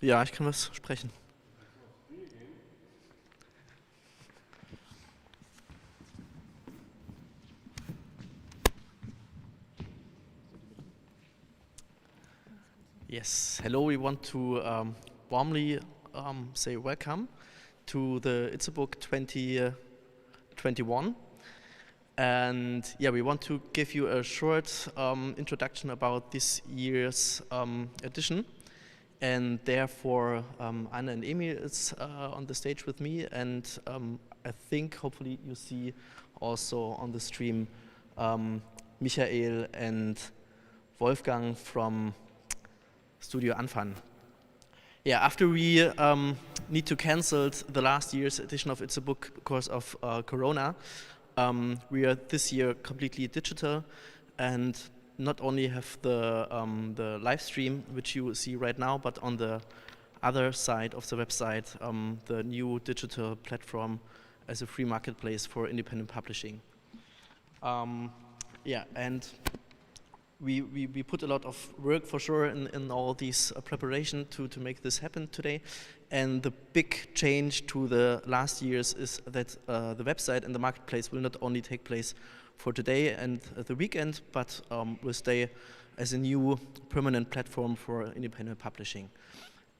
Ja, ich kann was sprechen. Yes, hello, we want to warmly say welcome to the It's a Book 2021. And yeah, we want to give you a short introduction about this year's edition. And therefore, Anna and Emil is on the stage with me, and I think hopefully you see also on the stream Michael and Wolfgang from Studio Anfang. Yeah, after we need to cancel the last year's edition of It's a Book because of Corona, we are this year completely digital, and not only have the live stream, which you see right now, but on the other side of the website, the new digital platform as a free marketplace for independent publishing. Yeah, and we put a lot of work for sure in all these preparation to make this happen today. And the big change to the last years is that the website and the marketplace will not only take place for today and the weekend, but will stay as a new permanent platform for independent publishing.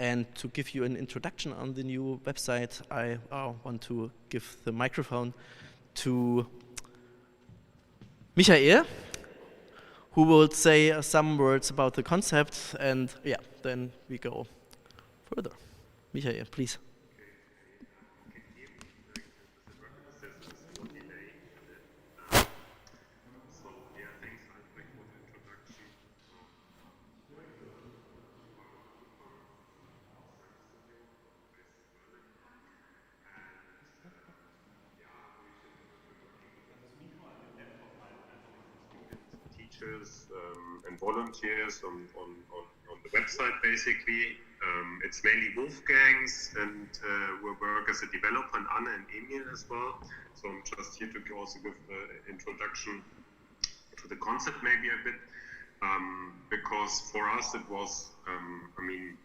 And to give you an introduction on the new website, I want to give the microphone to Michael, who will say some words about the concept, and yeah, then we go further. Michael, please. Teachers and volunteers on the website basically. It's mainly Wolfgang's, and we work as a developer, and Anna and Emil as well. So I'm just here to also give the introduction to the concept maybe a bit, because for us it was, I mean,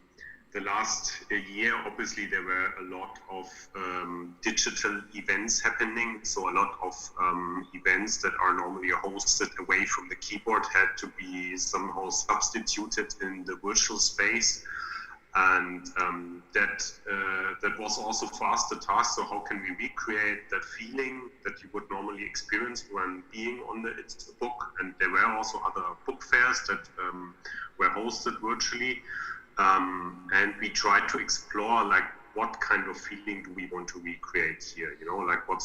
the last year, obviously, there were a lot of digital events happening. So a lot of events that are normally hosted away from the keyboard had to be somehow substituted in the virtual space. And that was also for us the task. So how can we recreate that feeling that you would normally experience when being on the It's a Book? And there were also other book fairs that were hosted virtually. And we tried to explore like what kind of feeling do we want to recreate here? You know, like what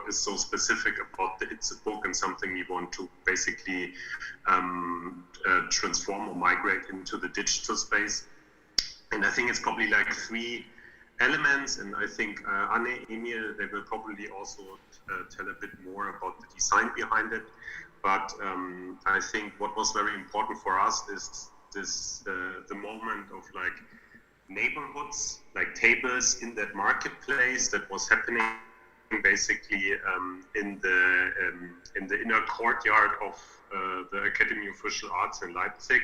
is so specific about the It's a Book, and something we want to basically transform or migrate into the digital space. And I think it's probably like three elements, and I think Anne, Emil, they will probably also tell a bit more about the design behind it. But I think what was very important for us is the moment of like neighborhoods, like tables in that marketplace that was happening basically in the inner courtyard of the Academy of Visual Arts in Leipzig,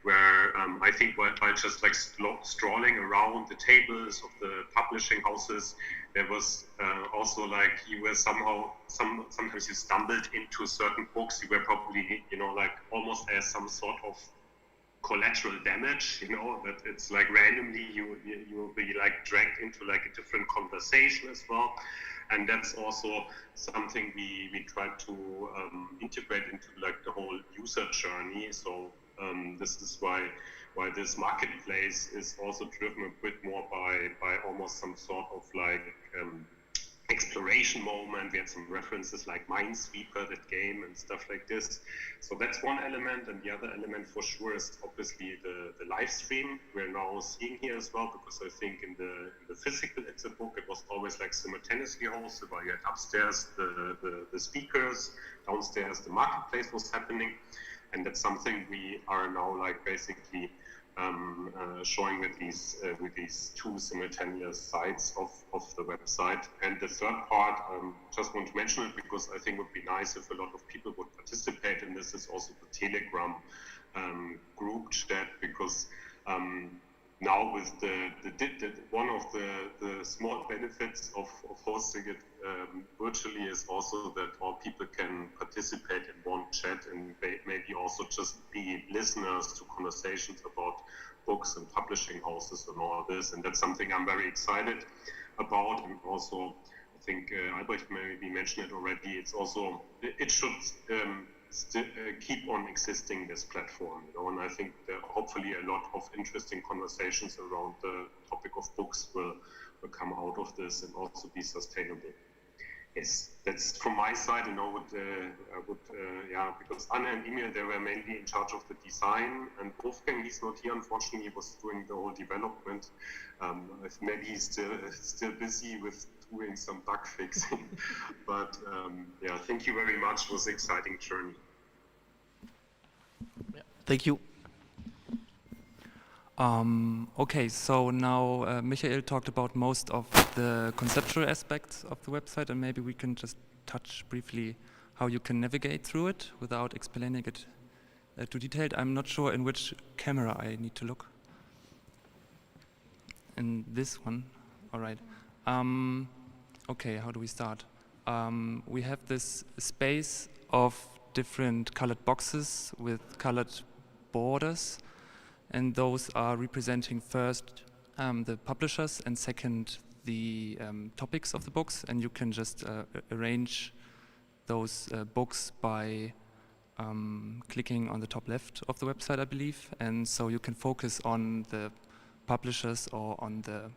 where I think by just like strolling around the tables of the publishing houses, there was also like you were sometimes you stumbled into certain books. You were probably, you know, like almost as some sort of collateral damage, you know, that it's like randomly you will be like dragged into like a different conversation as well. And that's also something we try to integrate into like the whole user journey. So this is why this marketplace is also driven a bit more by almost some sort of like exploration moment. We had some references like Minesweeper, that game, and stuff like this. So that's one element, and the other element for sure is obviously the live stream we're now seeing here as well, because I think in the physical It's a Book, it was always like simultaneously hosted, where you had upstairs the speakers, downstairs the marketplace was happening, and that's something we are now like basically showing with these two simultaneous sides of the website. And the third part, just want to mention it because I think it would be nice if a lot of people would participate in this, is also the Telegram group chat, because now with one of the small benefits of hosting it virtually is also that all people can participate in one chat and maybe also just be listeners to conversations about books and publishing houses and all this. And that's something I'm very excited about. And also, I think Albrecht maybe mentioned it already. It's also, it should keep on existing, this platform, you know, and I think that hopefully a lot of interesting conversations around the topic of books will come out of this and also be sustainable. Yes, that's from my side, you know, because Anna and Emil, they were mainly in charge of the design, and Wolfgang, he's not here, unfortunately, he was doing the whole development. Maybe he's still busy with doing some bug fixing, but yeah, thank you very much. It was an exciting journey. Yeah. Thank you. Okay, so now Michael talked about most of the conceptual aspects of the website, and maybe we can just touch briefly how you can navigate through it without explaining it too detailed. I'm not sure in which camera I need to look. In this one? All right. Okay, how do we start? We have this space of different colored boxes with colored borders, and those are representing first the publishers and second the topics of the books, and you can just arrange those books by clicking on the top left of the website, I believe, and so you can focus on the publishers or on the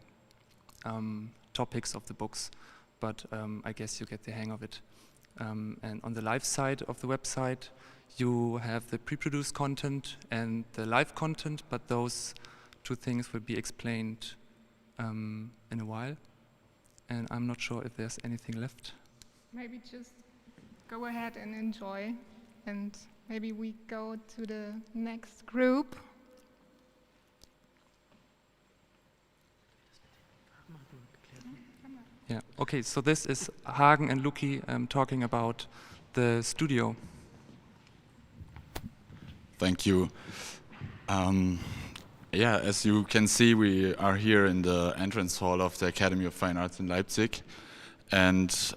topics of the books, but I guess you get the hang of it. And on the live side of the website, you have the pre-produced content and the live content, but those two things will be explained in a while. And I'm not sure if there's anything left. Maybe just go ahead and enjoy, and maybe we go to the next group. Yeah, okay, so this is Hagen and Luki talking about the studio. Thank you. Yeah, as you can see, we are here in the entrance hall of the Academy of Fine Arts in Leipzig, and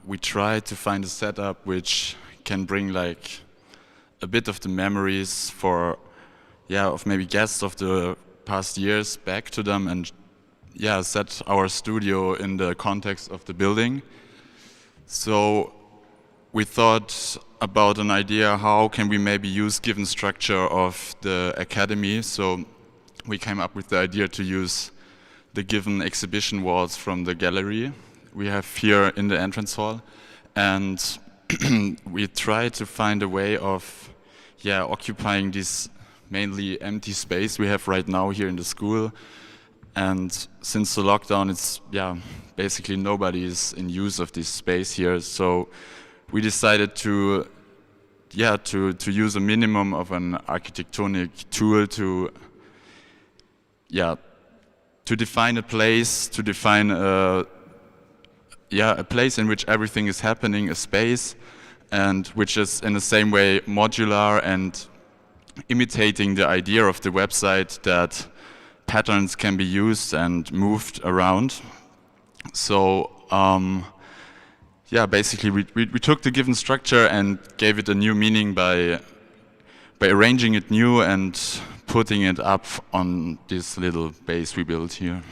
we try to find a setup which can bring like a bit of the memories for, of maybe guests of the past years back to them, and set our studio in the context of the building. So we thought about an idea, how can we maybe use given structure of the academy. So we came up with the idea to use the given exhibition walls from the gallery we have here in the entrance hall, and we try to find a way of occupying this mainly empty space we have right now here in the school. And since the lockdown, it's basically nobody is in use of this space here, so we decided to use a minimum of an architectonic tool to define a place, to define a place in which everything is happening, a space, and which is in the same way modular and imitating the idea of the website that patterns can be used and moved around. So basically we took the given structure and gave it a new meaning by arranging it new and putting it up on this little base we built here.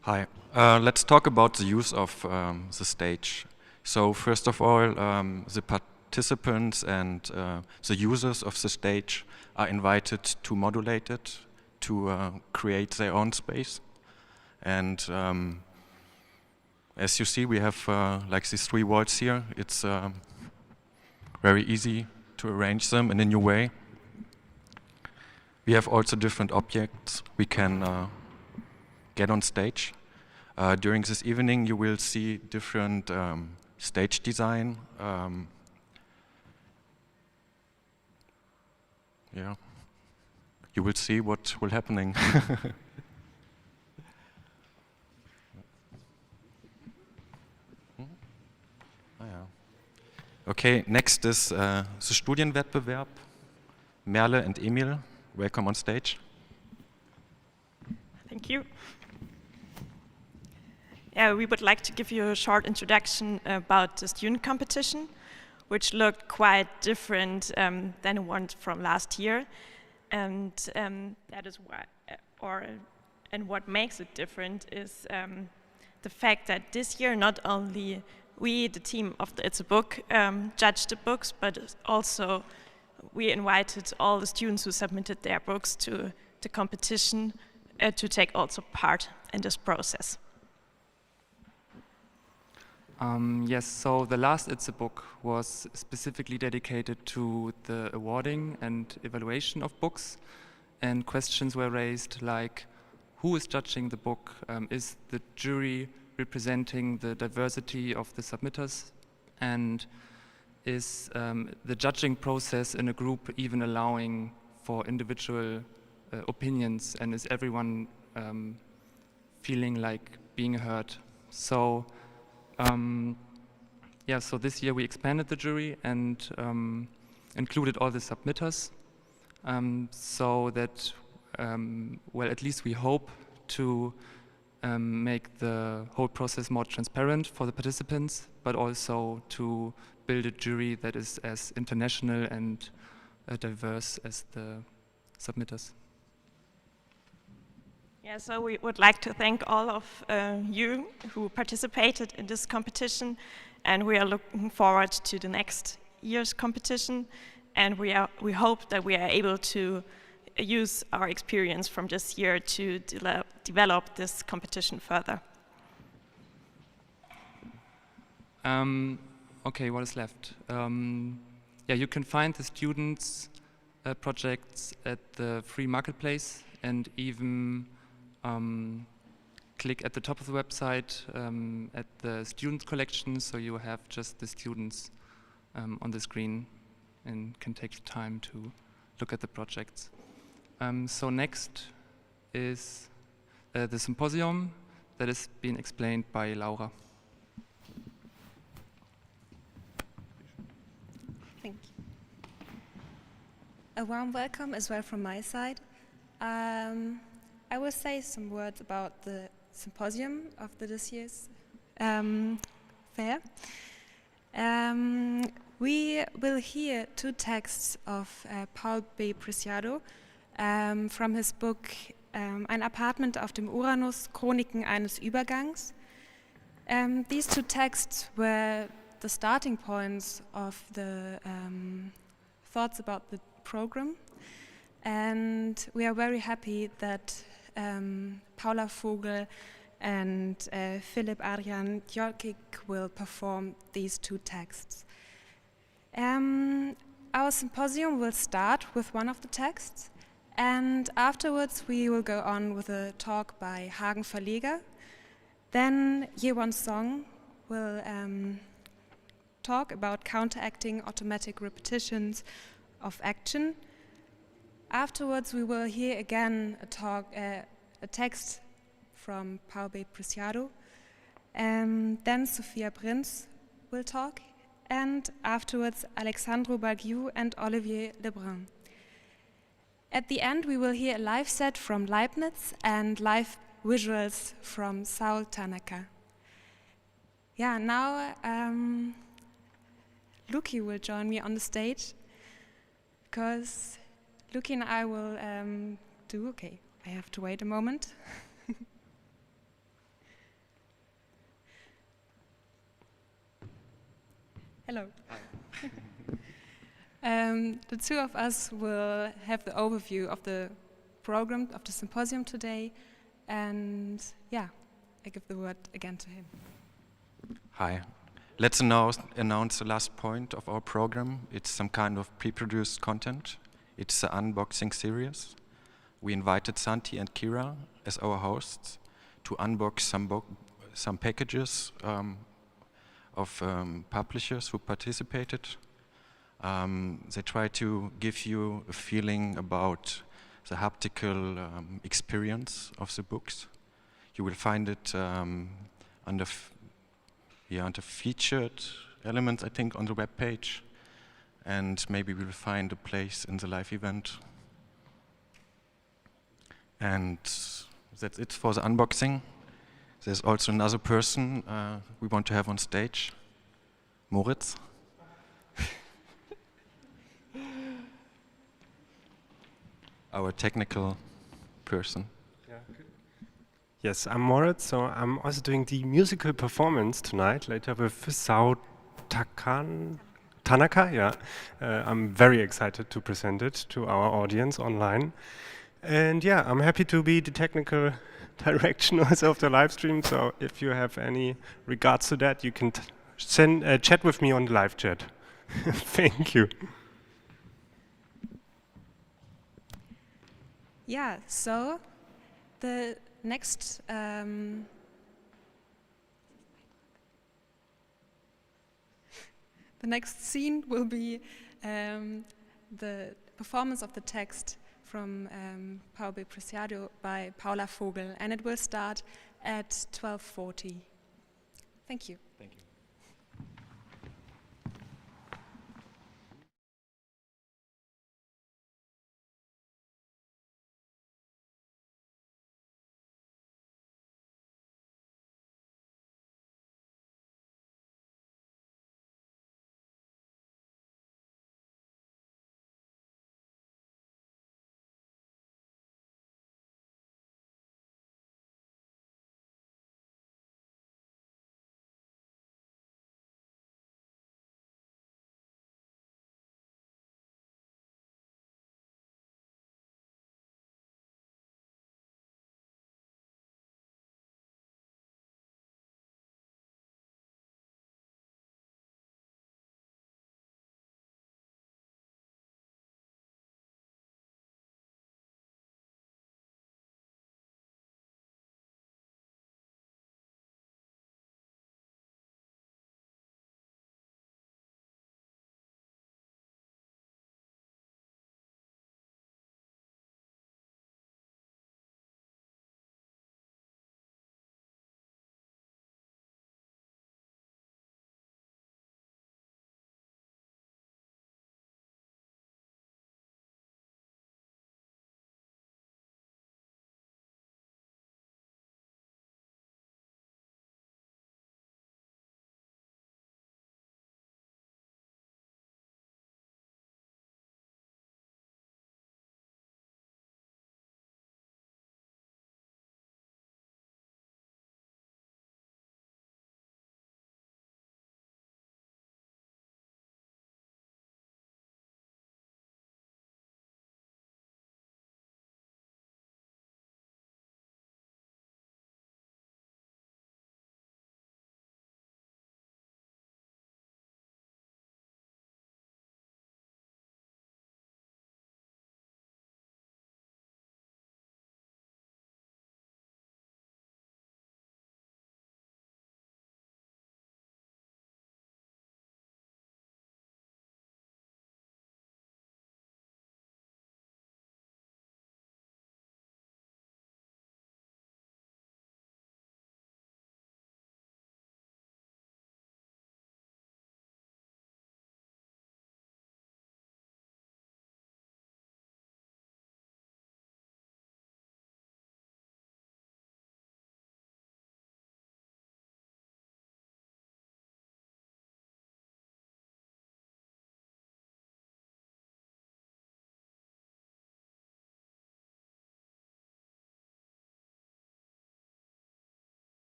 Hi, let's talk about the use of the stage. So first of all, the participants and the users of the stage are invited to modulate it, to create their own space. And as you see, we have like these 3 walls here. It's very easy to arrange them in a new way. We have also different objects we can get on stage. During this evening, you will see different stage design. You will see what will happening. Okay, Okay, next is the Studienwettbewerb. Merle and Emil, welcome on stage. Thank you. Yeah, we would like to give you a short introduction about the student competition, which looked quite different than the one from last year, and that is why, and what makes it different is the fact that this year not only we, the team of the It's a Book, judged the books, but also we invited all the students who submitted their books to the competition to take also part in this process. Yes, so the last It's a Book was specifically dedicated to the awarding and evaluation of books, and questions were raised like, who is judging the book? Is the jury representing the diversity of the submitters? And is the judging process in a group even allowing for individual opinions, and is everyone feeling like being heard? So yeah, so this year we expanded the jury and included all the submitters, so that, well, at least we hope to make the whole process more transparent for the participants, but also to build a jury that is as international and diverse as the submitters. Yeah, so we would like to thank all of you who participated in this competition, and we are looking forward to the next year's competition, and we hope that we are able to use our experience from this year to develop this competition further. Okay, what is left? Yeah, you can find the students' projects at the free marketplace, and even click at the top of the website at the students collection, so you have just the students on the screen and can take the time to look at the projects. So next is the symposium that is being explained by Laura. Thank you. A warm welcome as well from my side. I will say some words about the symposium of this year's fair. We will hear two texts of Paul B. Preciado from his book Ein Apartment auf dem Uranus, Chroniken eines Übergangs. These two texts were the starting points of the thoughts about the program, and we are very happy that Paula Vogel and Philipp Adrian Djorkic will perform these two texts. Our symposium will start with one of the texts, and afterwards we will go on with a talk by Hagen Verleger. Then Yewon Song will talk about counteracting automatic repetitions of action. Afterwards, we will hear again a text from Paul B. Preciado. Then Sophia Prinz will talk, and afterwards Alexandro Bagiu and Olivier Lebrun. At the end, we will hear a live set from Leibniz and live visuals from Saul Tanaka. Yeah, now Luki will join me on the stage, because Luki and I will okay, I have to wait a moment. Hello. The two of us will have the overview of the program, of the symposium today, and yeah, I give the word again to him. Hi. Let's announce the last point of our program. It's some kind of pre-produced content. It's an unboxing series. We invited Santi and Kira as our hosts to unbox some packages of publishers who participated. They try to give you a feeling about the haptical experience of the books. You will find it under featured elements, I think, on the web page. And maybe we'll find a place in the live event. And that's it for the unboxing. There's also another person we want to have on stage, Moritz. Our technical person. Yeah, good. Yes, I'm Moritz, so I'm also doing the musical performance tonight, later with Tanaka, yeah. I'm very excited to present it to our audience online. And yeah, I'm happy to be the technical direction also of the live stream, so if you have any regards to that, you can chat with me on the live chat. Thank you. Yeah, so the next the next scene will be the performance of the text from Paupe Preciado by Paula Vogel, and it will start at 12:40. Thank you. Thank you.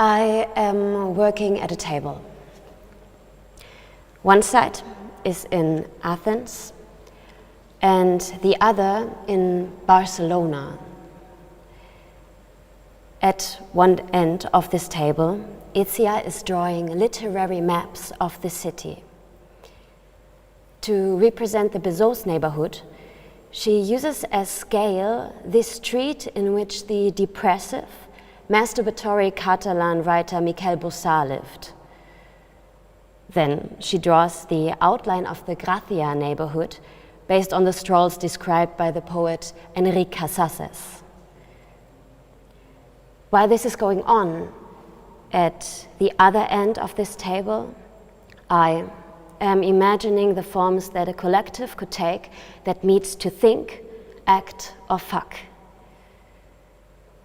I am working at a table. One side is in Athens and the other in Barcelona. At one end of this table, Itzia is drawing literary maps of the city. To represent the Bezos neighborhood, she uses as scale the street in which the depressive, masturbatory Catalan writer Miquel Bussà lived. Then she draws the outline of the Gracia neighborhood based on the strolls described by the poet Enric Casasses. While this is going on, at the other end of this table, I am imagining the forms that a collective could take that meets to think, act, or fuck.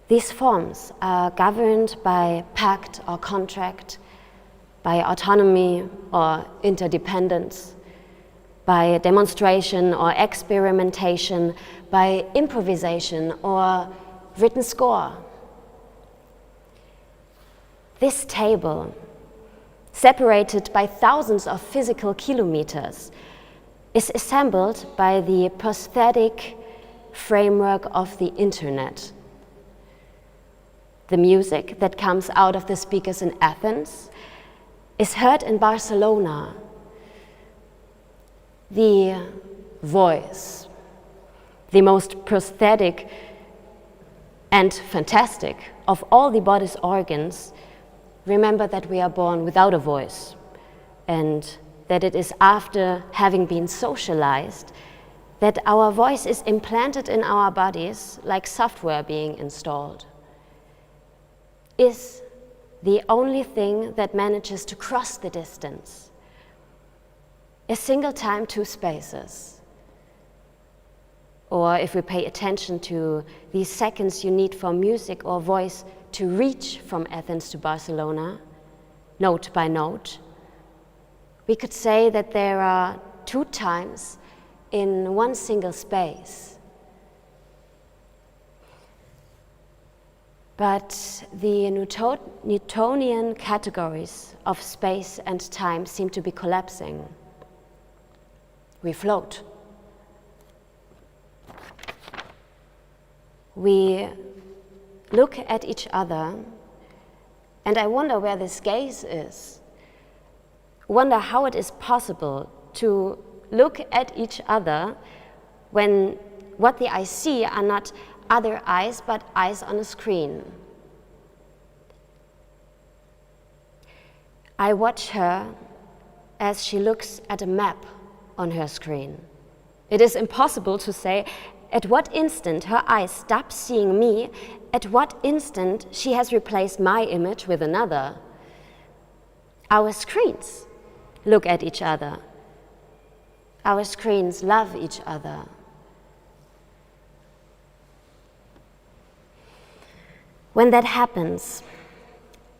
These forms are governed by pact or contract, by autonomy or interdependence, by demonstration or experimentation, by improvisation or written score. This table, separated by thousands of physical kilometers, is assembled by the prosthetic framework of the internet. The music that comes out of the speakers in Athens is heard in Barcelona. The voice, the most prosthetic and fantastic of all the body's organs. Remember that we are born without a voice and that it is after having been socialized that our voice is implanted in our bodies like software being installed. Is the only thing that manages to cross the distance. A single time, two spaces. Or if we pay attention to these seconds you need for music or voice to reach from Athens to Barcelona, note by note, we could say that there are two times in one single space. But the Newtonian categories of space and time seem to be collapsing. We float. We look at each other, and I wonder where this gaze is. Wonder how it is possible to look at each other when what the eyes see are not other eyes, but eyes on a screen. I watch her as she looks at a map on her screen. It is impossible to say at what instant her eyes stop seeing me, at what instant she has replaced my image with another. Our screens look at each other. Our screens love each other. When that happens,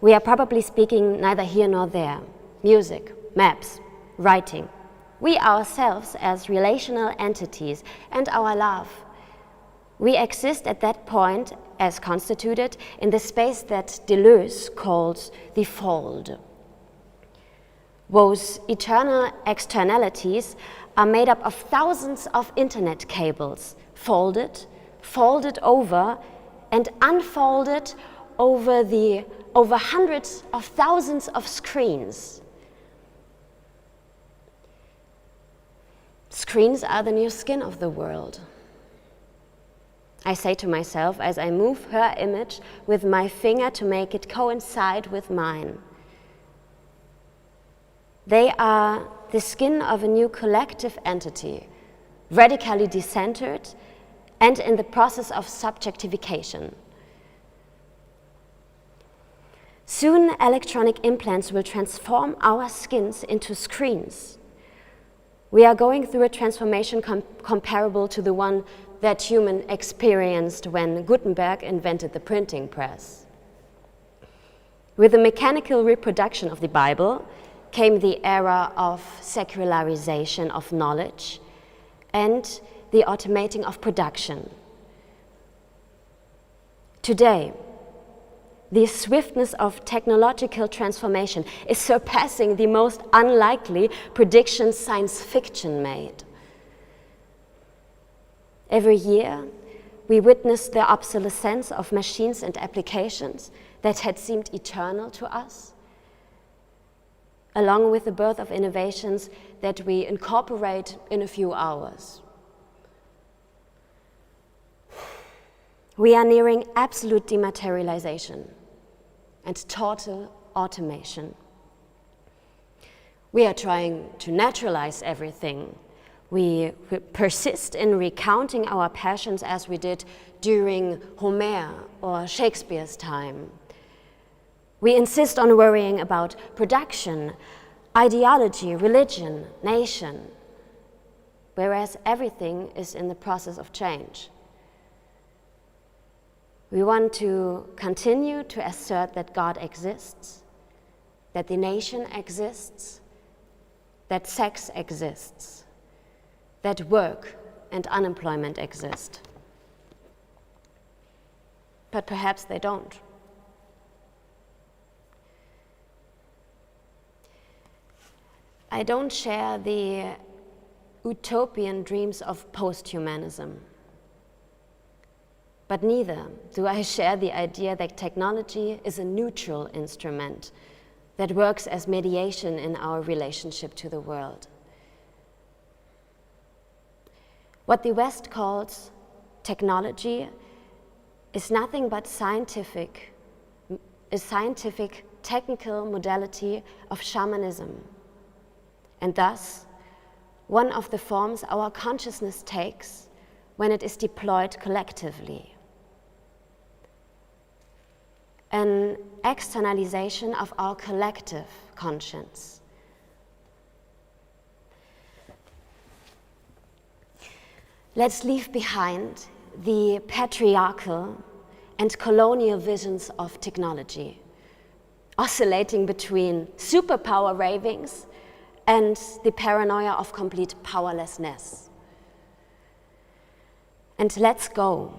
we are probably speaking neither here nor there. Music, maps, writing. We ourselves as relational entities and our love. We exist at that point as constituted in the space that Deleuze calls the fold. Those eternal externalities are made up of thousands of internet cables, folded over, and unfolded over hundreds of thousands of screens. Screens are the new skin of the world. I say to myself as I move her image with my finger to make it coincide with mine. They are the skin of a new collective entity, radically decentered and in the process of subjectification. Soon, electronic implants will transform our skins into screens. We are going through a transformation comparable to the one that human experienced when Gutenberg invented the printing press. With the mechanical reproduction of the Bible came the era of secularization of knowledge and the automating of production. Today, the swiftness of technological transformation is surpassing the most unlikely predictions science fiction made. Every year, we witness the obsolescence of machines and applications that had seemed eternal to us, along with the birth of innovations that we incorporate in a few hours. We are nearing absolute dematerialization and total automation. We are trying to naturalize everything. We persist in recounting our passions as we did during Homer or Shakespeare's time. We insist on worrying about production, ideology, religion, nation, whereas everything is in the process of change. We want to continue to assert that God exists, that the nation exists, that sex exists, that work and unemployment exist. But perhaps they don't. I don't share the utopian dreams of post-humanism. But neither do I share the idea that technology is a neutral instrument that works as mediation in our relationship to the world. What the West calls technology is nothing but a scientific technical modality of shamanism, and thus one of the forms our consciousness takes when it is deployed collectively. An externalization of our collective conscience. Let's leave behind the patriarchal and colonial visions of technology, oscillating between superpower ravings and the paranoia of complete powerlessness. And let's go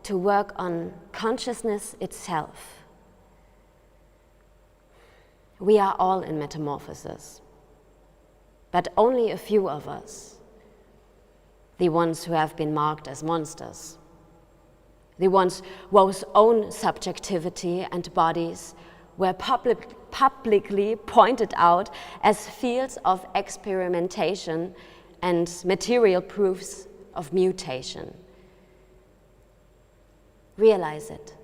to work on consciousness itself. We are all in metamorphosis, but only a few of us, the ones who have been marked as monsters, the ones whose own subjectivity and bodies were publicly pointed out as fields of experimentation and material proofs of mutation. Realize it.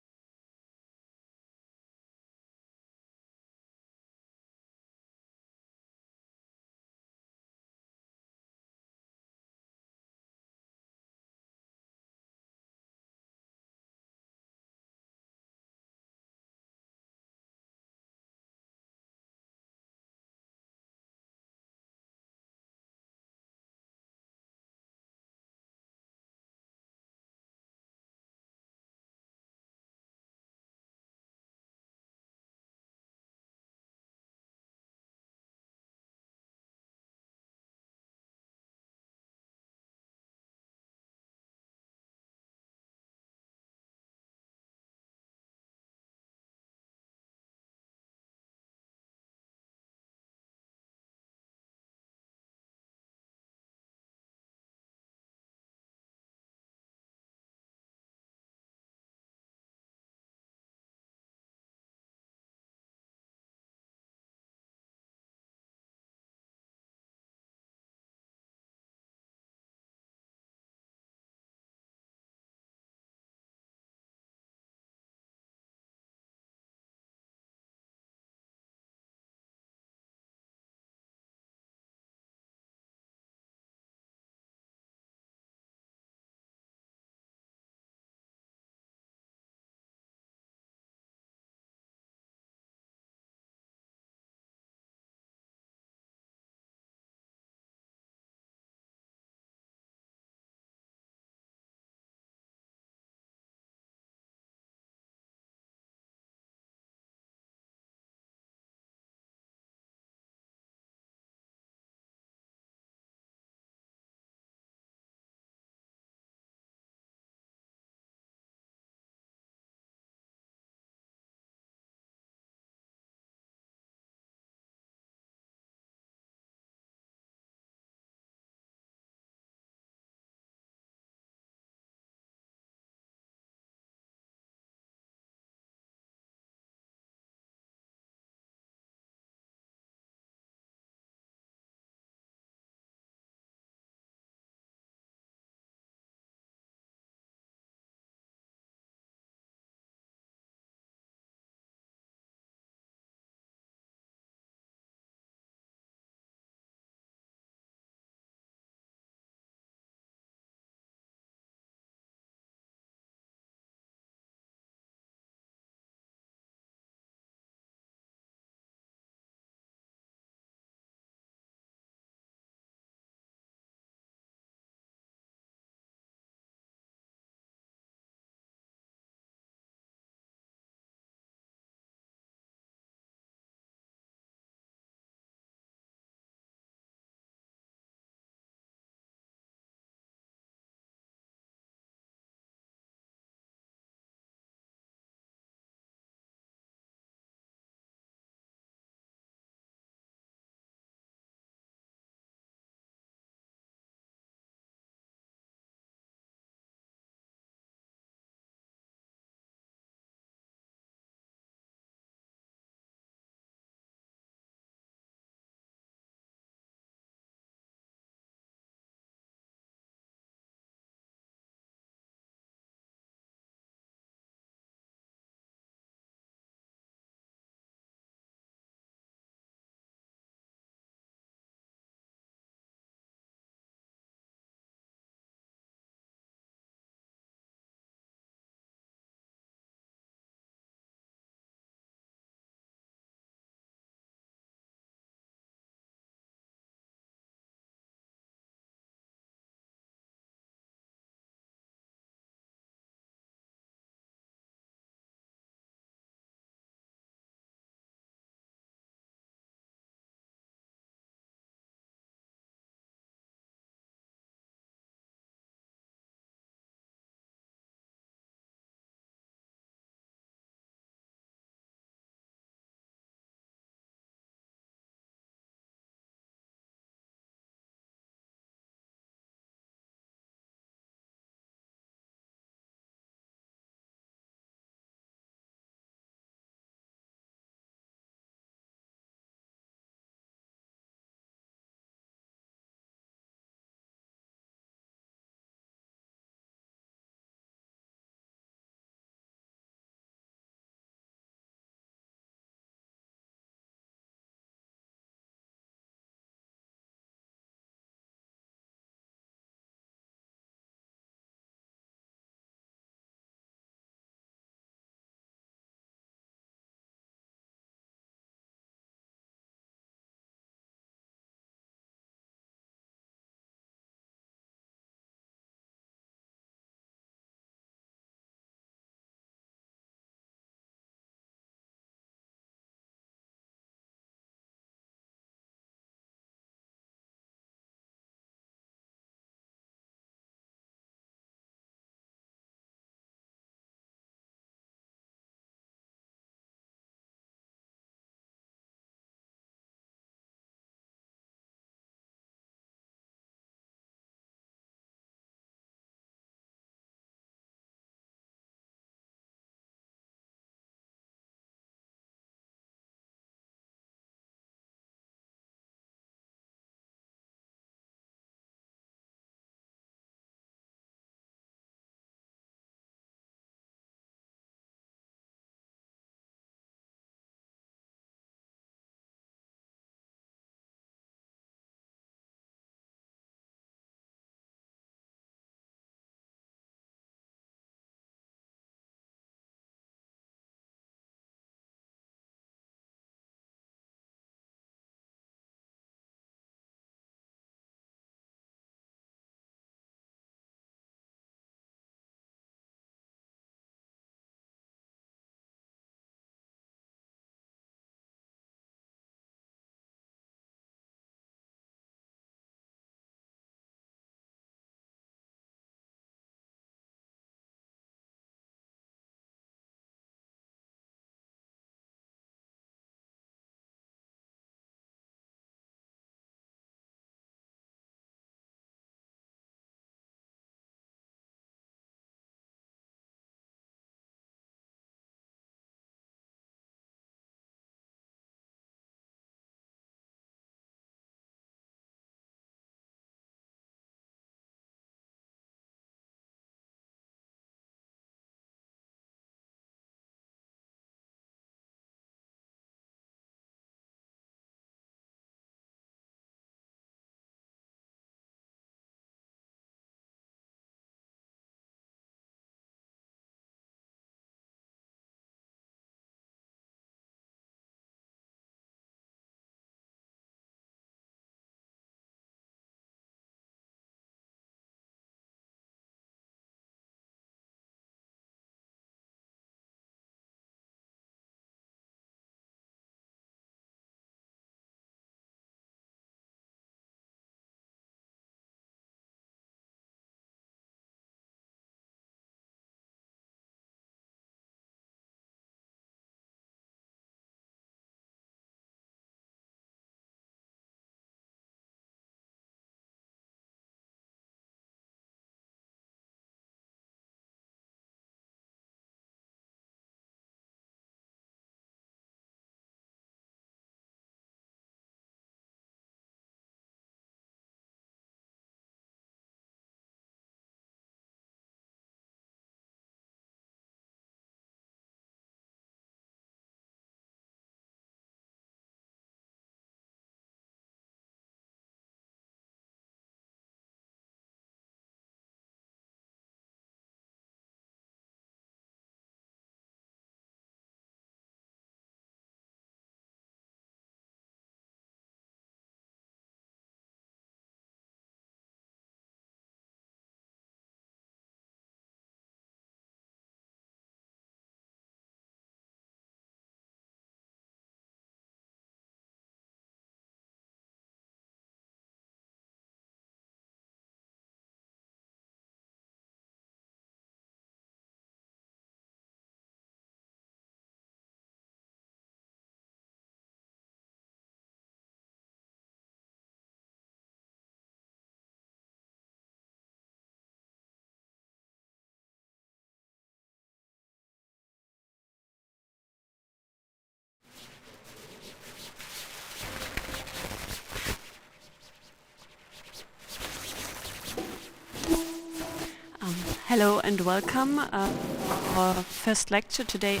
Hello and welcome. Our first lecture today.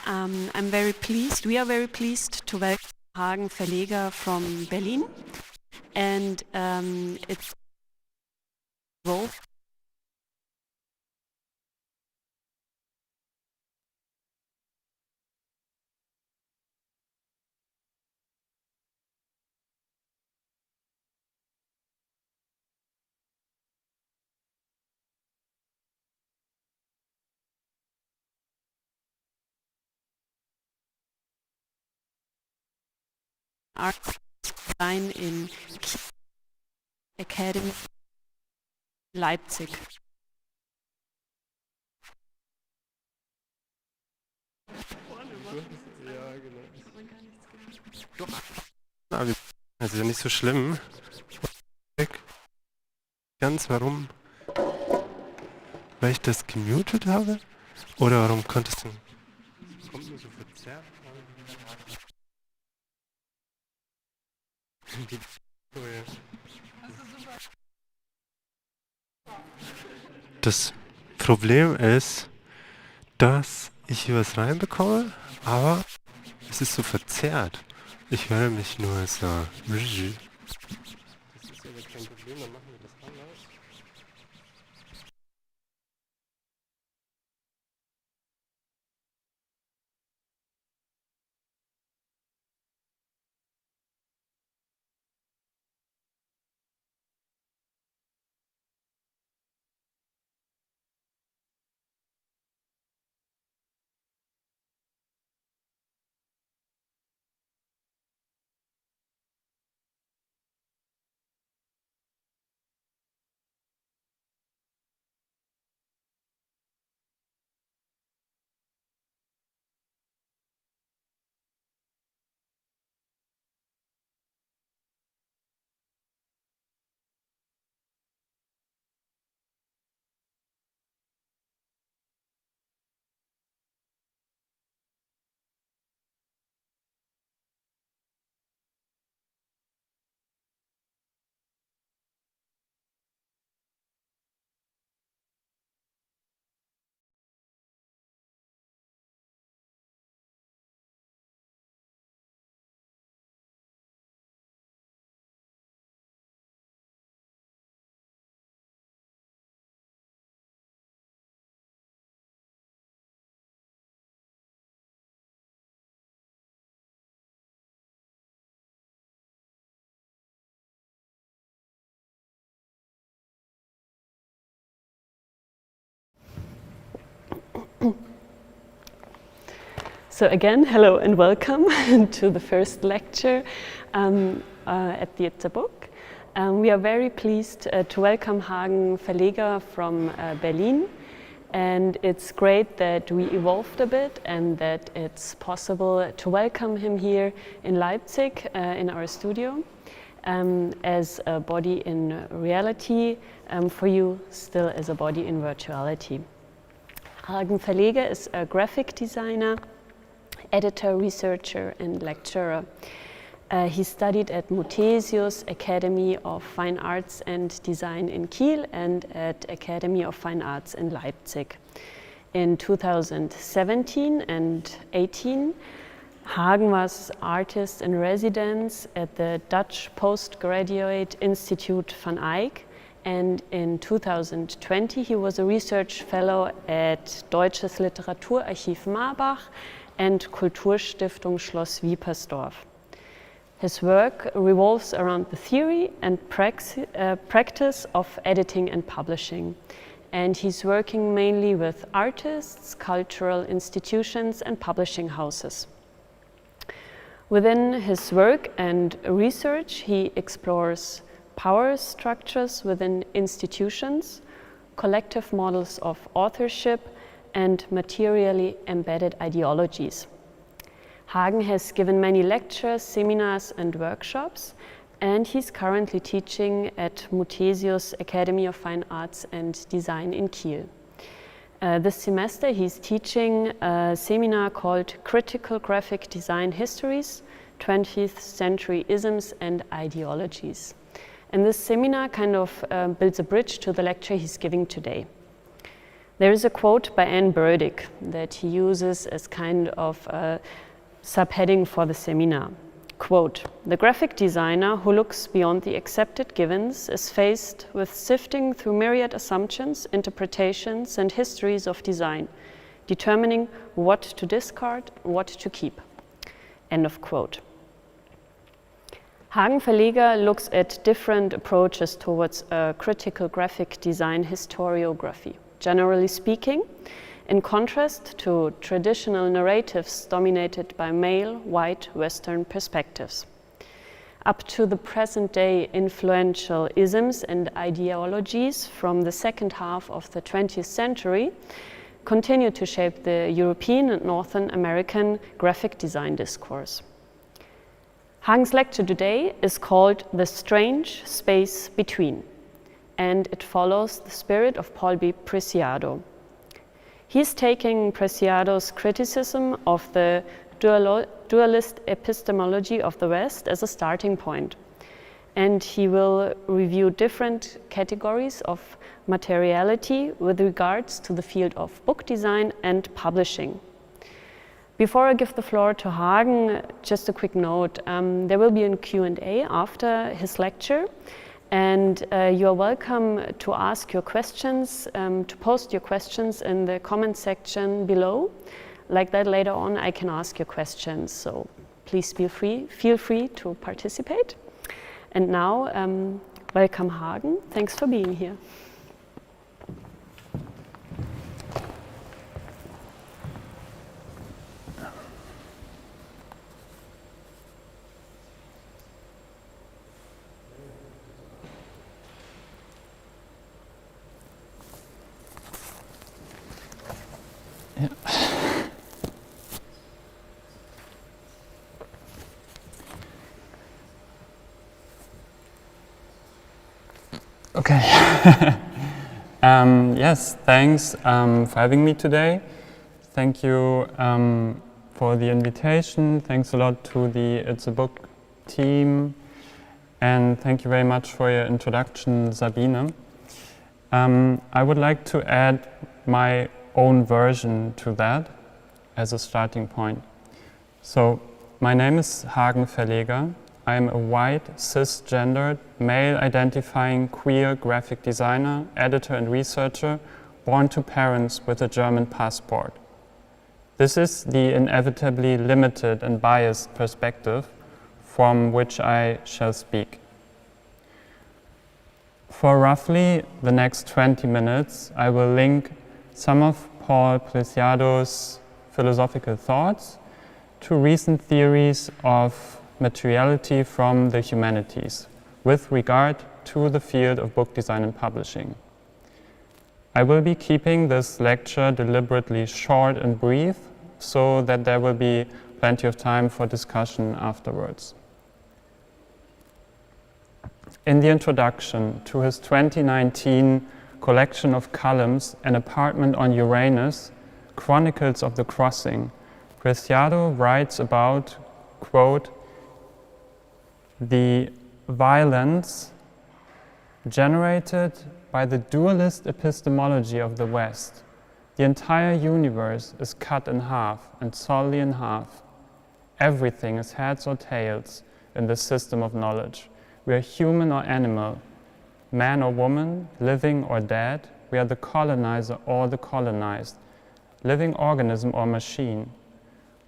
I'm very pleased, we are very pleased to welcome Hagen Verleger from Berlin. And it's Wolf. Art design in Academy Leipzig. Aber das ist ja nicht so schlimm. Ganz, warum? Weil ich das gemutet habe? Oder warum konntest du... Kommt nur so verzerrt. Das Problem ist, dass ich hier was reinbekomme, aber es ist so verzerrt. Ich höre mich nur so. Das ist aber kein Problem, dann machen wir das anders. So again, hello and welcome to the first lecture at the Book. We are very pleased to welcome Hagen Verleger from Berlin, and it's great that we evolved a bit and that it's possible to welcome him here in Leipzig in our studio as a body in reality, for you still as a body in virtuality. Hagen Verleger is a graphic designer, editor, researcher and lecturer. He studied at Muthesius Academy of Fine Arts and Design in Kiel and at Academy of Fine Arts in Leipzig. In 2017 and 18, Hagen was artist in residence at the Dutch Postgraduate Institute van Eyck, and in 2020 he was a research fellow at Deutsches Literaturarchiv Marbach and Kulturstiftung Schloss Wiepersdorf. His work revolves around the theory and practice of editing and publishing, and he's working mainly with artists, cultural institutions and publishing houses. Within his work and research, he explores power structures within institutions, collective models of authorship, and materially embedded ideologies. Hagen has given many lectures, seminars and workshops, and he's currently teaching at Muthesius Academy of Fine Arts and Design in Kiel. This semester he's teaching a seminar called Critical Graphic Design Histories, 20th Century Isms and Ideologies. And this seminar kind of builds a bridge to the lecture he's giving today. There is a quote by Anne Burdick that he uses as kind of a subheading for the seminar. Quote, "The graphic designer who looks beyond the accepted givens is faced with sifting through myriad assumptions, interpretations, and histories of design, determining what to discard, what to keep." End of quote. Hagen Verleger looks at different approaches towards a critical graphic design historiography. Generally speaking, in contrast to traditional narratives dominated by male, white, Western perspectives. Up to the present day, influential isms and ideologies from the second half of the 20th century continue to shape the European and Northern American graphic design discourse. Hagen's lecture today is called "The Strange Space Between," and it follows the spirit of Paul B. Preciado. He's taking Preciado's criticism of the dualist epistemology of the West as a starting point, and he will review different categories of materiality with regards to the field of book design and publishing. Before I give the floor to Hagen, just a quick note. There will be a Q&A after his lecture, and you are welcome to ask your questions, to post your questions in the comment section below. Like that, later on I can ask your questions, so please feel free to participate. And now, welcome Hagen. Thanks for being here. Okay. Yes, thanks for having me today. Thank you for the invitation. Thanks a lot to the It's a Book team. And thank you very much for your introduction, Sabine. I would like to add my own version to that as a starting point. So, my name is Hagen Verleger. I am a white, cisgendered, male-identifying queer graphic designer, editor and researcher, born to parents with a German passport. This is the inevitably limited and biased perspective from which I shall speak. For roughly the next 20 minutes, I will link some of Paul Preciado's philosophical thoughts to recent theories of materiality from the humanities with regard to the field of book design and publishing. I will be keeping this lecture deliberately short and brief so that there will be plenty of time for discussion afterwards. In the introduction to his 2019 collection of columns, An Apartment on Uranus, Chronicles of the Crossing, Preciado writes about, quote, the violence generated by the dualist epistemology of the West. The entire universe is cut in half and solely in half. Everything is heads or tails in this system of knowledge. We are human or animal, man or woman, living or dead. We are the colonizer or the colonized, living organism or machine.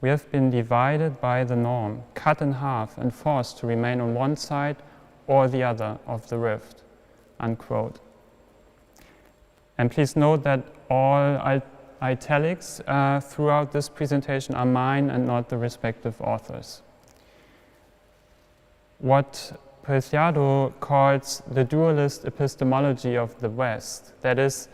We have been divided by the norm, cut in half and forced to remain on one side or the other of the rift, unquote. And please note that all italics throughout this presentation are mine and not the respective authors. What Preciado calls the dualist epistemology of the West, that is,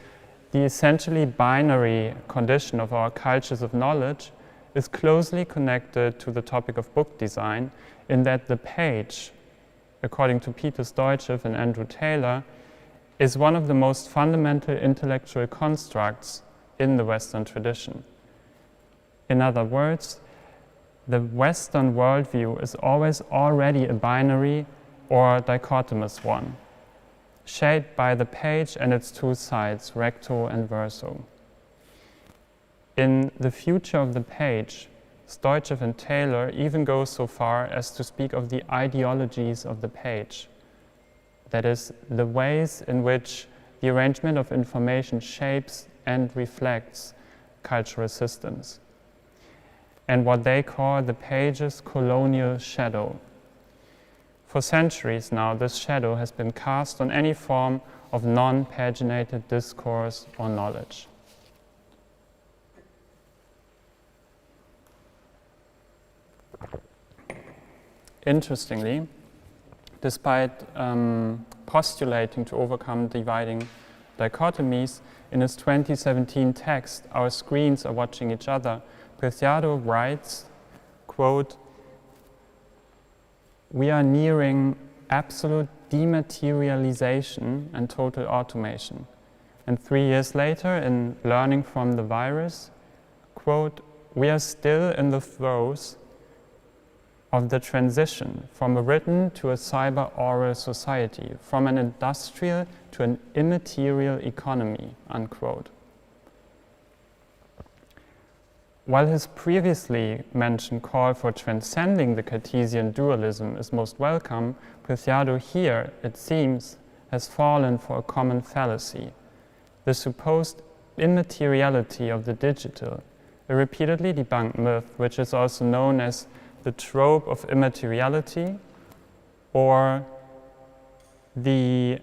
the essentially binary condition of our cultures of knowledge, is closely connected to the topic of book design in that the page, according to Peter Stoichev and Andrew Taylor, is one of the most fundamental intellectual constructs in the Western tradition. In other words, the Western worldview is always already a binary or dichotomous one, shaped by the page and its two sides, recto and verso. In The Future of the Page, Stoichev and Taylor even go so far as to speak of the ideologies of the page. That is, the ways in which the arrangement of information shapes and reflects cultural systems, and what they call the page's colonial shadow. For centuries now, this shadow has been cast on any form of non-paginated discourse or knowledge. Interestingly, despite postulating to overcome dividing dichotomies, in his 2017 text, Our Screens Are Watching Each Other, Preciado writes, quote, "We are nearing absolute dematerialization and total automation." And 3 years later, in Learning from the Virus, quote, "We are still in the throes of the transition from a written to a cyber-oral society, from an industrial to an immaterial economy," unquote. While his previously mentioned call for transcending the Cartesian dualism is most welcome, Preciado here, it seems, has fallen for a common fallacy, the supposed immateriality of the digital, a repeatedly debunked myth which is also known as the trope of immateriality or the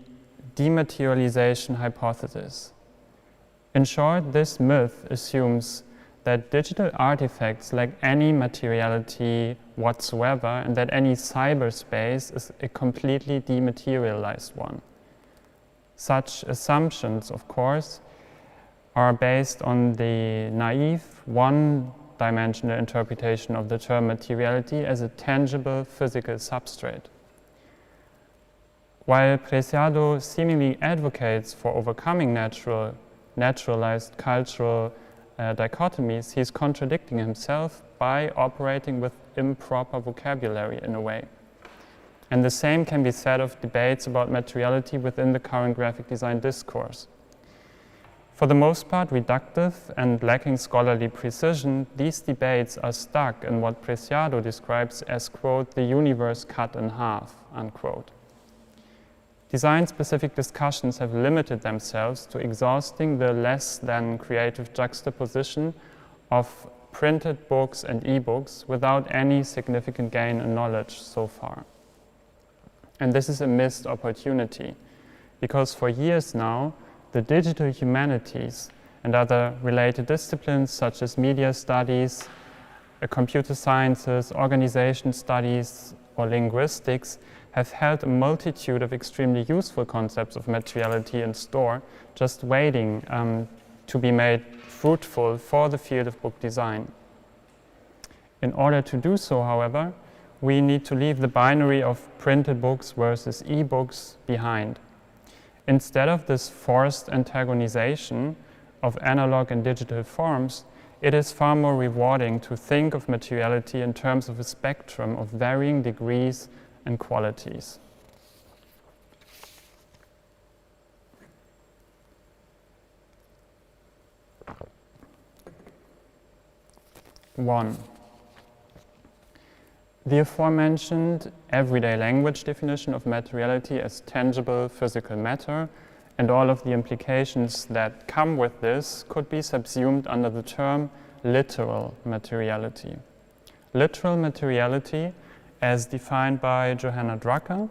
dematerialization hypothesis. In short, this myth assumes that digital artifacts lack any materiality whatsoever and that any cyberspace is a completely dematerialized one. Such assumptions, of course, are based on the naive one-dimensional interpretation of the term materiality as a tangible physical substrate. While Preciado seemingly advocates for overcoming naturalized cultural dichotomies, he's contradicting himself by operating with improper vocabulary in a way. And the same can be said of debates about materiality within the current graphic design discourse. For the most part reductive and lacking scholarly precision, these debates are stuck in what Preciado describes as, quote, "the universe cut in half," unquote. Design-specific discussions have limited themselves to exhausting the less than creative juxtaposition of printed books and e-books without any significant gain in knowledge so far. And this is a missed opportunity, because for years now, the digital humanities and other related disciplines such as media studies, computer sciences, organization studies, or linguistics have held a multitude of extremely useful concepts of materiality in store, just waiting to be made fruitful for the field of book design. In order to do so, however, we need to leave the binary of printed books versus e-books behind. Instead of this forced antagonization of analog and digital forms, it is far more rewarding to think of materiality in terms of a spectrum of varying degrees and qualities. One, the aforementioned everyday language definition of materiality as tangible physical matter and all of the implications that come with this could be subsumed under the term literal materiality. Literal materiality, as defined by Johanna Drucker,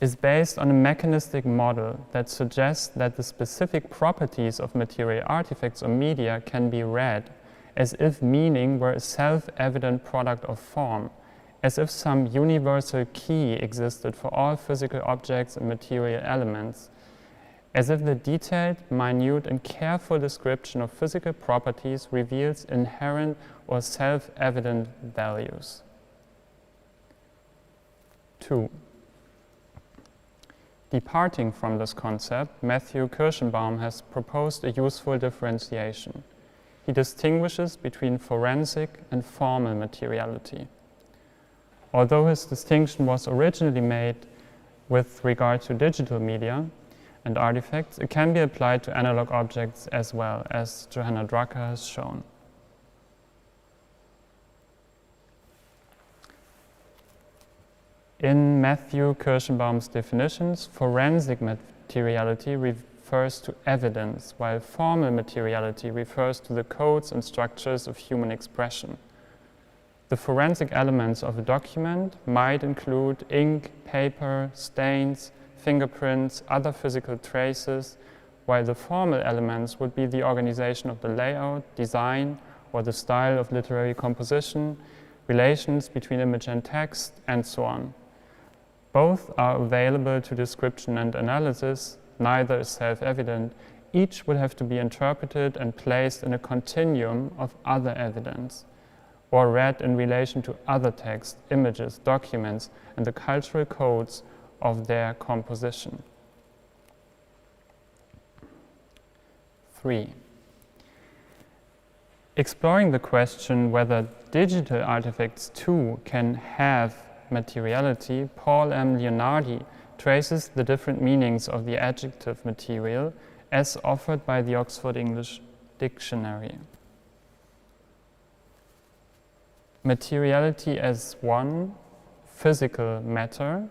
is based on a mechanistic model that suggests that the specific properties of material artifacts or media can be read as if meaning were a self-evident product of form, as if some universal key existed for all physical objects and material elements, as if the detailed, minute, and careful description of physical properties reveals inherent or self-evident values. 2. Departing from this concept, Matthew Kirschenbaum has proposed a useful differentiation. He distinguishes between forensic and formal materiality. Although his distinction was originally made with regard to digital media and artifacts, it can be applied to analog objects as well, as Johanna Drucker has shown. In Matthew Kirschenbaum's definitions, forensic materiality refers to evidence, while formal materiality refers to the codes and structures of human expression. The forensic elements of a document might include ink, paper, stains, fingerprints, other physical traces, while the formal elements would be the organization of the layout, design, or the style of literary composition, relations between image and text, and so on. Both are available to description and analysis, neither is self-evident. Each would have to be interpreted and placed in a continuum of other evidence, or read in relation to other texts, images, documents, and the cultural codes of their composition. 3. Exploring the question whether digital artifacts too can have materiality, Paul M. Leonardi traces the different meanings of the adjective material as offered by the Oxford English Dictionary. Materiality as 1, physical matter,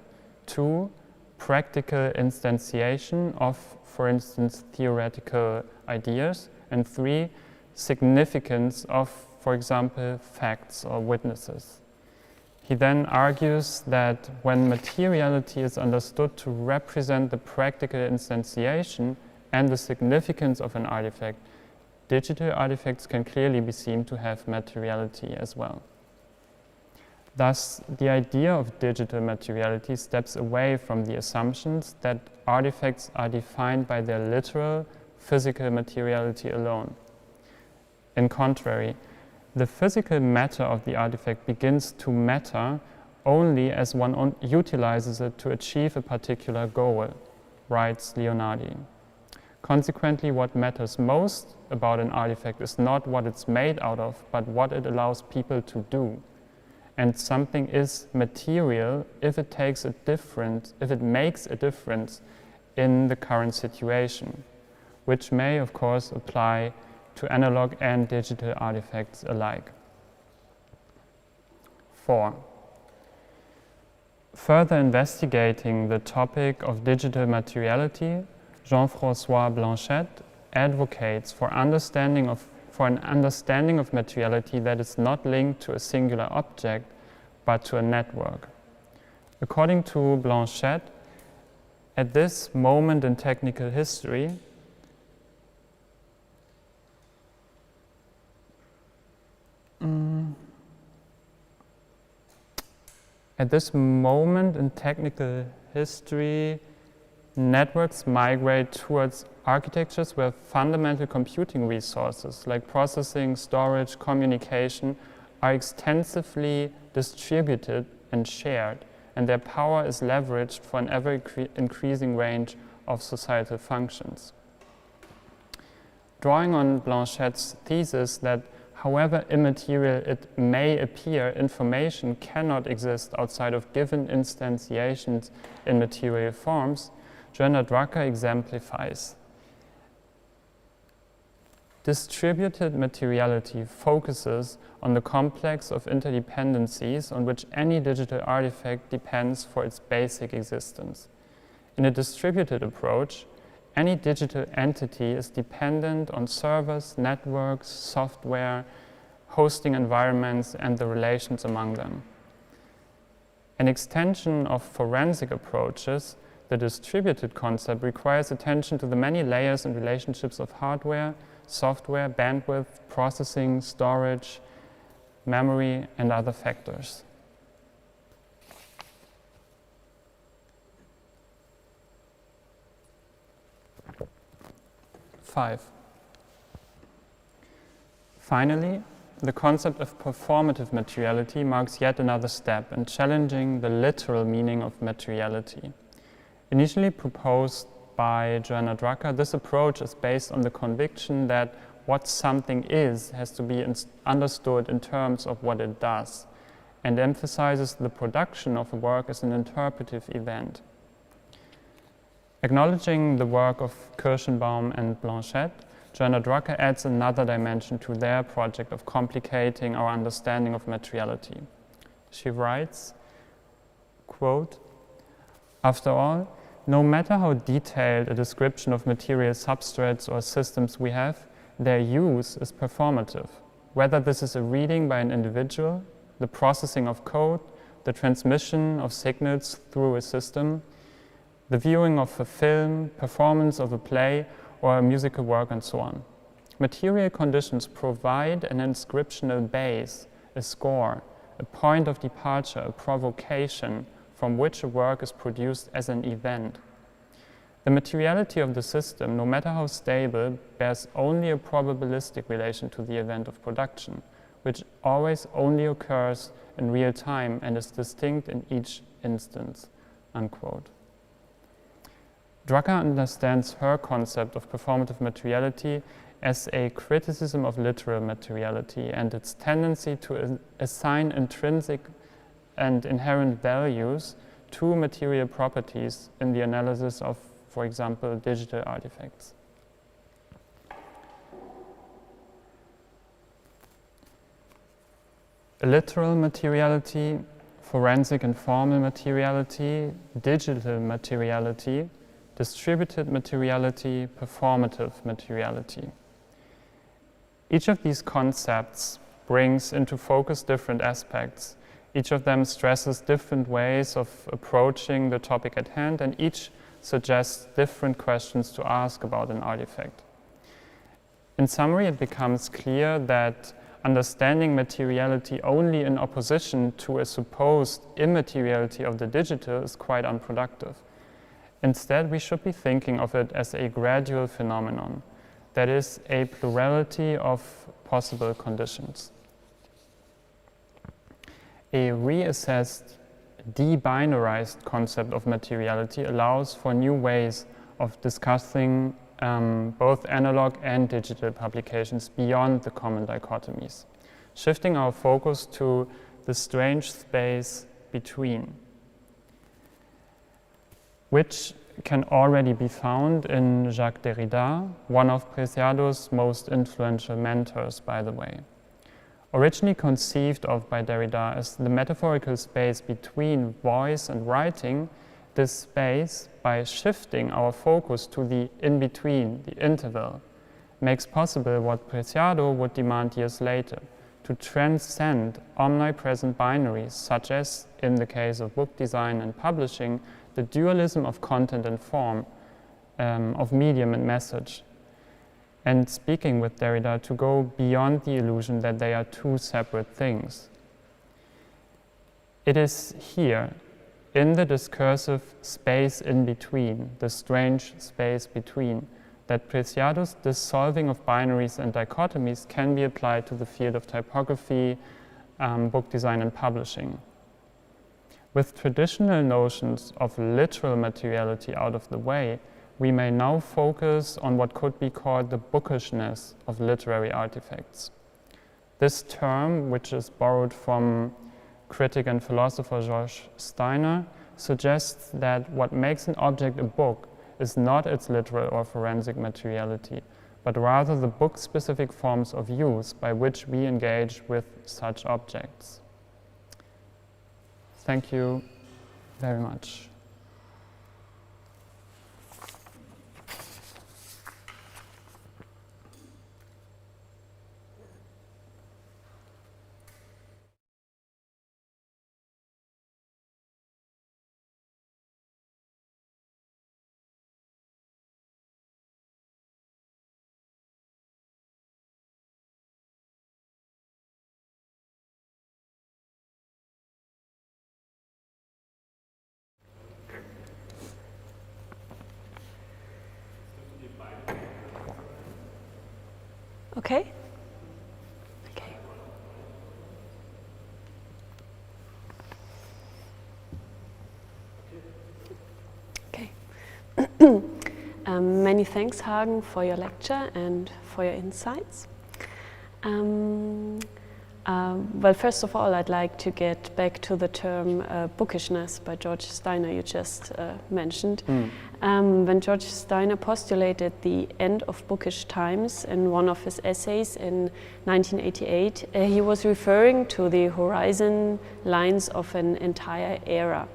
2, practical instantiation of, for instance, theoretical ideas, and 3, significance of, for example, facts or witnesses. He then argues that when materiality is understood to represent the practical instantiation and the significance of an artifact, digital artifacts can clearly be seen to have materiality as well. Thus, the idea of digital materiality steps away from the assumptions that artifacts are defined by their literal, physical materiality alone. In contrary, the physical matter of the artifact begins to matter only as one utilizes it to achieve a particular goal, writes Leonardi. Consequently, what matters most about an artifact is not what it's made out of, but what it allows people to do. And something is material if it makes a difference in the current situation, which may, of course, apply to analog and digital artifacts alike. 4. Further investigating the topic of digital materiality, Jean-François Blanchet advocates for an understanding of materiality that is not linked to a singular object, but to a network. According to Blanchet, at this moment in technical history, networks migrate towards architectures where fundamental computing resources like processing, storage, communication are extensively distributed and shared, and their power is leveraged for an ever-increasing range of societal functions. Drawing on Blanchet's thesis that however immaterial it may appear, information cannot exist outside of given instantiations in material forms, Johanna Drucker exemplifies. Distributed materiality focuses on the complex of interdependencies on which any digital artifact depends for its basic existence. In a distributed approach, any digital entity is dependent on servers, networks, software, hosting environments, and the relations among them. An extension of forensic approaches, the distributed concept requires attention to the many layers and relationships of hardware, software, bandwidth, processing, storage, memory, and other factors. 5. Finally, the concept of performative materiality marks yet another step in challenging the literal meaning of materiality. Initially proposed by Johanna Drucker, this approach is based on the conviction that what something is has to be understood in terms of what it does, and emphasizes the production of a work as an interpretive event. Acknowledging the work of Kirschenbaum and Blanchette, Joanna Drucker adds another dimension to their project of complicating our understanding of materiality. She writes, quote, "After all, no matter how detailed a description of material substrates or systems we have, their use is performative. Whether this is a reading by an individual, the processing of code, the transmission of signals through a system, the viewing of a film, performance of a play, or a musical work, and so on. Material conditions provide an inscriptional base, a score, a point of departure, a provocation from which a work is produced as an event. The materiality of the system, no matter how stable, bears only a probabilistic relation to the event of production, which always only occurs in real time and is distinct in each instance." Unquote. Drucker understands her concept of performative materiality as a criticism of literal materiality and its tendency to assign intrinsic and inherent values to material properties in the analysis of, for example, digital artifacts. Literal materiality, forensic and formal materiality, digital materiality, distributed materiality, performative materiality. Each of these concepts brings into focus different aspects. Each of them stresses different ways of approaching the topic at hand, and each suggests different questions to ask about an artifact. In summary, it becomes clear that understanding materiality only in opposition to a supposed immateriality of the digital is quite unproductive. Instead, we should be thinking of it as a gradual phenomenon, that is, a plurality of possible conditions. A reassessed, de-binarized concept of materiality allows for new ways of discussing both analog and digital publications beyond the common dichotomies, shifting our focus to the strange space between, which can already be found in Jacques Derrida, one of Preciado's most influential mentors, by the way. Originally conceived of by Derrida as the metaphorical space between voice and writing, this space, by shifting our focus to the in-between, the interval, makes possible what Preciado would demand years later, to transcend omnipresent binaries, such as, in the case of book design and publishing, the dualism of content and form, of medium and message. And speaking with Derrida, to go beyond the illusion that they are two separate things. It is here, in the discursive space in between, the strange space between, that Preciado's dissolving of binaries and dichotomies can be applied to the field of typography, book design and publishing. With traditional notions of literal materiality out of the way, we may now focus on what could be called the bookishness of literary artifacts. This term, which is borrowed from critic and philosopher George Steiner, suggests that what makes an object a book is not its literal or forensic materiality, but rather the book-specific forms of use by which we engage with such objects. Thank you very much. Okay? Okay. Okay. Many thanks, Hagen, for your lecture and for your insights. Well, first of all, I'd like to get back to the term bookishness by George Steiner you just mentioned. When George Steiner postulated the end of bookish times in one of his essays in 1988, he was referring to the horizon lines of an entire era.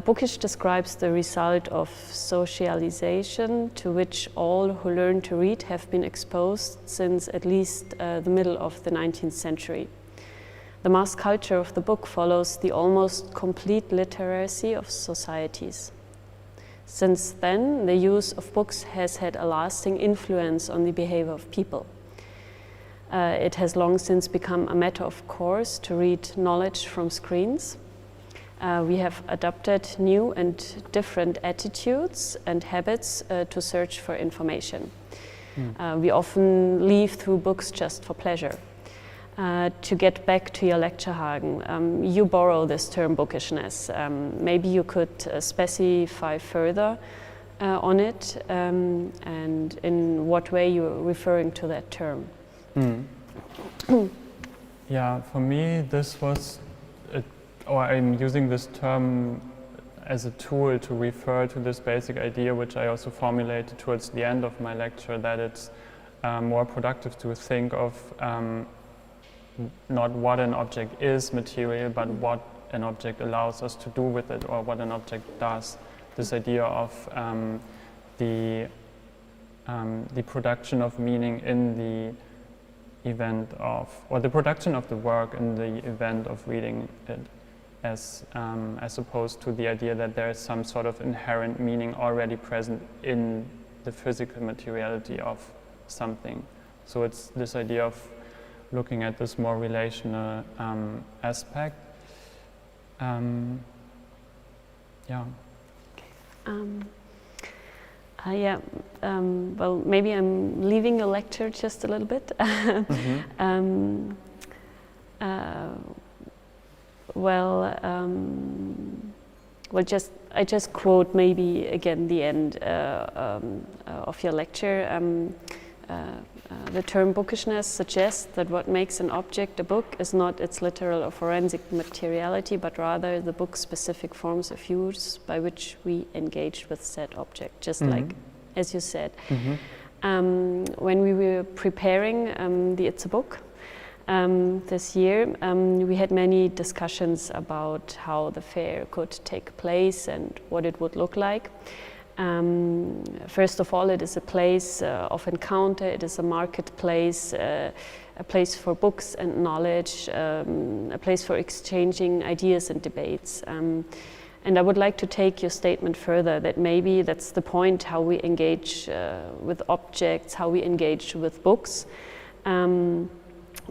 Bookish describes the result of socialization to which all who learn to read have been exposed since at least the middle of the 19th century. The mass culture of the book follows the almost complete literacy of societies. Since then, the use of books has had a lasting influence on the behavior of people. It has long since become a matter of course to read knowledge from screens. We have adopted new and different attitudes and habits to search for information. We often leaf through books just for pleasure. To get back to your lecture, Hagen, you borrow this term bookishness. Maybe you could specify further on it and in what way you're referring to that term. Yeah, for me this was or I'm using this term as a tool to refer to this basic idea, which I also formulated towards the end of my lecture, that it's more productive to think of not what an object is material, but what an object allows us to do with it, or what an object does. This idea of the production of meaning in the event of, or the production of the work in the event of reading it. As opposed to the idea that there is some sort of inherent meaning already present in the physical materiality of something. So it's this idea of looking at this more relational aspect. Well, maybe I'm leaving a lecture just a little bit. I just quote maybe again the end of your lecture. The term bookishness suggests that what makes an object a book is not its literal or forensic materiality, but rather the book's specific forms of use by which we engage with said object, just like as you said. When we were preparing the It's a Book, this year, we had many discussions about how the fair could take place and what it would look like. First of all, it is a place of encounter, it is a marketplace, a place for books and knowledge, a place for exchanging ideas and debates. And I would like to take your statement further, that maybe that's the point, how we engage with objects, how we engage with books.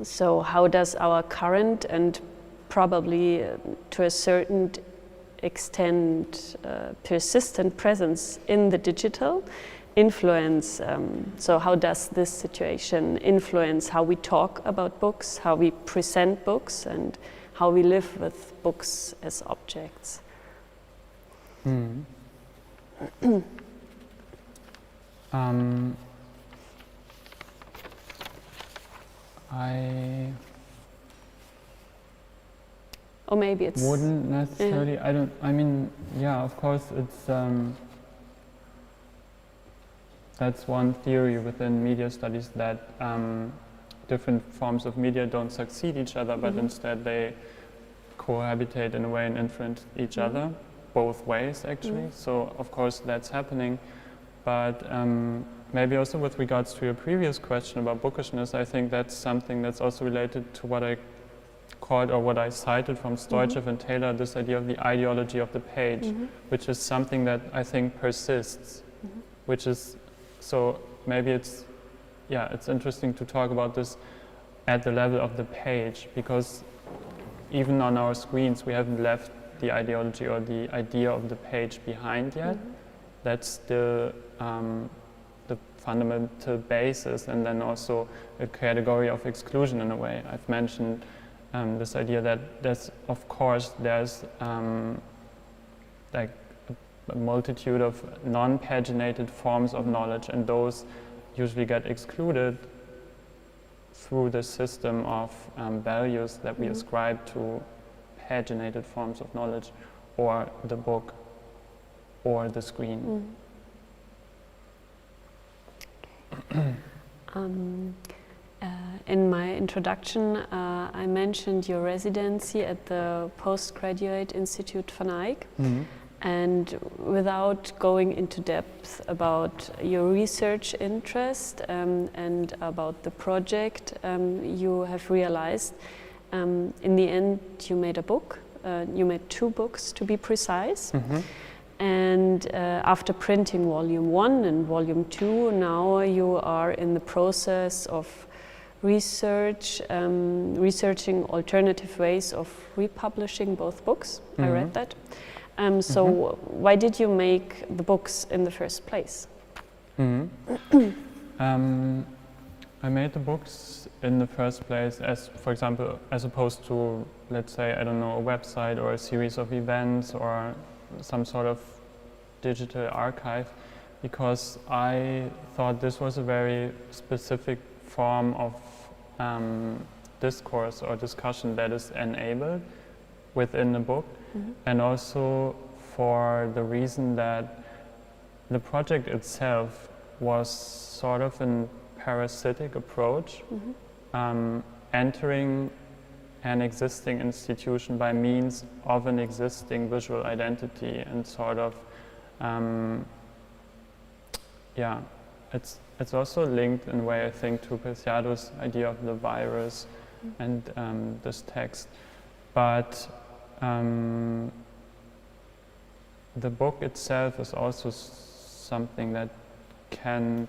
So how does our current and probably to a certain extent persistent presence in the digital influence, so how does this situation influence how we talk about books, how we present books, and how we live with books as objects? Or maybe it's wouldn't necessarily. Yeah. I mean, yeah, of course, it's that's one theory within media studies, that different forms of media don't succeed each other, but instead they cohabitate in a way and influence each other, both ways actually. So of course that's happening, but maybe also with regards to your previous question about bookishness, I think that's something that's also related to what I called, or what I cited from Stoichev and Taylor, this idea of the ideology of the page, which is something that I think persists, which is, so maybe it's interesting to talk about this at the level of the page, because even on our screens we haven't left the ideology or the idea of the page behind yet. That's still the fundamental basis, and then also a category of exclusion in a way. I've mentioned this idea that there's like a multitude of non-paginated forms of knowledge, and those usually get excluded through the system of values that we ascribe to paginated forms of knowledge, or the book, or the screen. In my introduction, I mentioned your residency at the Postgraduate Institute van Eyck. And without going into depth about your research interest and about the project, you have realized in the end you made a book. You made 2 books, to be precise. And after printing volume 1 and volume 2, now you are in the process of researching alternative ways of republishing both books. I read that. So why did you make the books in the first place? I made the books in the first place as, for example, as opposed to, let's say, I don't know, a website or a series of events or some sort of digital archive, because I thought this was a very specific form of discourse or discussion that is enabled within the book, and also for the reason that the project itself was sort of a parasitic approach, entering an existing institution by means of an existing visual identity, and sort of it's also linked in a way, I think, to Preciado's idea of the virus and this text. But the book itself is also something that can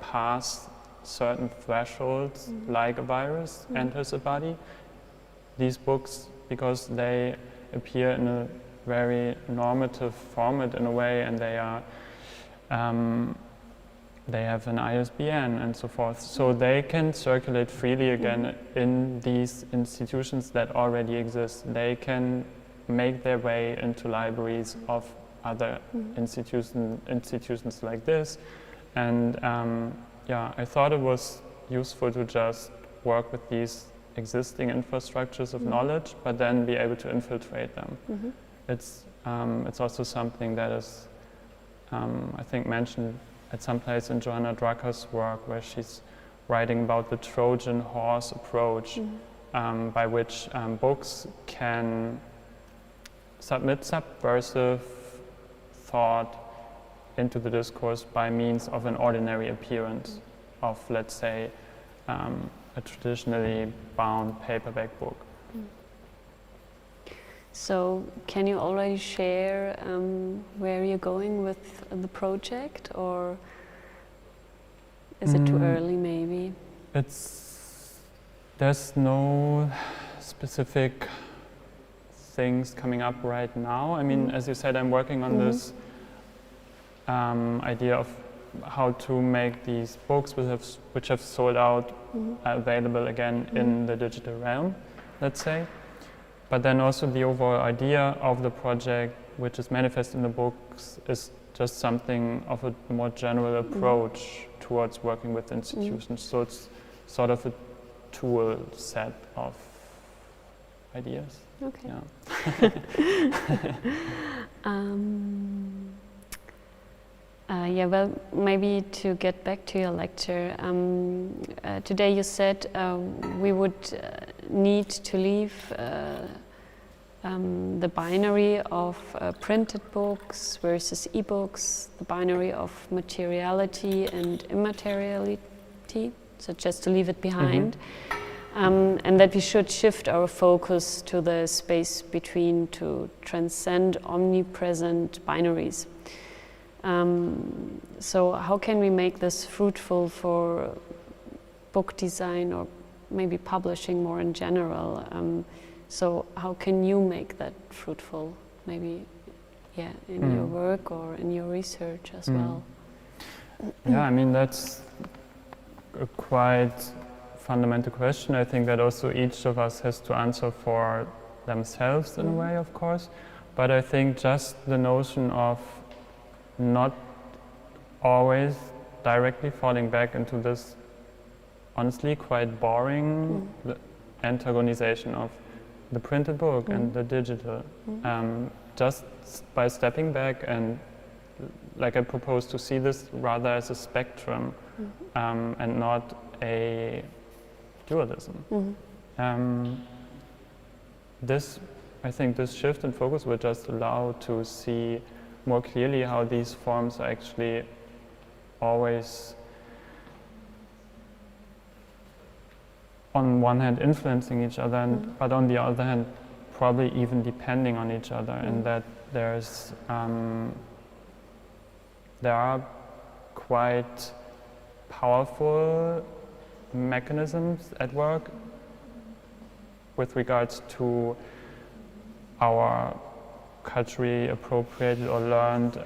pass certain thresholds, like a virus enters a body. These books, because they appear in a very normative format in a way, and they are they have an ISBN and so forth, so they can circulate freely again in these institutions that already exist. They can make their way into libraries of other institutions like this, and I thought it was useful to just work with these existing infrastructures of knowledge, but then be able to infiltrate them. It's also something that is, I think, mentioned at some place in Johanna Drucker's work, where she's writing about the Trojan horse approach, by which books can submit subversive thought into the discourse by means of an ordinary appearance of, let's say, a traditionally bound paperback book. So can you already share where you're going with the project, or is it too early maybe? There's no specific things coming up right now. I mean, as you said, I'm working on this idea of how to make these books which have sold out available again in the digital realm, let's say. But then also the overall idea of the project, which is manifest in the books, is just something of a more general approach towards working with institutions. So it's sort of a tool set of ideas. Okay. Yeah. Well, maybe to get back to your lecture, today you said we would need to leave the binary of printed books versus e-books, the binary of materiality and immateriality, so just to leave it behind, and that we should shift our focus to the space between to transcend omnipresent binaries. So how can we make this fruitful for book design, or maybe publishing more in general? So how can you make that fruitful, maybe in your work or in your research as well? Yeah, I mean, that's a quite fundamental question. I think that also each of us has to answer for themselves in a way, of course. But I think just the notion of not always directly falling back into this honestly quite boring, the antagonization of the printed book and the digital. Just by stepping back and like I propose to see this rather as a spectrum and not a dualism. I think this shift in focus will just allow to see more clearly how these forms are actually always on one hand influencing each other, but on the other hand probably even depending on each other, and that there are quite powerful mechanisms at work with regards to our culturally appropriated or learned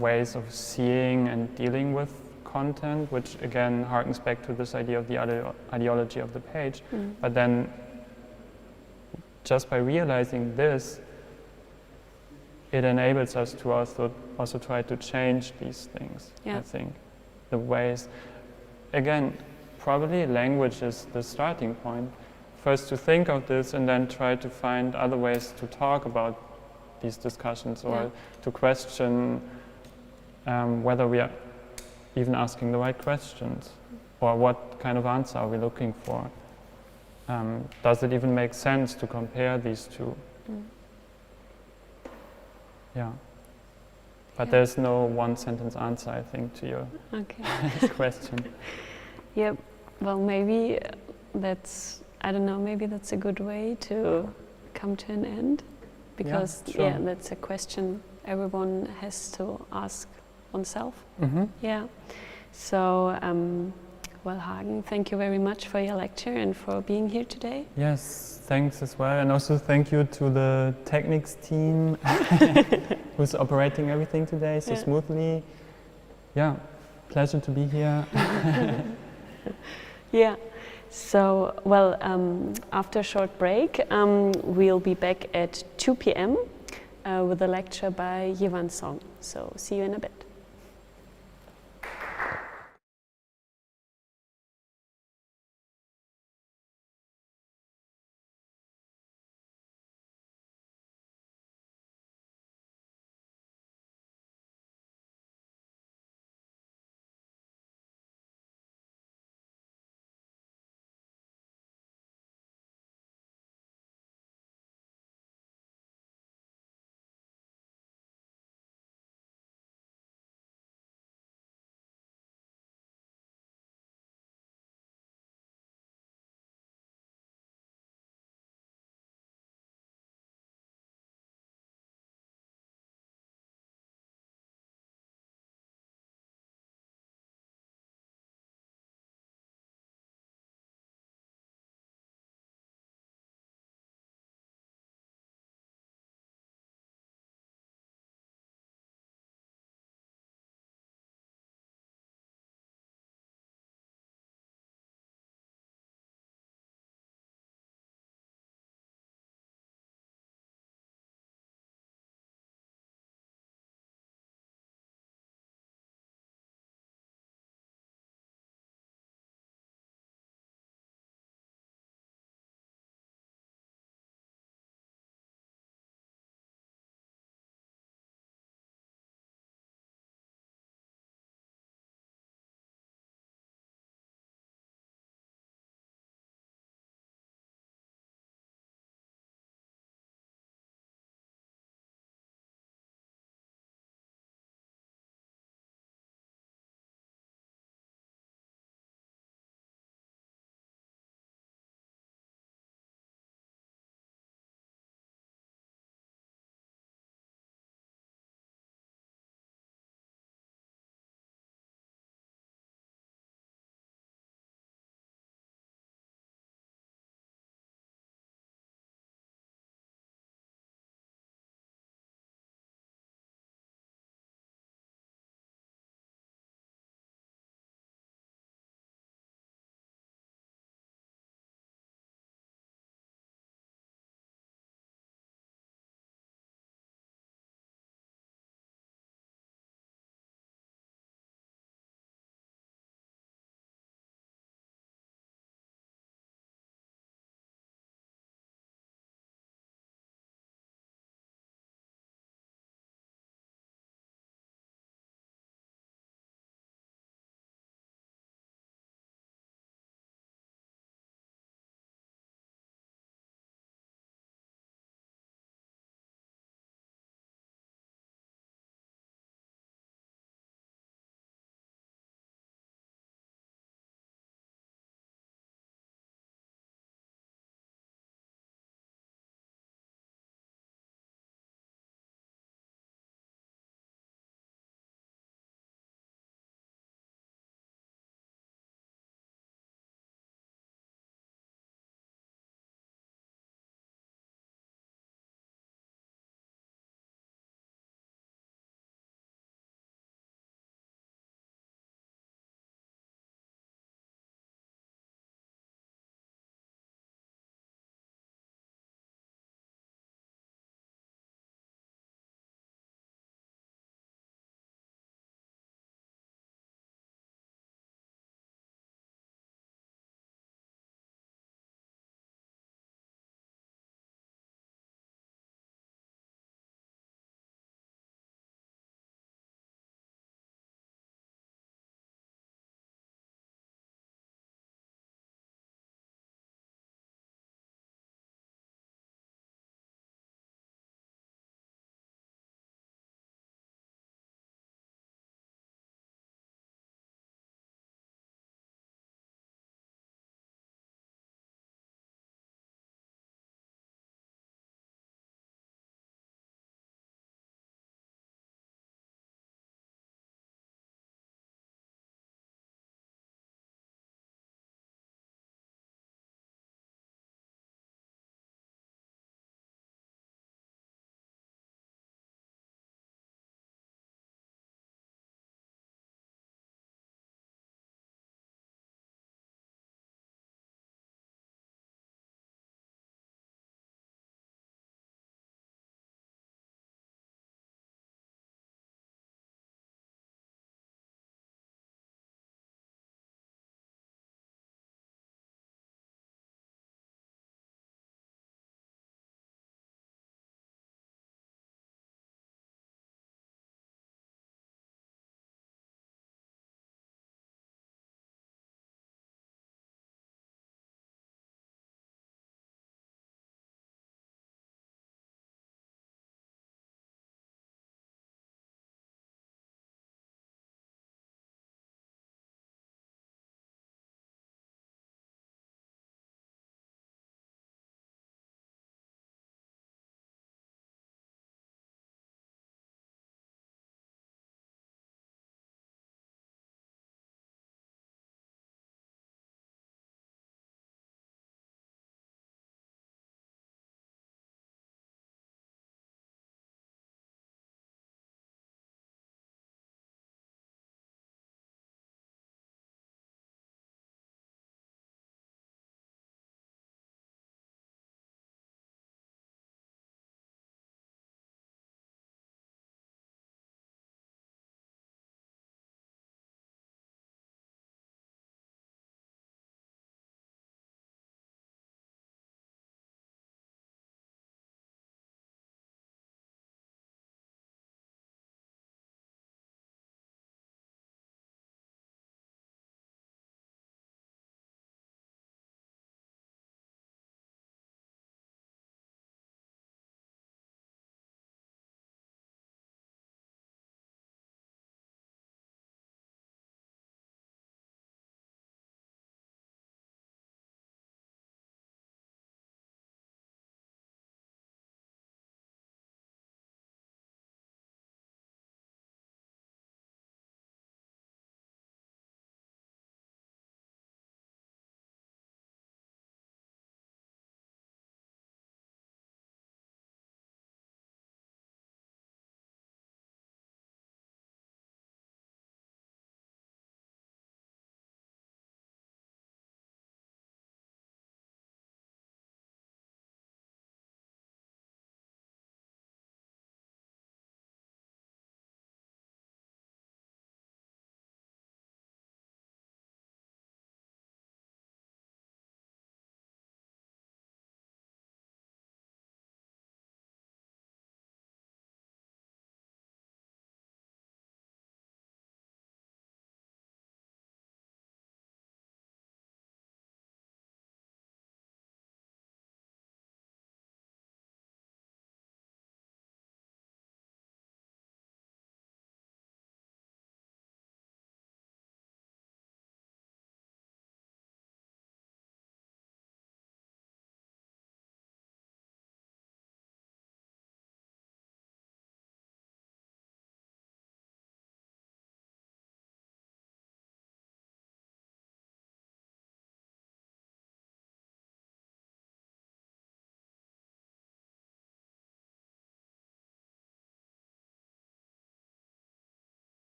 ways of seeing and dealing with content, which again harkens back to this idea of the ideology of the page. But then just by realizing this, it enables us to also try to change these things, I think. The ways, again, probably language is the starting point. First to think of this and then try to find other ways to talk about these discussions or to question whether we are even asking the right questions or what kind of answer are we looking for. Does it even make sense to compare these two? But there's no one sentence answer, I think, to your question. Well, maybe that's, I don't know, maybe that's a good way to come to an end, because that's a question everyone has to ask oneself. So, well, Hagen, thank you very much for your lecture and for being here today. Yes, thanks as well, and also thank you to the techniques team who's operating everything today so smoothly. Pleasure to be here. So, well, after a short break, we'll be back at 2 p.m. With a lecture by Yevan Song. So, see you in a bit.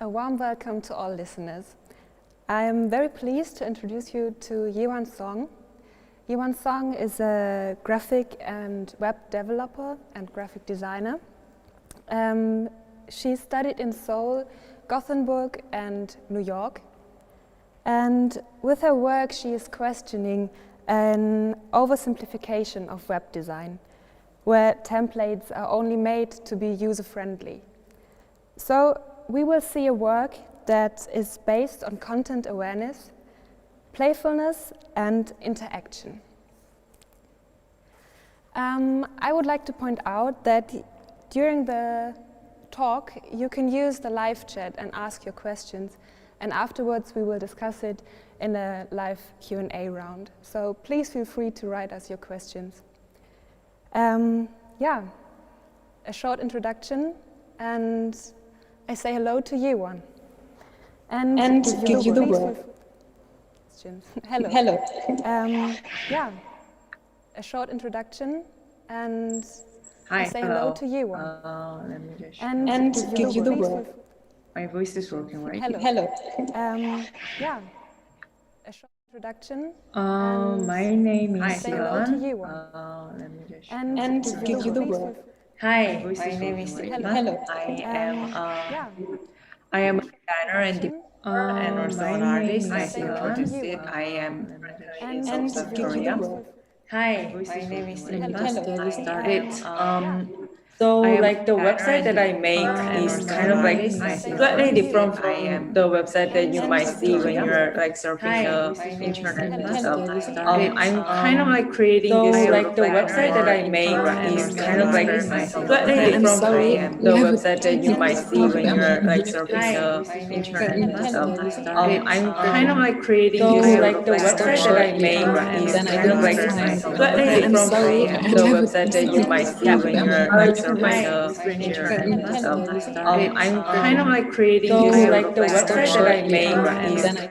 A warm welcome to all listeners. I am very pleased to introduce you to Yewan Song. Yewan Song is a graphic and web developer and graphic designer. She studied in Seoul, Gothenburg and New York. And with her work she is questioning an oversimplification of web design, where templates are only made to be user-friendly. So we will see a work that is based on content awareness, playfulness and interaction. I would like to point out that during the talk you can use the live chat and ask your questions, and afterwards we will discuss it in a live Q&A round. So please feel free to write us your questions. Yeah, a short introduction, and I say hello to Yewan. And give you the word. Hello. Yeah, a short introduction, and I say hello to Yewan. Let me just And give you the word. My voice is working, right? Hello. Yeah, a short introduction. My name is say hello to Yewan. Yewan. Let me just And give you the word. Hi, my name is Yewan. I am a designer and developer and also an artist. As you noticed it, I am currently in South Korea. Hi, my name is Yewan. I started. So like the website that I make is kind of like slightly different from the website that you might see when you're like surfing the internet and stuff. I'm kind of like creating this like the website that I make is kind of like slightly different from the website that you might see when you're like surfing the internet and stuff. I'm kind of like creating this like the website that I make is kind of like slightly different from the website that you might see when you're like surfing the internet and stuff. I'm kind of like creating this like the website that I make is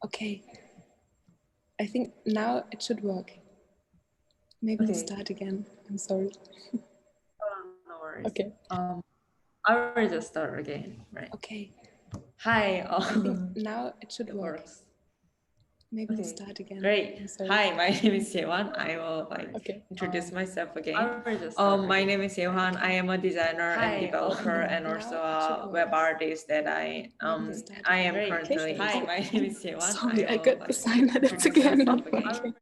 Okay, I think now it should work. Maybe we'll start again. I'm sorry. no worries. Okay. I will just start again, right? Okay. Hi. I think now it should work. Works. Maybe we'll start again. Great. I'm sorry. Hi, my name is Yewan. I will introduce myself again. My name is Yewan. I am a designer and developer and also a web artist that I am currently. Hi, my name is Yewan. Sorry, I got the sign that it's again not working.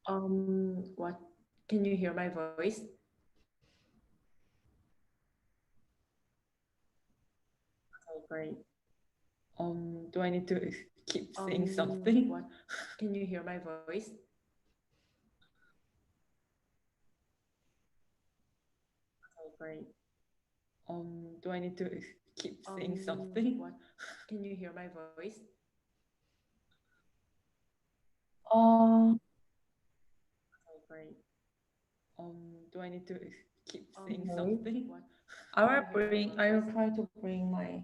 What? Can you hear my voice? Okay, great. Do I need to keep saying something? What? Can you hear my voice? Okay, great. Do I need to keep saying something? What? Can you hear my voice? Okay, great. Do I need to keep saying something? What? I will try to bring my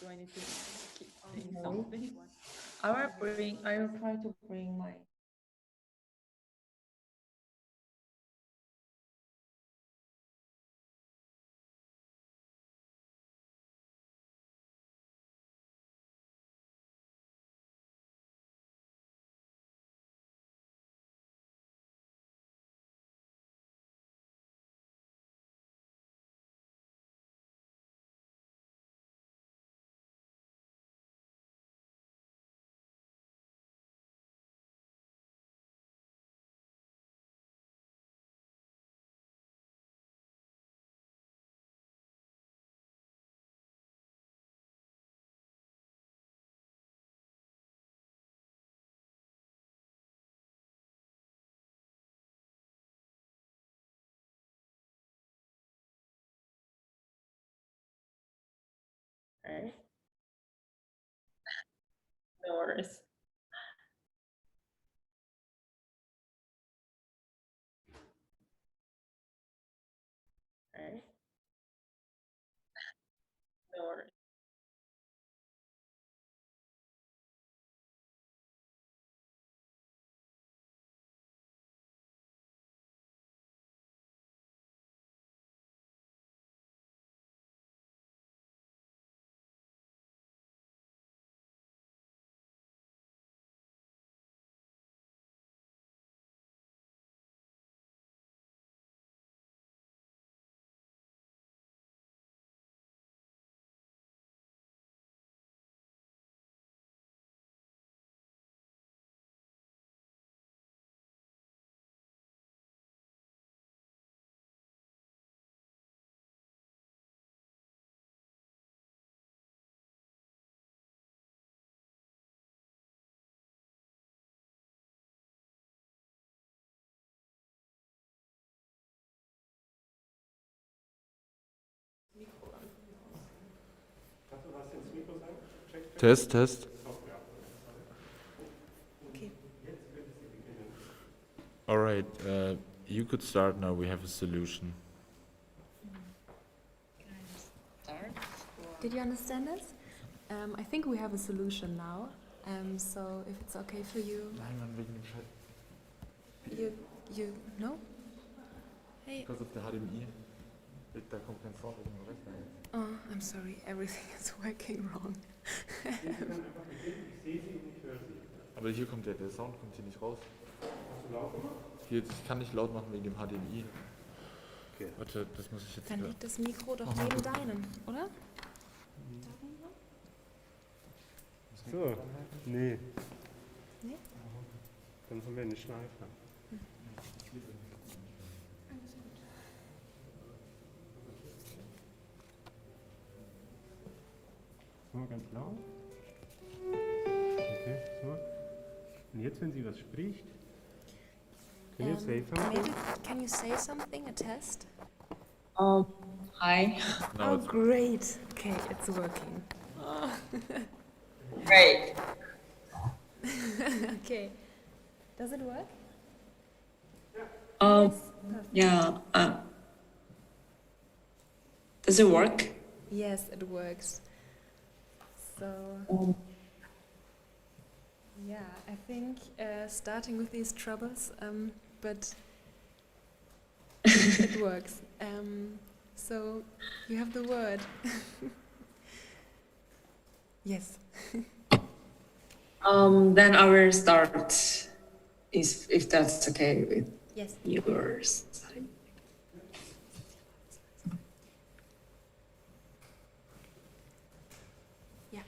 do I need to keep saying something? What? I will try to bring my right? No worries. Right? No worries. Test, test. Okay. All right, you could start now. We have a solution. Did you understand this? I think we have a solution now. So if it's okay for you, you know? Hey. Because of the HDMI, da kommt kein Sound in den Rechner. Oh, I'm sorry, everything is working wrong. Aber hier kommt der Sound kommt hier nicht raus. Hier, ich kann nicht laut machen wegen dem HDMI. Okay. Warte, das muss ich jetzt. Dann liegt das Mikro doch neben deinem, oder? So, nee. Nee? Dann haben wir eine Schleife. So, ganz laut. Okay, so. Und jetzt, wenn sie was spricht, can you say something? Maybe, can you say something, a test? Hi. Oh, great. Okay, it's working. Great. Okay. Does it work? Yeah. Does it work? Yes, it works. So, yeah, I think starting with these troubles, but it works. So, you have the word. Yes. Then I will start, if that's okay with Yes. yours. Yeah.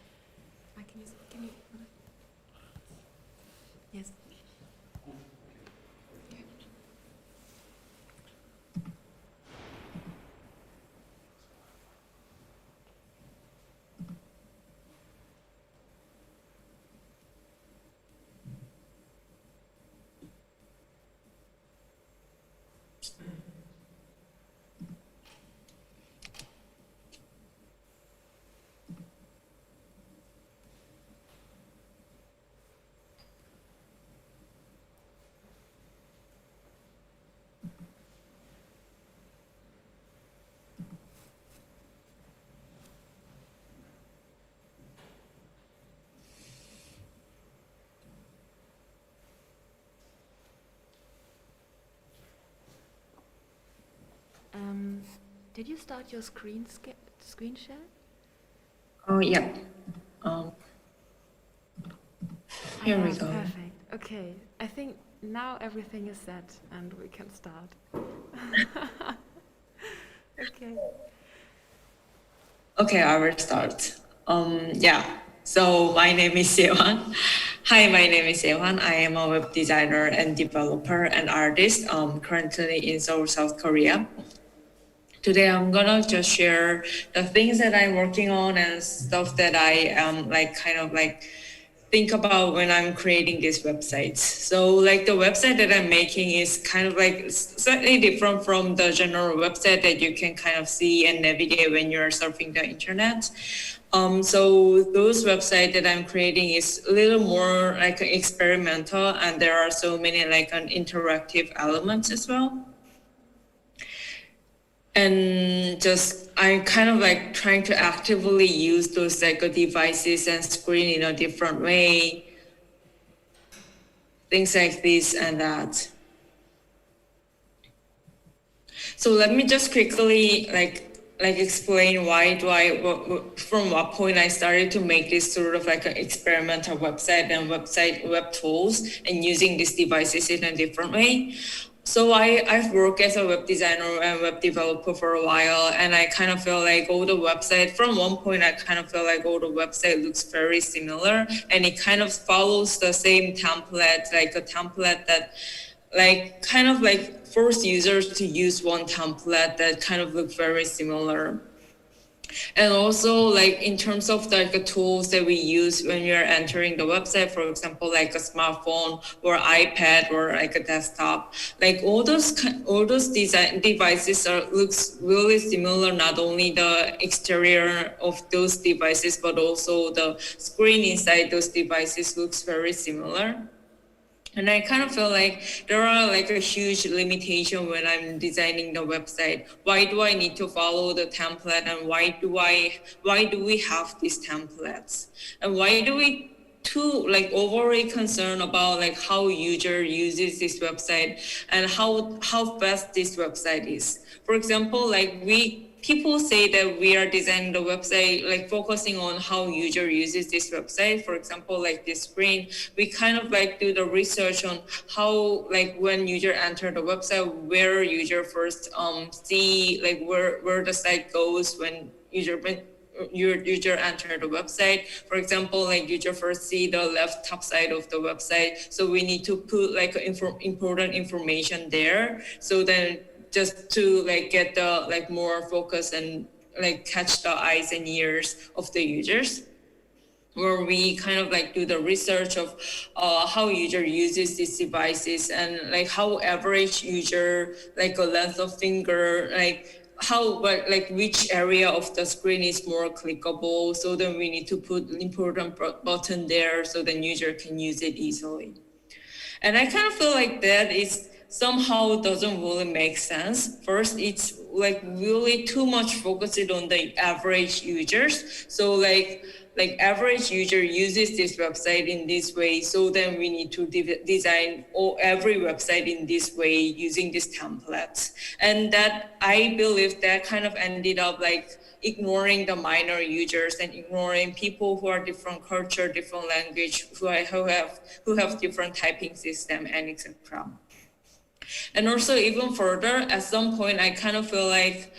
Did you start your screen share? Oh, yeah. Um, Here we go. Perfect. Okay. I think now everything is set and we can start. Okay. Okay, I will start. Yeah. So my name is Sewan. Hi, my name is Sewan. I am a web designer and developer and artist. Currently in Seoul, South Korea. Today I'm gonna just share the things that I'm working on and stuff that I think about when I'm creating these websites. So like the website that I'm making is kind of like slightly different from the general website that you can kind of see and navigate when you're surfing the internet. So those websites that I'm creating is a little more like experimental, and there are so many like an interactive elements as well. And just I'm kind of like trying to actively use those like devices and screen in a different way, things like this and that. So let me just quickly like explain why from what point I started to make this sort of like an experimental website and web tools and using these devices in a different way. So I've worked as a web designer and web developer for a while, and I kind of feel like all the website, from one point I kind of feel like all the website looks very similar, and it kind of follows the same template, like a template that like kind of like force users to use one template that kind of look very similar. And also like in terms of like the tools that we use when we are entering the website, for example, like a smartphone or iPad or like a desktop, like all those design devices looks really similar, not only the exterior of those devices, but also the screen inside those devices looks very similar. And I kind of feel like there are like a huge limitation when I'm designing the website. Why do I need to follow the template, and why do we have these templates? And why do we too like overly concerned about like how user uses this website and how fast this website is? For example, like people say that we are designing the website, like focusing on how user uses this website. For example, like this screen, we kind of like do the research on how, like when user enter the website, where user first see, like where the site goes when user enter the website. For example, like user first see the left top side of the website. So we need to put like important information there. So then just to like get the like more focus and like catch the eyes and ears of the users, where we kind of like do the research of how user uses these devices and like how average user, like a length of finger, like which area of the screen is more clickable. So then we need to put important button there so then user can use it easily. And I kind of feel like that is somehow doesn't really make sense. First, it's like really too much focused on the average users. So like average user uses this website in this way. So then we need to design every website in this way using these templates. And that I believe that kind of ended up like ignoring the minor users and ignoring people who are different culture, different language, who have different typing system and etc. And also even further, at some point, I kind of feel like,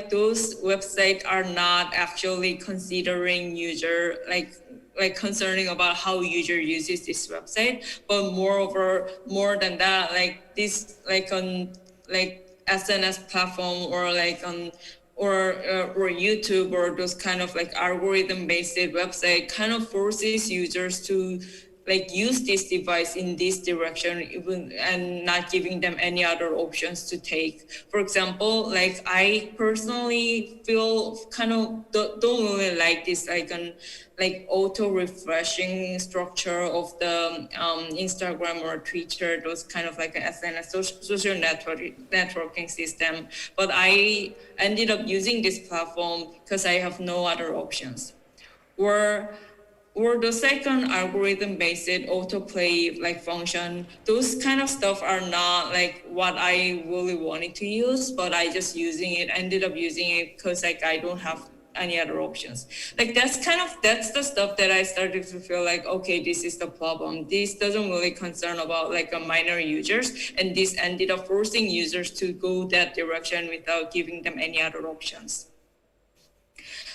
those websites are not actually considering user, like concerning about how user uses this website, but more than that, like this, like on like SNS platform or like on or YouTube or those kind of like algorithm based website kind of forces users to like use this device in this direction, even and not giving them any other options to take. For example, like I personally feel kind of don't really like this like auto refreshing structure of the Instagram or Twitter, those kind of like an SNS social networking system. But I ended up using this platform because I have no other options. Or the second algorithm-based autoplay like function, those kind of stuff are not like what I really wanted to use, but I just ended up using it because like I don't have any other options. Like that's the stuff that I started to feel like, okay, this is the problem. This doesn't really concern about like a minor users, and this ended up forcing users to go that direction without giving them any other options.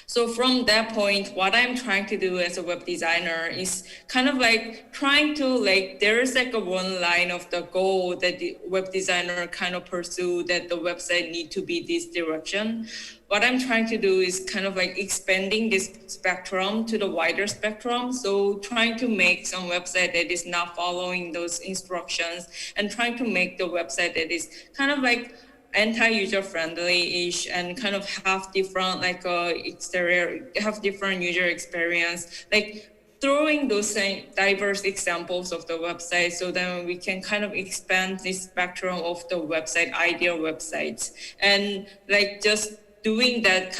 So from that point, what I'm trying to do as a web designer is kind of like trying to like, there is like a one line of the goal that the web designer kind of pursue, that the website need to be this direction. What I'm trying to do is kind of like expanding this spectrum to the wider spectrum. So trying to make some website that is not following those instructions, and trying to make the website that is kind of like anti-user friendly-ish and kind of have different like have different user experience, like throwing those diverse examples of the website, so then we can kind of expand this spectrum of the website, ideal websites, and like just doing that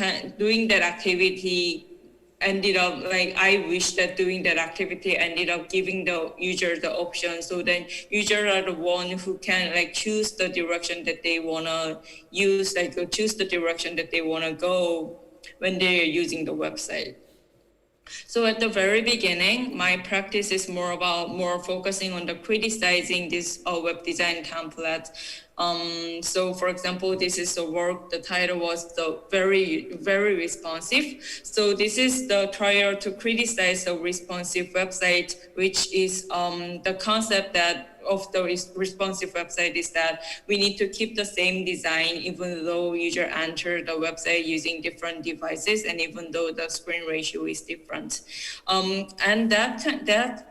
activity ended up like, I wish that doing that activity ended up giving the user the option, so then users are the one who can like choose the direction that they want to use, like choose the direction that they want to go when they're using the website. So at the very beginning, my practice is more focusing on the criticizing this web design template. So for example, this is the work, the title was the very, very responsive. So this is the trial to criticize the responsive website, which is the concept of the responsive website is that we need to keep the same design even though user enter the website using different devices, and even though the screen ratio is different. And that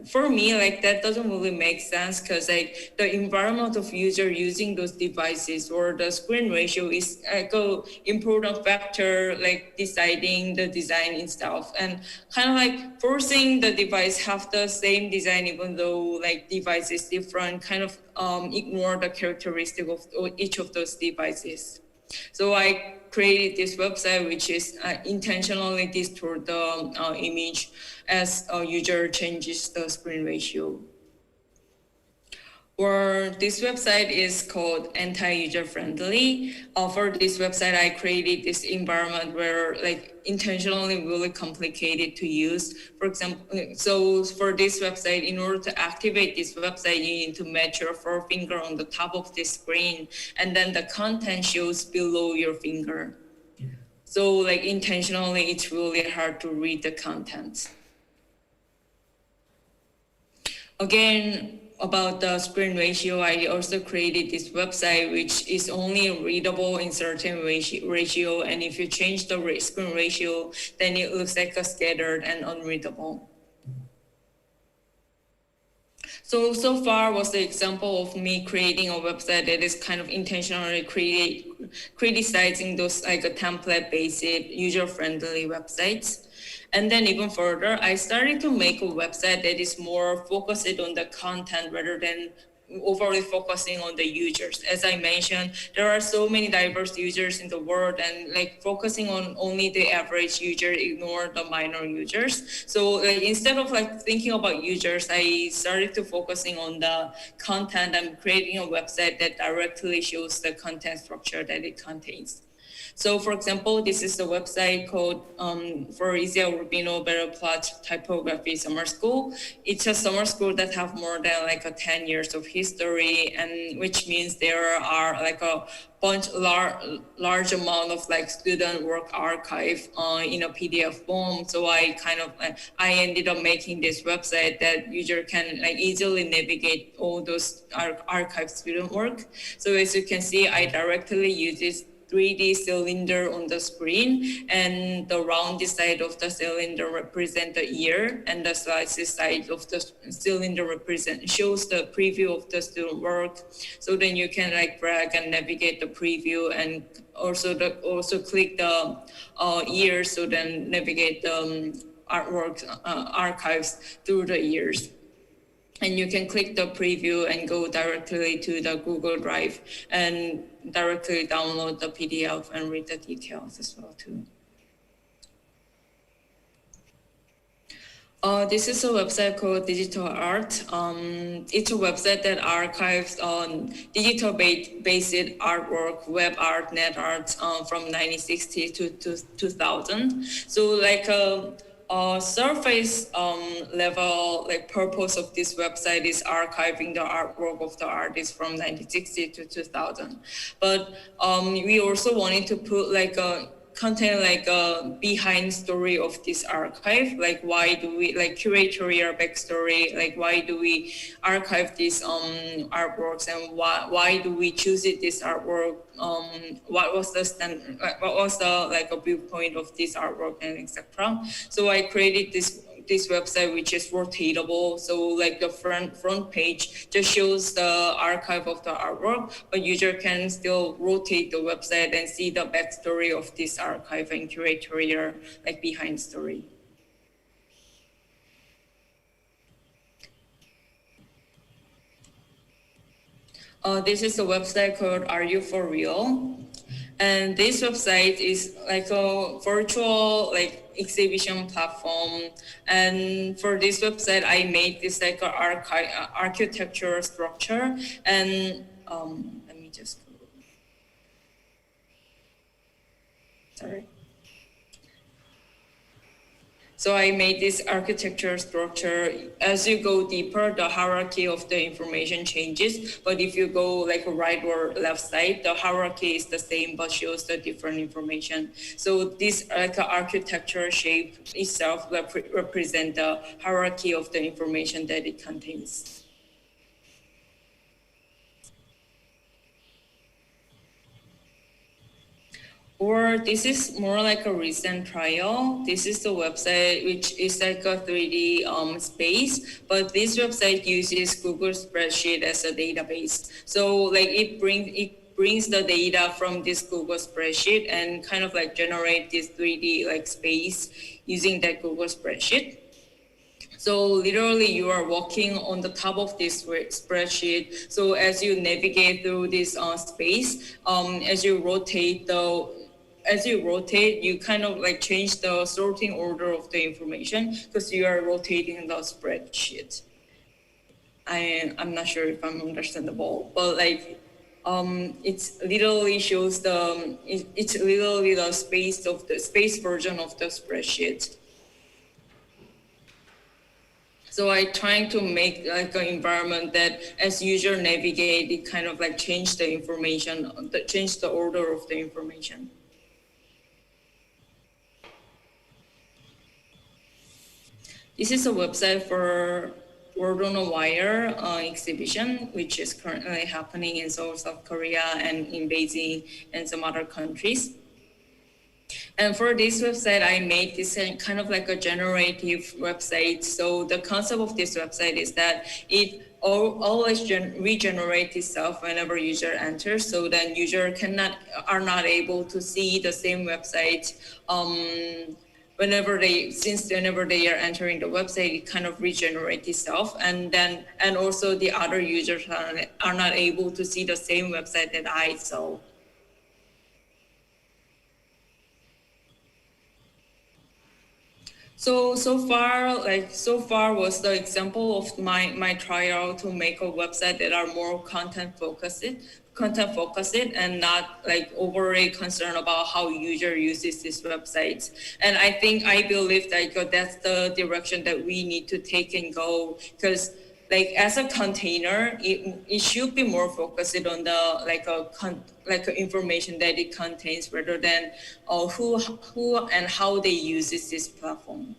for me, like that doesn't really make sense, because like the environment of user using those devices or the screen ratio is like a important factor, like deciding the design itself, and kind of like forcing the device have the same design even though like device is different, kind of ignore the characteristic of each of those devices. So I created this website which is intentionally distort the image as a user changes the screen ratio. Or this website is called anti-user friendly. For this website, I created this environment where like intentionally really complicated to use. For example, so for this website, in order to activate this website, you need to match your forefinger on the top of the screen, and then the content shows below your finger. So like intentionally, it's really hard to read the content. Again, about the screen ratio, I also created this website which is only readable in certain ratio, and if you change the screen ratio, then it looks like a scattered and unreadable. So far was the example of me creating a website that is kind of intentionally criticizing those like a template-based, user-friendly websites. And then even further, I started to make a website that is more focused on the content rather than overly focusing on the users. As I mentioned, there are so many diverse users in the world, and like focusing on only the average user, ignore the minor users. So like instead of like thinking about users, I started to focusing on the content and creating a website that directly shows the content structure that it contains. So for example, this is a website called Florizia Urbino Bereplat Typography Summer School. It's a summer school that have more than like 10 years of history, and which means there are like a large amount of like student work archive in a PDF form. So I ended up making this website that user can like easily navigate all those archive student work. So as you can see, I directly use this 3D cylinder on the screen, and the rounded side of the cylinder represent the ear, and the sliced side of the cylinder shows the preview of the student work. So then you can like drag and navigate the preview, and also click the ears, so then navigate the artwork archives through the ears. And you can click the preview and go directly to the Google Drive and directly download the PDF and read the details as well too. This is a website called Digital Art. It's a website that archives digital-based artwork, web art, net art from 1960 to 2000. So like surface level purpose of this website is archiving the artwork of the artist from 1960 to 2000. But we also wanted to put contain a behind story of this archive, like why do we curatorial backstory, like why do we archive these artworks, and why do we choose this artwork, what was the a viewpoint of this artwork, and etc. So I created this website, which is rotatable. So like the front page just shows the archive of the artwork, but user can still rotate the website and see the backstory of this archive and curatorial behind story. This is a website called Are You For Real? And this website is like a virtual exhibition platform. And for this website, I made this architectural structure. And let me just go. Sorry. So I made this architecture structure. As you go deeper, the hierarchy of the information changes. But if you go right or left side, the hierarchy is the same, but shows the different information. So this architecture shape itself represents the hierarchy of the information that it contains. Or this is more like a recent trial. This is the website, which is like a 3D space, but this website uses Google Spreadsheet as a database. So it brings the data from this Google Spreadsheet and kind of generate this 3D space using that Google Spreadsheet. So literally you are walking on the top of this spreadsheet. So as you navigate through this space, as you rotate, you kind of change the sorting order of the information because you are rotating the spreadsheet. I'm not sure if I'm understandable, but it's literally shows it's literally the space version of the spreadsheet. So I trying to make an environment that as user navigate, it kind of change the information, change the order of the information. This is a website for Word on a Wire exhibition, which is currently happening in Seoul, South Korea, and in Beijing and some other countries. And for this website, I made this kind of a generative website. So the concept of this website is that it always regenerates itself whenever user enters. So then user are not able to see the same website whenever they are entering the website. It kind of regenerates itself, and also the other users are not able to see the same website that I saw. So far was the example of my trial to make a website that are more content focused and not overly concerned about how user uses this website. And I believe that's the direction that we need to take and go, because as a container, it should be more focused on the information that it contains rather than who and how they use this platform.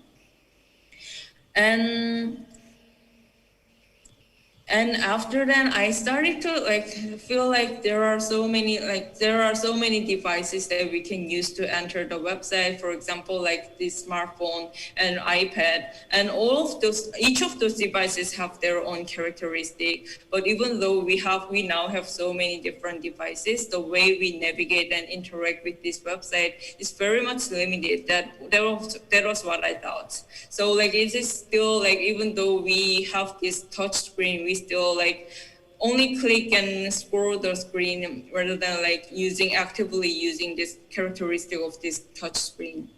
And And after that, I started to like feel like there are so many devices that we can use to enter the website. For example, like this smartphone and iPad, and each of those devices have their own characteristic. But even though we now have so many different devices, the way we navigate and interact with this website is very much limited. That was what I thought. So like it is still like, even though we have this touch screen, we still like only click and scroll the screen rather than like actively using this characteristic of this touch screen.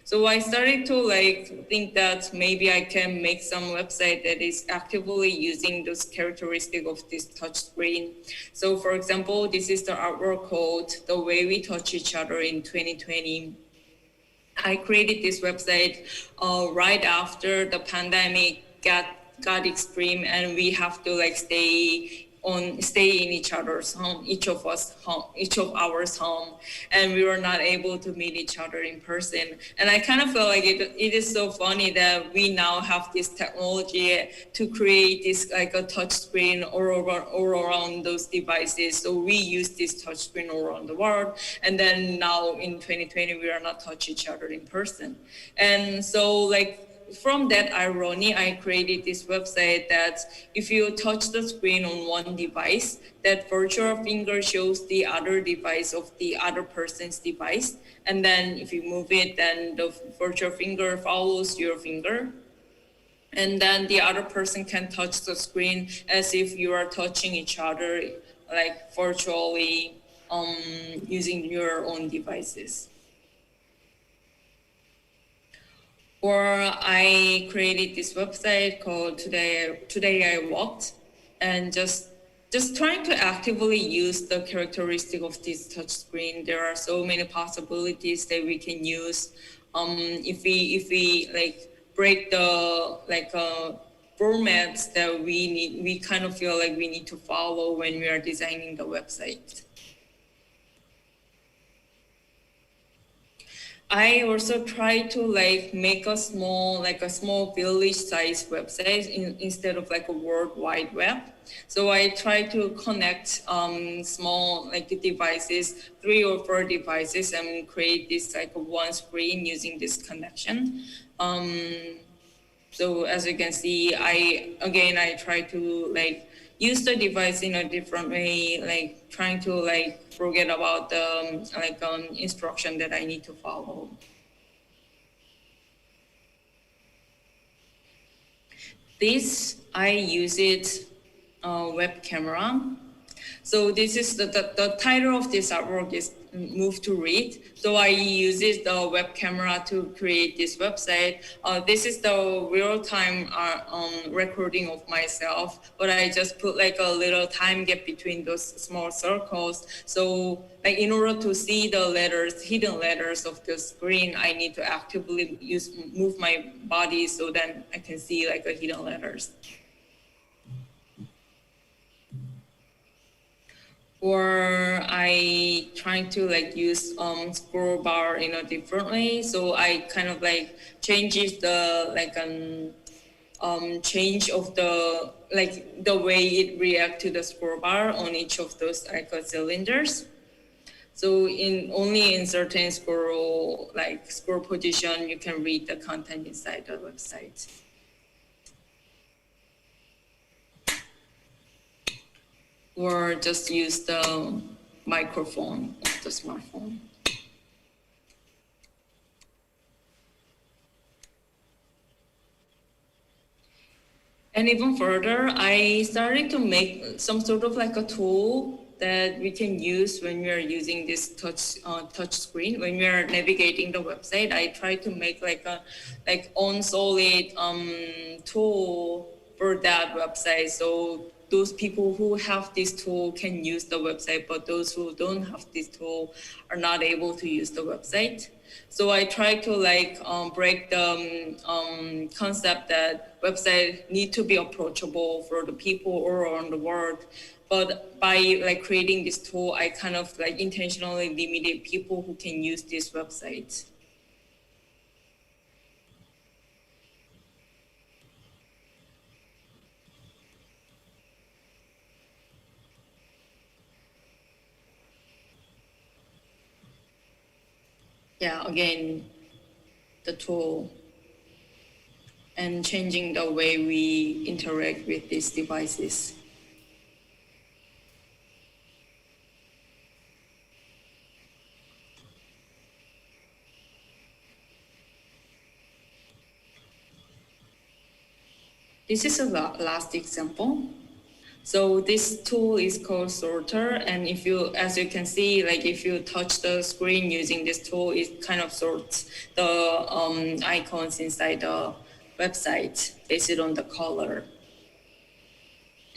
So I started to like think that maybe I can make some website that is actively using those characteristics of this touch screen. So for example, this is the artwork called The Way We Touch Each Other in 2020. I created this website right after the pandemic got extreme, and we have to like stay in each other's home, each of ours home, and we were not able to meet each other in person. And I kind of feel like it is so funny that we now have this technology to create this like a touch screen all around those devices. So we use this touch screen all around the world, and then now in 2020 we are not touch each other in person. And so like from that irony, I created this website that if you touch the screen on one device, that virtual finger shows the other device of the other person's device. And then if you move it, then the virtual finger follows your finger. And then the other person can touch the screen as if you are touching each other, like virtually using your own devices. Or I created this website called Today I Walked, and just trying to actively use the characteristic of this touch screen. There are so many possibilities that we can use. If we like break the formats that we kind of feel like we need to follow when we are designing the website. I also try to like make a small village-sized website instead of like a World Wide Web. So I try to connect small like devices, 3 or 4 devices, and create this like one screen using this connection. So as you can see, I try to like use the device in a different way, like trying to like forget about the instruction that I need to follow. This, I use it web camera. So this is the title of this artwork is Move to Read. So I use the web camera to create this website. This is the real-time recording of myself, but I just put like a little time gap between those small circles. So like in order to see the letters, hidden letters of the screen, I need to actively move my body so then I can see like the hidden letters. Or I trying to like use scroll bar in a different way. So I kind of like changes the change of the way it react to the scroll bar on each of those cylinders. So only in certain scroll position you can read the content inside the website. Or just use the microphone of the smartphone. And even further, I started to make some sort of like a tool that we can use when we are using this touch screen. When we are navigating the website, I try to make like on solid tool for that website. So those people who have this tool can use the website, but those who don't have this tool are not able to use the website. So I try to break the concept that websites need to be approachable for the people all around the world. But by creating this tool, I kind of intentionally limited people who can use this website. yeah, again, the tool and changing the way we interact with these devices. This is a last example. So this tool is called Sorter, and if you, as you can see, like if you touch the screen using this tool, it kind of sorts the icons inside the website based on the color.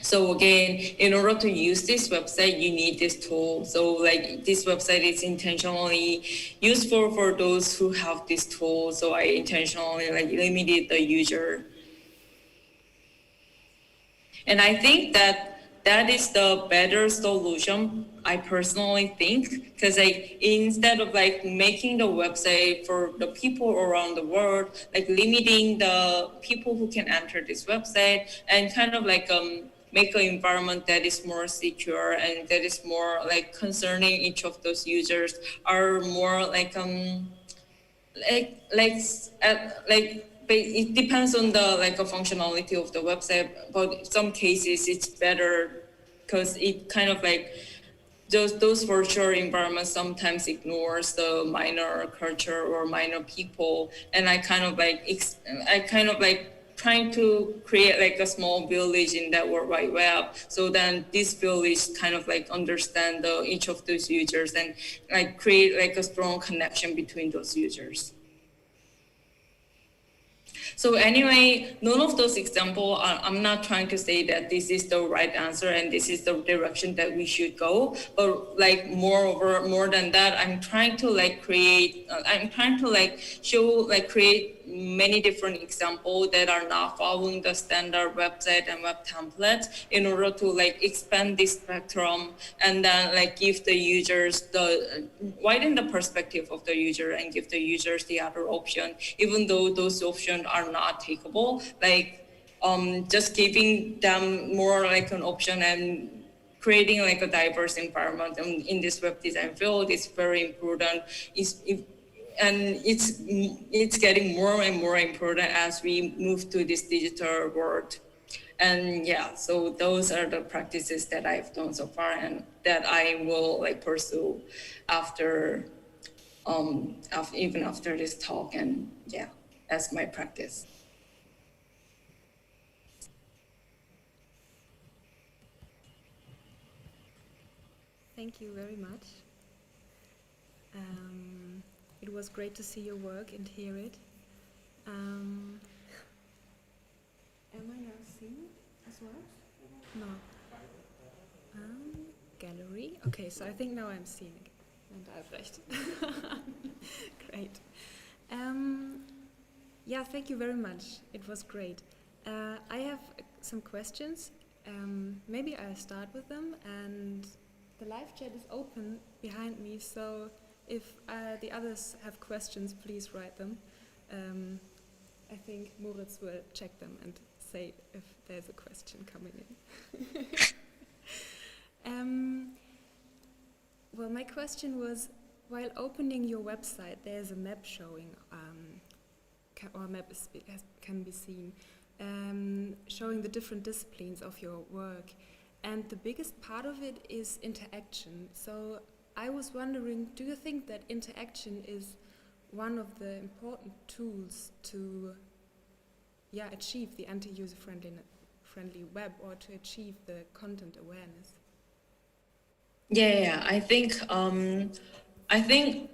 So again, in order to use this website, you need this tool. So like this website is intentionally useful for those who have this tool. So I intentionally like limited the user. And I think that is the better solution, I personally think, because like instead of like making the website for the people around the world, like limiting the people who can enter this website and kind of like make an environment that is more secure and that is more like concerning each of those users are more like it depends on the like a functionality of the website, but in some cases it's better because it kind of like those virtual environments sometimes ignores the minor culture or minor people, and I kind of like trying to create like a small village in that World Wide Web. So then this village kind of like understand each of those users and like create like a strong connection between those users. So anyway, none of those examples, I'm not trying to say that this is the right answer and this is the direction that we should go. But like more than that, I'm trying to like create, create many different examples that are not following the standard website and web templates in order to like expand this spectrum and then like give the users widen the perspective of the user and give the users the other option, even though those options are not takeable, like just giving them more like an option and creating like a diverse environment in this web design field is very important. And it's getting more and more important as we move to this digital world. And yeah, so those are the practices that I've done so far and that I will like pursue after even after this talk. And yeah, that's my practice. Thank you very much. It was great to see your work and hear it. Am I now seen as well? No. Gallery. Okay, so I think now I'm seeing. And I've recht. Great. Yeah, thank you very much. It was great. I have some questions. Maybe I'll start with them. And the live chat is open behind me, so if the others have questions, please write them. I think Moritz will check them and say if there's a question coming in. Well, my question was, while opening your website, there's a map showing, or map can be seen, showing the different disciplines of your work. And the biggest part of it is interaction. So I was wondering, do you think that interaction is one of the important tools to achieve the anti-user friendly web or to achieve the content awareness? Yeah, I think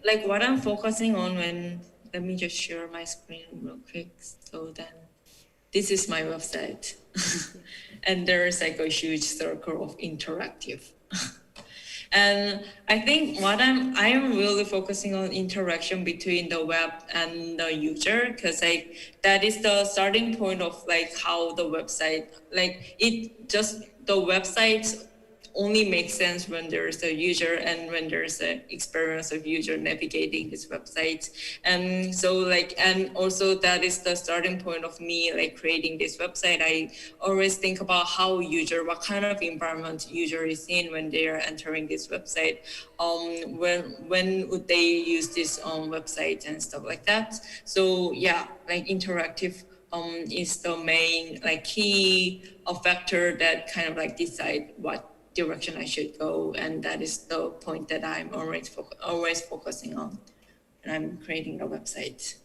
like what I'm focusing on let me just share my screen real quick. So then this is my website. And there is like a huge circle of interactive. And I think what I am really focusing on interaction between the web and the user, because like that is the starting point of like how the website, like the website's only makes sense when there's a user and when there's an experience of user navigating this website. And so like, and also that is the starting point of me like creating this website. I always think about how what kind of environment user is in when they are entering this website. When would they use this website and stuff like that. So yeah, like interactive is the main like key factor that kind of like decide what direction I should go, and that is the point that I'm always focusing on when I'm creating a website.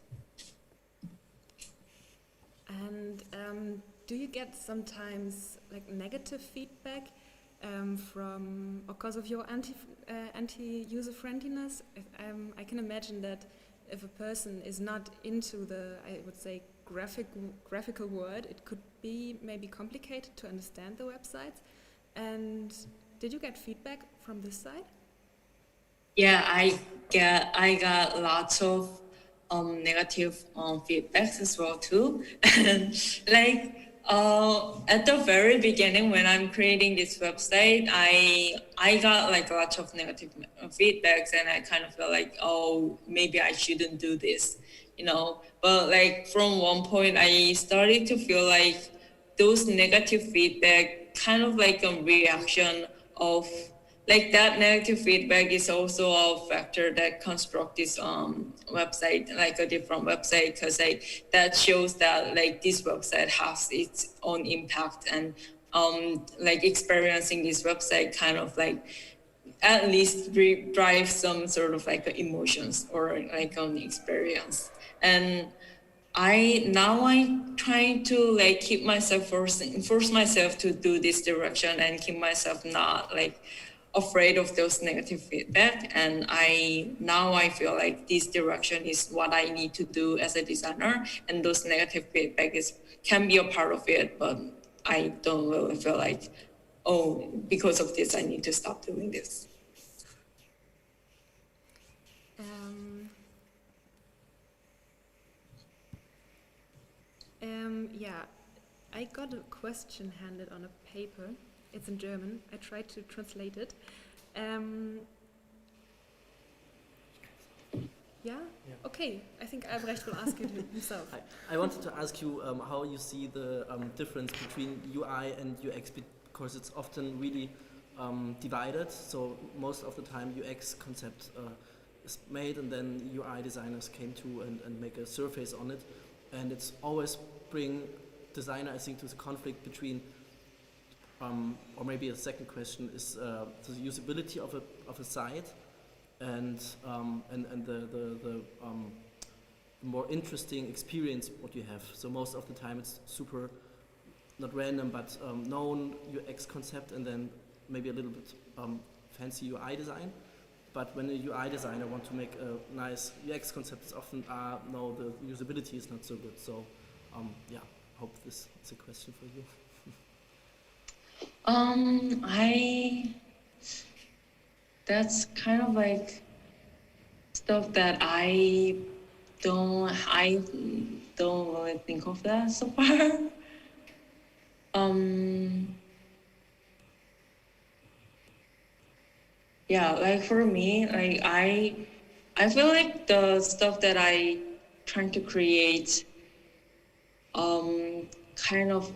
And do you get sometimes like negative feedback from because of your anti-user friendliness? I can imagine that if a person is not into the, I would say, graphical world, it could be maybe complicated to understand the websites. And did you get feedback from this side? Yeah, I got lots of negative feedbacks as well too. And like at the very beginning when I'm creating this website, I got like a lot of negative feedbacks, and I kind of felt like, oh, maybe I shouldn't do this, you know. But like from one point, I started to feel like those negative feedback kind of like a reaction of like that negative feedback is also a factor that construct this website like a different website, because like that shows that like this website has its own impact, and like experiencing this website kind of like at least drive some sort of like emotions or like an experience. And I'm trying to like keep myself force myself to do this direction and keep myself not like afraid of those negative feedback. And I feel like this direction is what I need to do as a designer, and those negative feedback can be a part of it, but I don't really feel like, oh, because of this I need to stop doing this. Yeah, I got a question handed on a paper. It's in German. I tried to translate it. Yeah? Okay. I think Albrecht will ask it himself. I wanted to ask you how you see the difference between UI and UX, because it's often really divided. So most of the time UX concept is made, and then UI designers came to and make a surface on it. And it's always bring designer, I think, to the conflict between, or maybe a second question is the usability of a site and the more interesting experience what you have. So most of the time it's super, not random, but known UX concept, and then maybe a little bit fancy UI design. But when a UI designer wants to make a nice UX concept, it's often, no, the usability is not so good. So, yeah, hope this is a question for you. That's kind of like stuff that I don't really think of that so far. Yeah, like for me, like I feel like the stuff that I trying to create kind of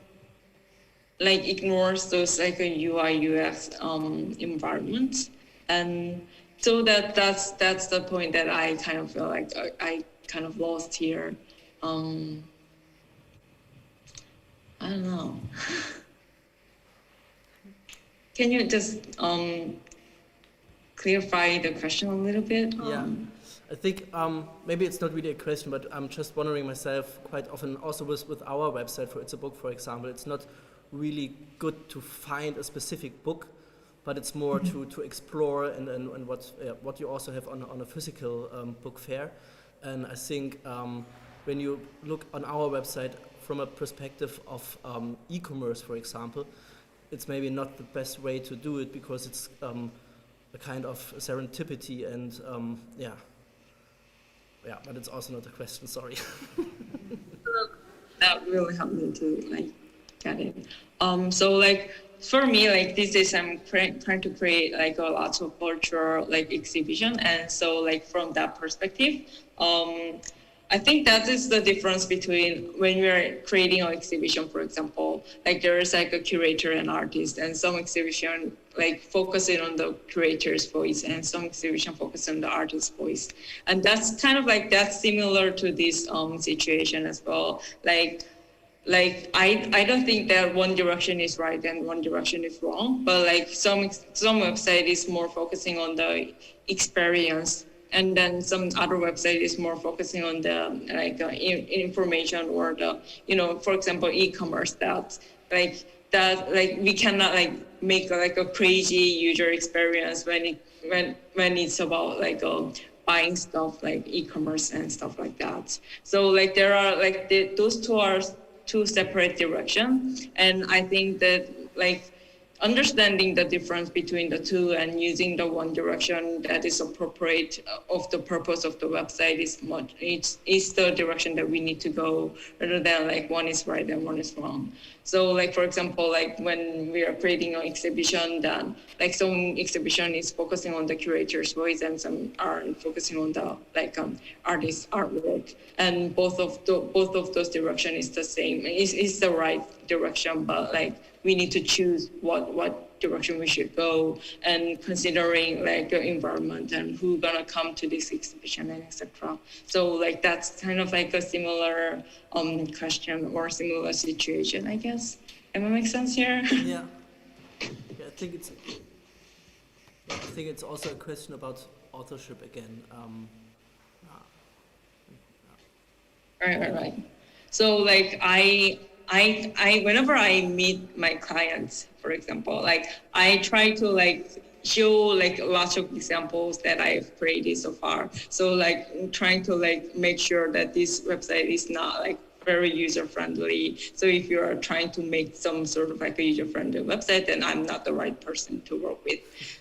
like ignores those like a UI UX environment. And so that's the point that I kind of feel like I kind of lost here. I don't know. Can you just clarify the question a little bit? Yeah, I think maybe it's not really a question, but I'm just wondering myself quite often, also with our website for It's a Book, for example, it's not really good to find a specific book, but it's more to explore and what you also have on a physical book fair. And I think when you look on our website from a perspective of e-commerce, for example, it's maybe not the best way to do it, because it's a kind of serendipity and yeah, but it's also not a question, sorry. That really helped me to like get it. So like for me, like this is I'm trying to create like a lot of cultural like exhibition, and so like from that perspective, I think that is the difference between when we are creating an exhibition, for example, like there is like a curator and artist, and some exhibition like focusing on the curator's voice, and some exhibition focus on the artist's voice, and that's kind of like that's similar to this situation as well, like I don't think that one direction is right and one direction is wrong, but like some website is more focusing on the experience, and then some other website is more focusing on the like information or the, you know, for example, e-commerce that we cannot like make like a crazy user experience when it's about like buying stuff like e-commerce and stuff like that. So like there are like those two are two separate directions, and I think that like understanding the difference between the two and using the one direction that is appropriate of the purpose of the website is the direction that we need to go, rather than like one is right and one is wrong. So like, for example, like when we are creating an exhibition, then like some exhibition is focusing on the curator's voice and some are focusing on the like artist's artwork, and both of those direction is the same, is the right direction, but like we need to choose what direction we should go, and considering like the environment and who's gonna come to this exhibition and etc. So like that's kind of like a similar question or similar situation, I guess. Am I make sense here? Yeah. I think it's also a question about authorship again. Right. So like I whenever I meet my clients, for example, like I try to like show like lots of examples that I've created so far. So like trying to like make sure that this website is not like very user-friendly. So if you are trying to make some sort of like a user-friendly website, then I'm not the right person to work with.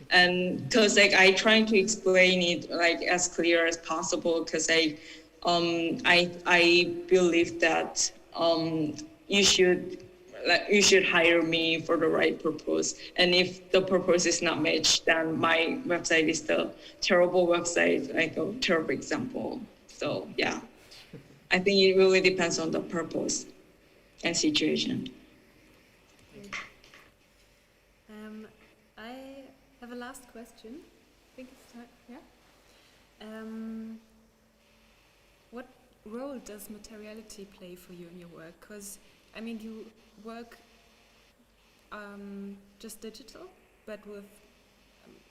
And because like I try to explain it like as clear as possible, because I believe that you should hire me for the right purpose. And if the purpose is not matched, then my website is the terrible website, like a terrible example. So yeah, I think it really depends on the purpose and situation. I have a last question. I think it's time, yeah? What role does materiality play for you in your work? Because, I mean, you work just digital, but with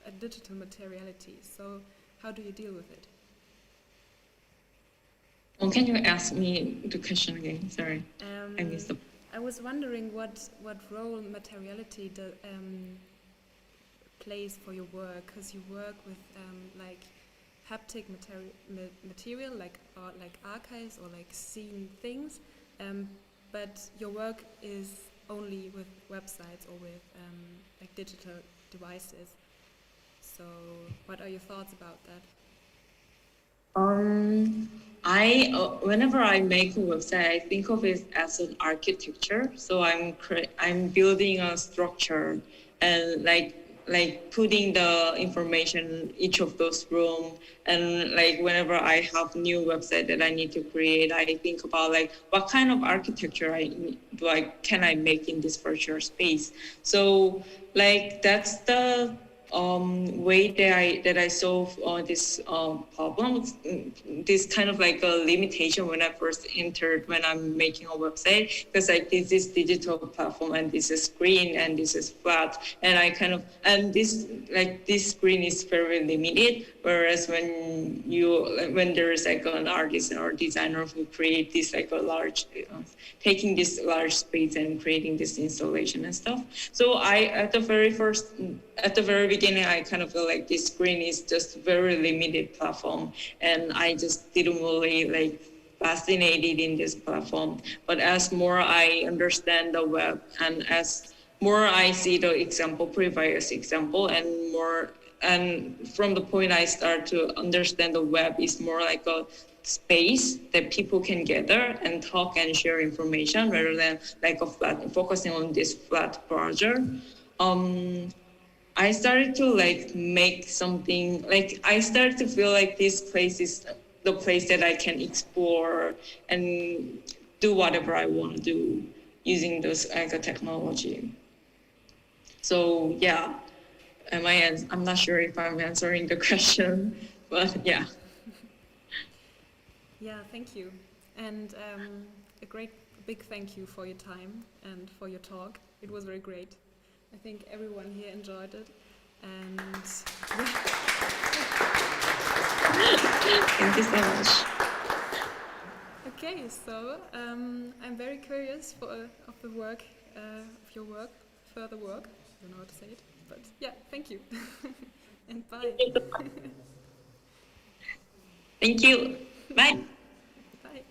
a digital materiality. So how do you deal with it? Well, can you ask me the question again? Sorry, I missed the... I was wondering what role materiality plays for your work, because you work with like haptic material, like archives or like seeing things, but your work is only with websites or with like digital devices. So what are your thoughts about that? Whenever I make a website, I think of it as an architecture. So I'm building a structure and like putting the information in each of those rooms. And like whenever I have new website that I need to create, I think about like what kind of architecture can I make in this virtual space. So like that's the way that I solve this problem, this kind of like a limitation when I first entered when I'm making a website, because like this is digital platform and this is screen and this is flat, and this screen is very limited. Whereas when there is like an artist or designer who create this like a large, taking this large space and creating this installation and stuff. So at the very beginning, I kind of feel like this screen is just very limited platform, and I just didn't really like fascinated in this platform. But as more I understand the web, and as more I see the example, previous example, and from the point I start to understand the web is more like space that people can gather and talk and share information rather than like a flat focusing on this flat browser. I started to like make something like I started to feel like this place is the place that I can explore and do whatever I want to do using those like a technology. So yeah, I'm not sure if I'm answering the question, but yeah. Yeah, thank you. And a great big thank you for your time and for your talk. It was very great. I think everyone here enjoyed it. And thank you so much. Okay, so I'm very curious of the work, of your work, further work. I don't know how to say it, but yeah, thank you. And bye. Thank you. Bye. Bye.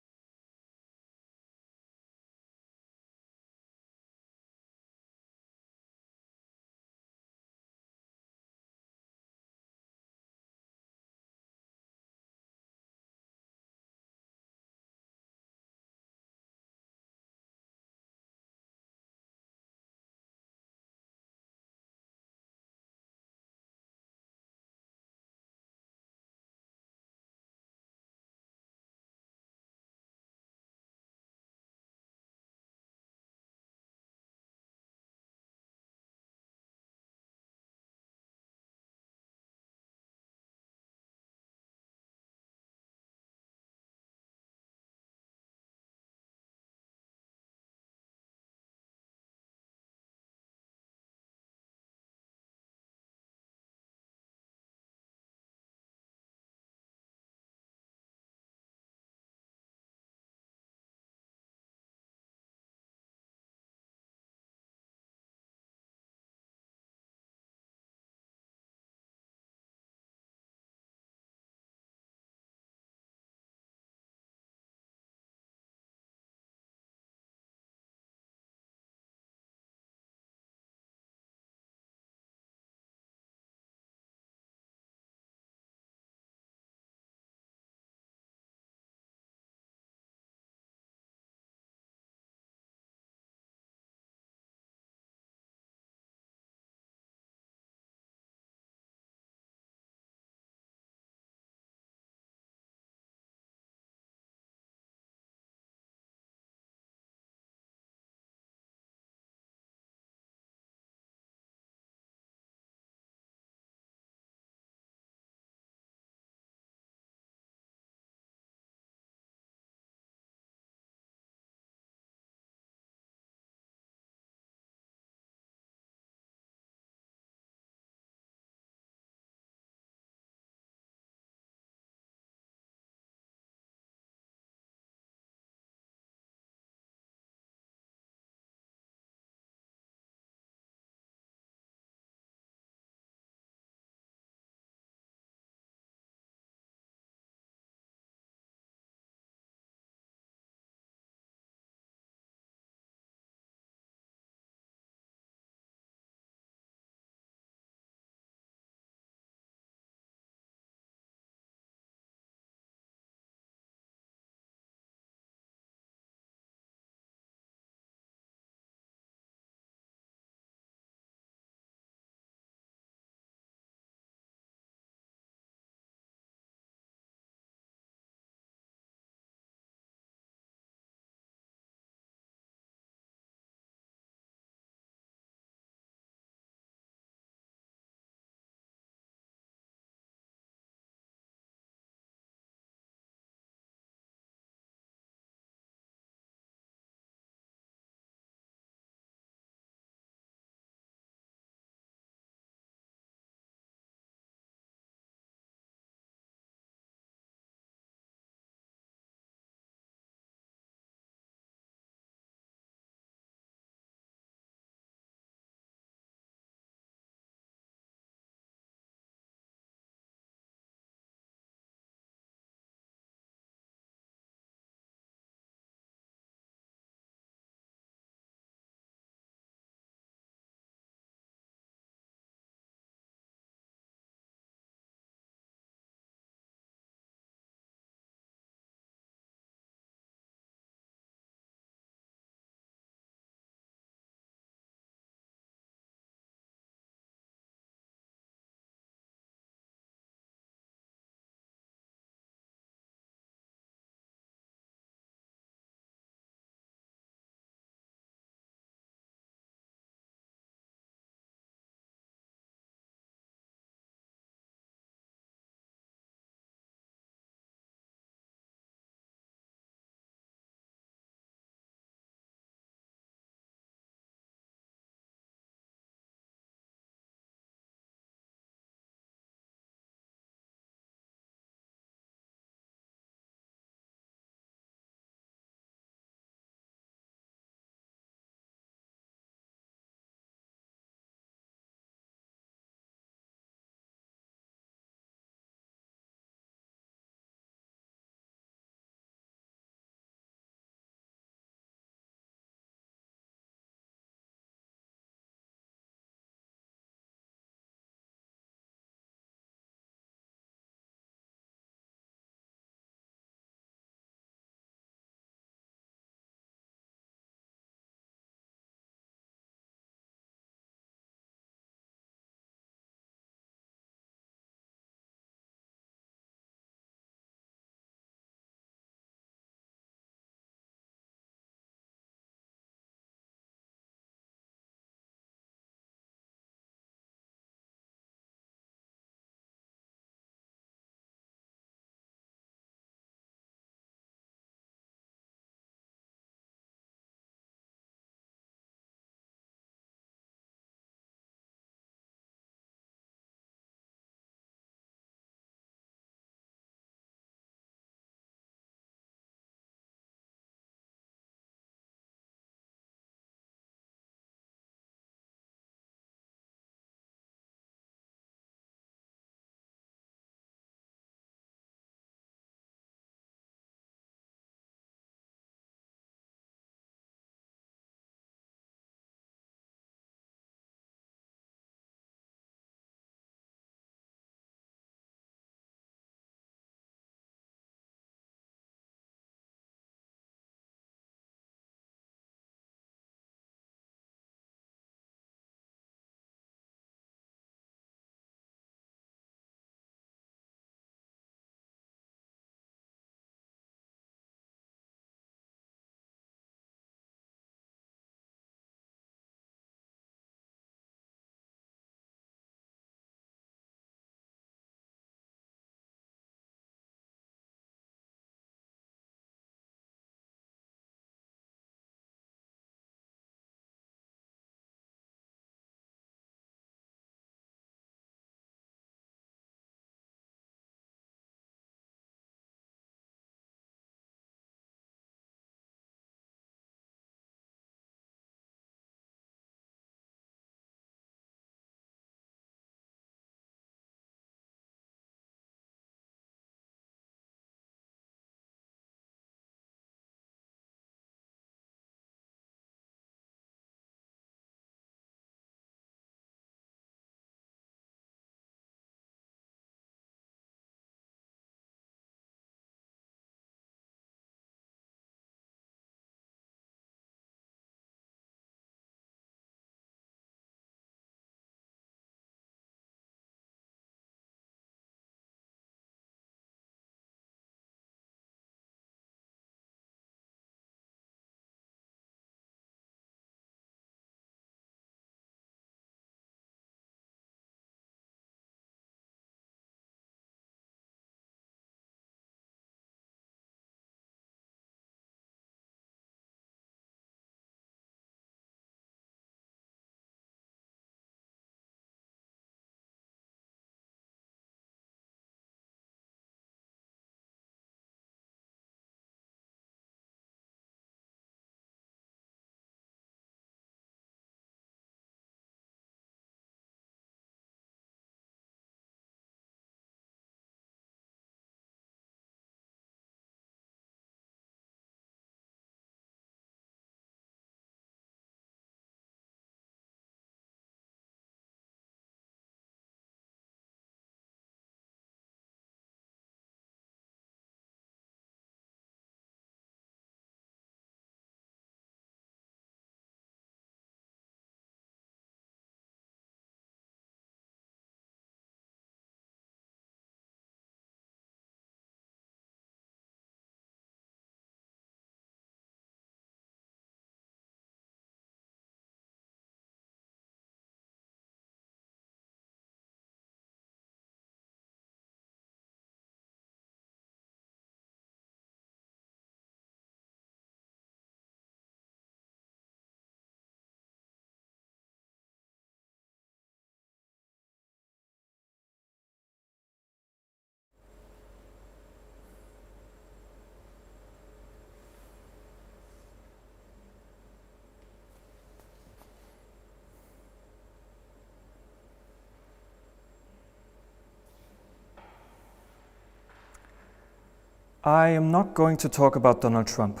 I am not going to talk about Donald Trump.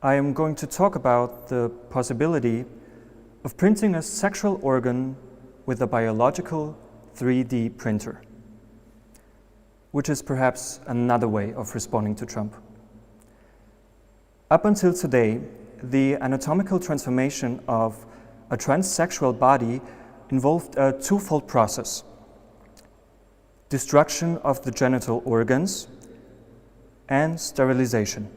I am going to talk about the possibility of printing a sexual organ with a biological 3D printer, which is perhaps another way of responding to Trump. Up until today, the anatomical transformation of a transsexual body involved a twofold process: destruction of the genital organs and sterilization.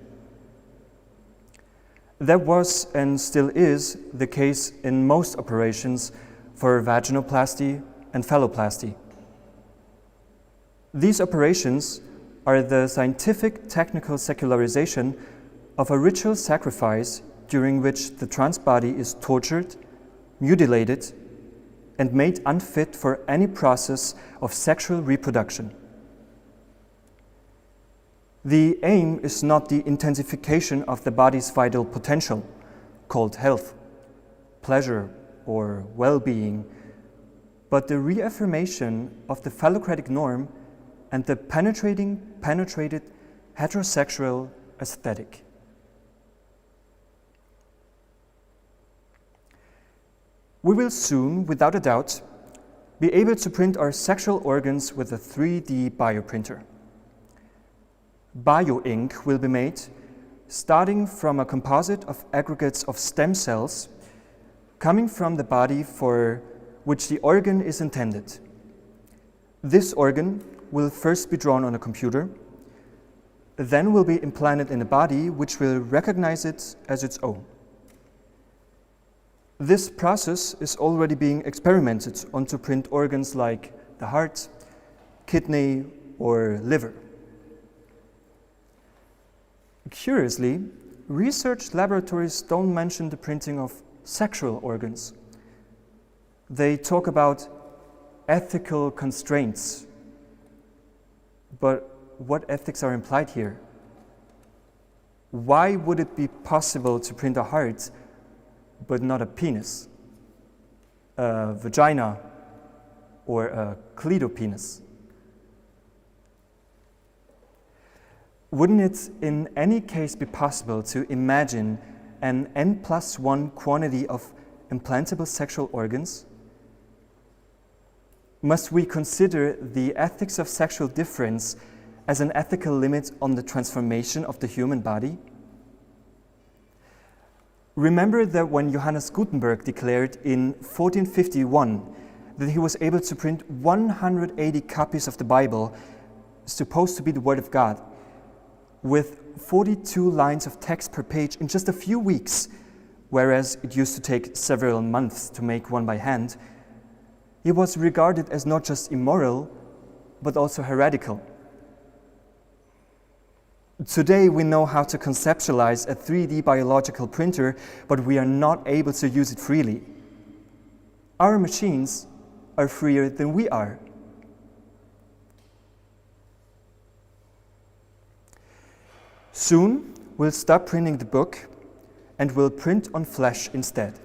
That was and still is the case in most operations for vaginoplasty and phalloplasty. These operations are the scientific technical secularization of a ritual sacrifice during which the trans body is tortured, mutilated, and made unfit for any process of sexual reproduction. The aim is not the intensification of the body's vital potential, called health, pleasure, or well-being, but the reaffirmation of the phallocratic norm and the penetrated heterosexual aesthetic. We will soon, without a doubt, be able to print our sexual organs with a 3D bioprinter. Bioink will be made starting from a composite of aggregates of stem cells coming from the body for which the organ is intended. This organ will first be drawn on a computer, then will be implanted in a body which will recognize it as its own. This process is already being experimented on to print organs like the heart, kidney, or liver. Curiously, research laboratories don't mention the printing of sexual organs. They talk about ethical constraints. But what ethics are implied here? Why would it be possible to print a heart but not a penis, a vagina, or a clitopenis? Wouldn't it in any case be possible to imagine an n+1 quantity of implantable sexual organs? Must we consider the ethics of sexual difference as an ethical limit on the transformation of the human body? Remember that when Johannes Gutenberg declared in 1451 that he was able to print 180 copies of the Bible, supposed to be the Word of God, with 42 lines of text per page in just a few weeks, whereas it used to take several months to make one by hand, he was regarded as not just immoral, but also heretical. Today we know how to conceptualize a 3D biological printer, but we are not able to use it freely. Our machines are freer than we are. Soon, we'll stop printing the book and we'll print on flesh instead.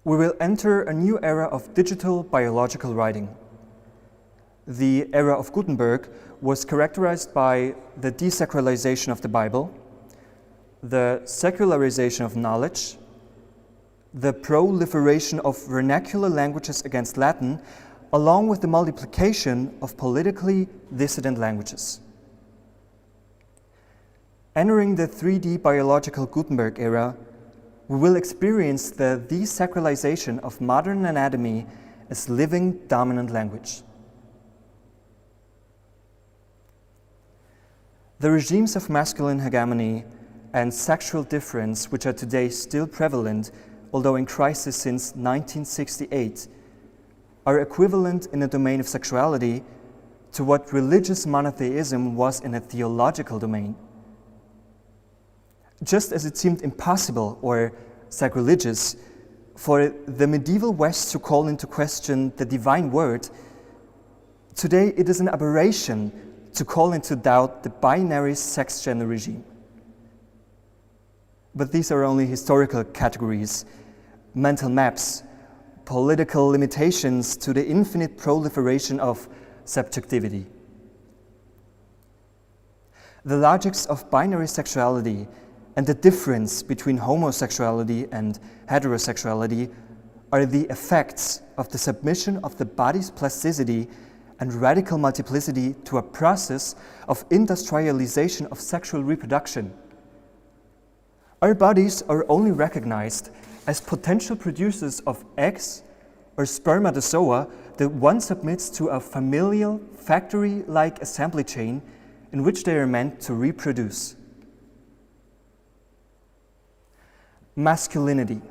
We will enter a new era of digital biological writing. The era of Gutenberg was characterized by the desacralization of the Bible, the secularization of knowledge, the proliferation of vernacular languages against Latin, along with the multiplication of politically dissident languages. Entering the 3D biological Gutenberg era, we will experience the desacralization of modern anatomy as living dominant language. The regimes of masculine hegemony and sexual difference, which are today still prevalent, although in crisis since 1968, are equivalent in the domain of sexuality to what religious monotheism was in a theological domain. Just as it seemed impossible or sacrilegious for the medieval West to call into question the divine word, today it is an aberration to call into doubt the binary sex-gender regime. But these are only historical categories, mental maps, political limitations to the infinite proliferation of subjectivity. The logics of binary sexuality and the difference between homosexuality and heterosexuality are the effects of the submission of the body's plasticity and radical multiplicity to a process of industrialization of sexual reproduction. Our bodies are only recognized as potential producers of eggs or spermatozoa that one submits to a familial, factory-like assembly chain in which they are meant to reproduce. Masculinity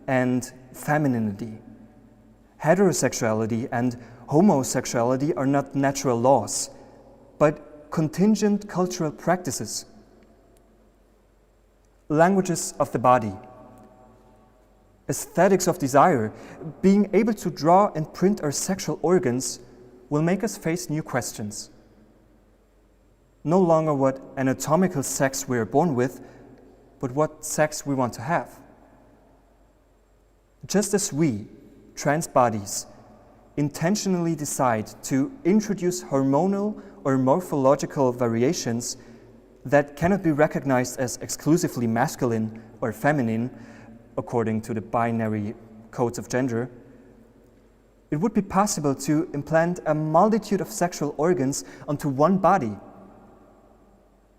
and femininity, heterosexuality and homosexuality are not natural laws, but contingent cultural practices. Languages of the body, aesthetics of desire, being able to draw and print our sexual organs will make us face new questions. No longer what anatomical sex we are born with, but what sex we want to have. Just as we, trans bodies, intentionally decide to introduce hormonal or morphological variations that cannot be recognized as exclusively masculine or feminine, according to the binary codes of gender, it would be possible to implant a multitude of sexual organs onto one body.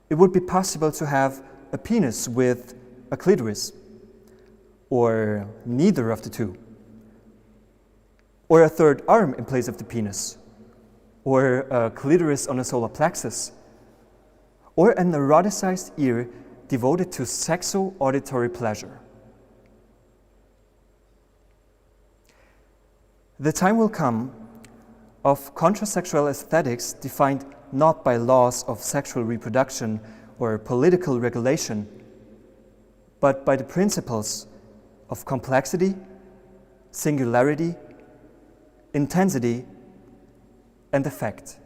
It would be possible to have a penis with a clitoris, or neither of the two, or a third arm in place of the penis, or a clitoris on a solar plexus, or an eroticized ear devoted to sexo-auditory pleasure. The time will come of contrasexual aesthetics defined not by laws of sexual reproduction or political regulation, but by the principles of complexity, singularity, intensity, and effect.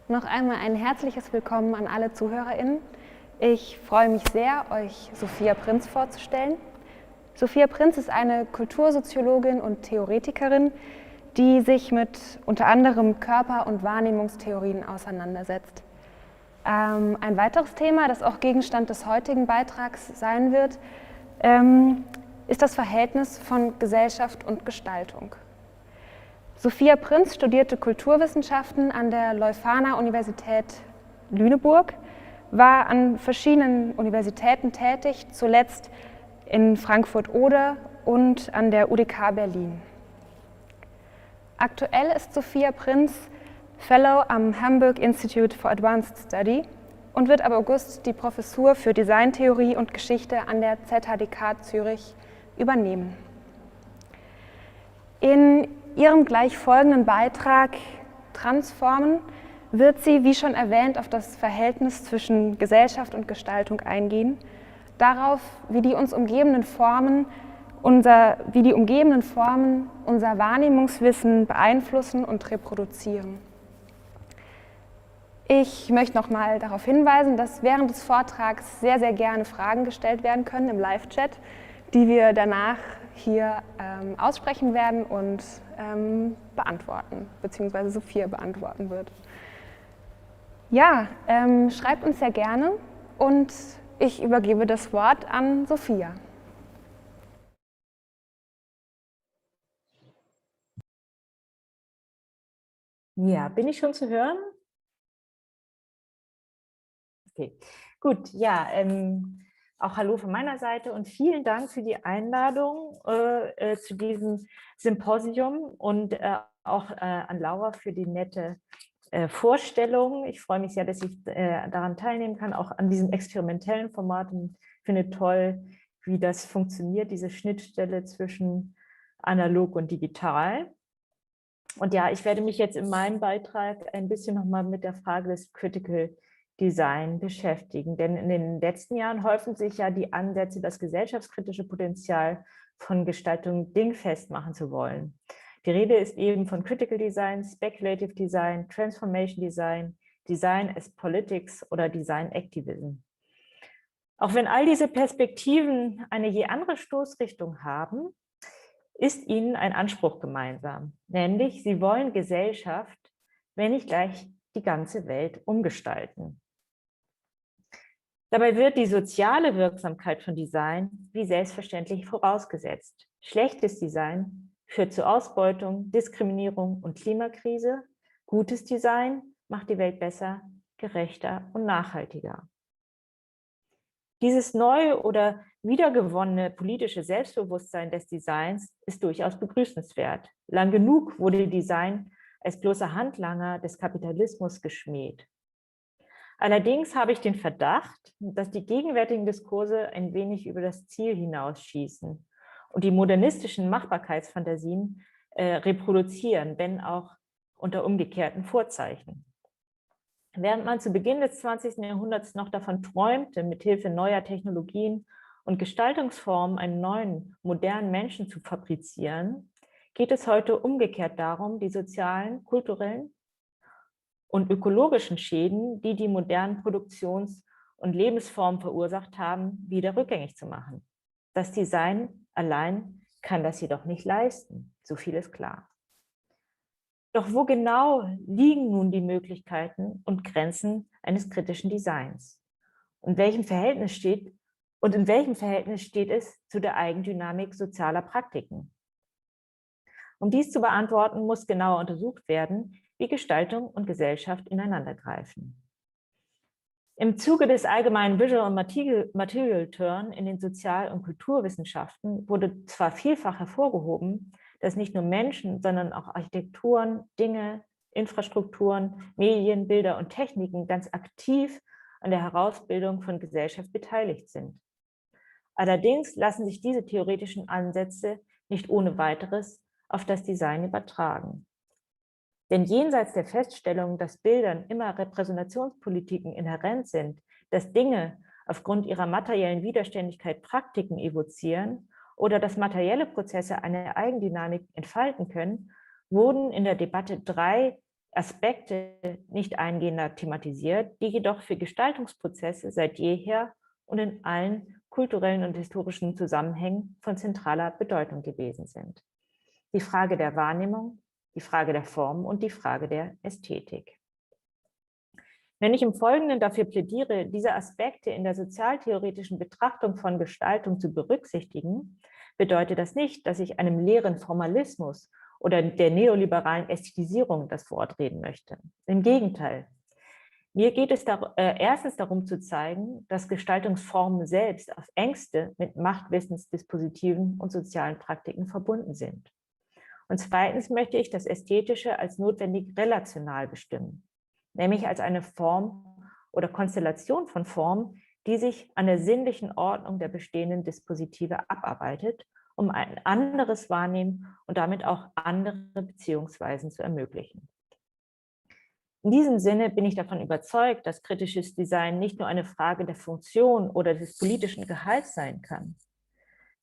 Noch einmal ein herzliches Willkommen an alle ZuhörerInnen. Ich freue mich sehr, euch Sophia Prinz vorzustellen. Sophia Prinz ist eine Kultursoziologin und Theoretikerin, die sich mit unter anderem Körper- und Wahrnehmungstheorien auseinandersetzt. Ein weiteres Thema, das auch Gegenstand des heutigen Beitrags sein wird, ist das Verhältnis von Gesellschaft und Gestaltung. Sophia Prinz studierte Kulturwissenschaften an der Leuphana-Universität Lüneburg, war an verschiedenen Universitäten tätig, zuletzt in Frankfurt-Oder und an der UDK Berlin. Aktuell ist Sophia Prinz Fellow am Hamburg Institute for Advanced Study und wird ab August die Professur für Designtheorie und Geschichte an der ZHDK Zürich übernehmen. In ihrem gleich folgenden Beitrag Transformen wird sie, wie schon erwähnt, auf das Verhältnis zwischen Gesellschaft und Gestaltung eingehen, darauf, wie die umgebenden Formen unser Wahrnehmungswissen beeinflussen und reproduzieren. Ich möchte noch mal darauf hinweisen, dass während des Vortrags sehr, sehr gerne Fragen gestellt werden können im Live-Chat, die wir danach hier aussprechen werden und beantworten, beziehungsweise Sophia beantworten wird. Ja, schreibt uns sehr gerne und ich übergebe das Wort an Sophia. Ja, bin ich schon zu hören? Okay, gut. Ja, auch hallo von meiner Seite und vielen Dank für die Einladung zu diesem Symposium und auch an Laura für die nette Vorstellung. Ich freue mich sehr, dass ich daran teilnehmen kann, auch an diesem experimentellen Format und finde toll, wie das funktioniert, diese Schnittstelle zwischen analog und digital. Und ja, ich werde mich jetzt in meinem Beitrag ein bisschen nochmal mit der Frage des Critical Design beschäftigen. Denn in den letzten Jahren häufen sich ja die Ansätze, das gesellschaftskritische Potenzial von Gestaltung dingfest machen zu wollen. Die Rede ist eben von Critical Design, Speculative Design, Transformation Design, Design as Politics oder Design Activism. Auch wenn all diese Perspektiven eine je andere Stoßrichtung haben, ist ihnen ein Anspruch gemeinsam, nämlich sie wollen Gesellschaft, wenn nicht gleich die ganze Welt umgestalten. Dabei wird die soziale Wirksamkeit von Design wie selbstverständlich vorausgesetzt. Schlechtes Design führt zu Ausbeutung, Diskriminierung und Klimakrise. Gutes Design macht die Welt besser, gerechter und nachhaltiger. Dieses neue oder wiedergewonnene politische Selbstbewusstsein des Designs ist durchaus begrüßenswert. Lang genug wurde Design als bloßer Handlanger des Kapitalismus geschmäht. Allerdings habe ich den Verdacht, dass die gegenwärtigen Diskurse ein wenig über das Ziel hinausschießen und die modernistischen Machbarkeitsfantasien reproduzieren, wenn auch unter umgekehrten Vorzeichen. Während man zu Beginn des 20. Jahrhunderts noch davon träumte, mithilfe neuer Technologien und Gestaltungsformen einen neuen, modernen Menschen zu fabrizieren, geht es heute umgekehrt darum, die sozialen, kulturellen und ökologischen Schäden, die die modernen Produktions- und Lebensformen verursacht haben, wieder rückgängig zu machen. Das Design allein kann das jedoch nicht leisten, so viel ist klar. Doch wo genau liegen nun die Möglichkeiten und Grenzen eines kritischen Designs? Und in welchem Verhältnis steht es zu der Eigendynamik sozialer Praktiken? Um dies zu beantworten, muss genauer untersucht werden, wie Gestaltung und Gesellschaft ineinandergreifen. Im Zuge des allgemeinen Visual und Material Turn in den Sozial- und Kulturwissenschaften wurde zwar vielfach hervorgehoben, dass nicht nur Menschen, sondern auch Architekturen, Dinge, Infrastrukturen, Medien, Bilder und Techniken ganz aktiv an der Herausbildung von Gesellschaft beteiligt sind. Allerdings lassen sich diese theoretischen Ansätze nicht ohne weiteres auf das Design übertragen. Denn jenseits der Feststellung, dass Bildern immer Repräsentationspolitiken inhärent sind, dass Dinge aufgrund ihrer materiellen Widerständigkeit Praktiken evozieren oder dass materielle Prozesse eine Eigendynamik entfalten können, wurden in der Debatte 3 Aspekte nicht eingehender thematisiert, die jedoch für Gestaltungsprozesse seit jeher und in allen kulturellen und historischen Zusammenhängen von zentraler Bedeutung gewesen sind. Die Frage der Wahrnehmung, die Frage der Form und die Frage der Ästhetik. Wenn ich im Folgenden dafür plädiere, diese Aspekte in der sozialtheoretischen Betrachtung von Gestaltung zu berücksichtigen, bedeutet das nicht, dass ich einem leeren Formalismus oder der neoliberalen Ästhetisierung das Wort reden möchte. Im Gegenteil. Mir geht es erstens darum zu zeigen, dass Gestaltungsformen selbst auf engste mit Machtwissensdispositiven und sozialen Praktiken verbunden sind. Und zweitens möchte ich das Ästhetische als notwendig relational bestimmen, nämlich als eine Form oder Konstellation von Formen, die sich an der sinnlichen Ordnung der bestehenden Dispositive abarbeitet, um ein anderes Wahrnehmen und damit auch andere Beziehungsweisen zu ermöglichen. In diesem Sinne bin ich davon überzeugt, dass kritisches Design nicht nur eine Frage der Funktion oder des politischen Gehalts sein kann.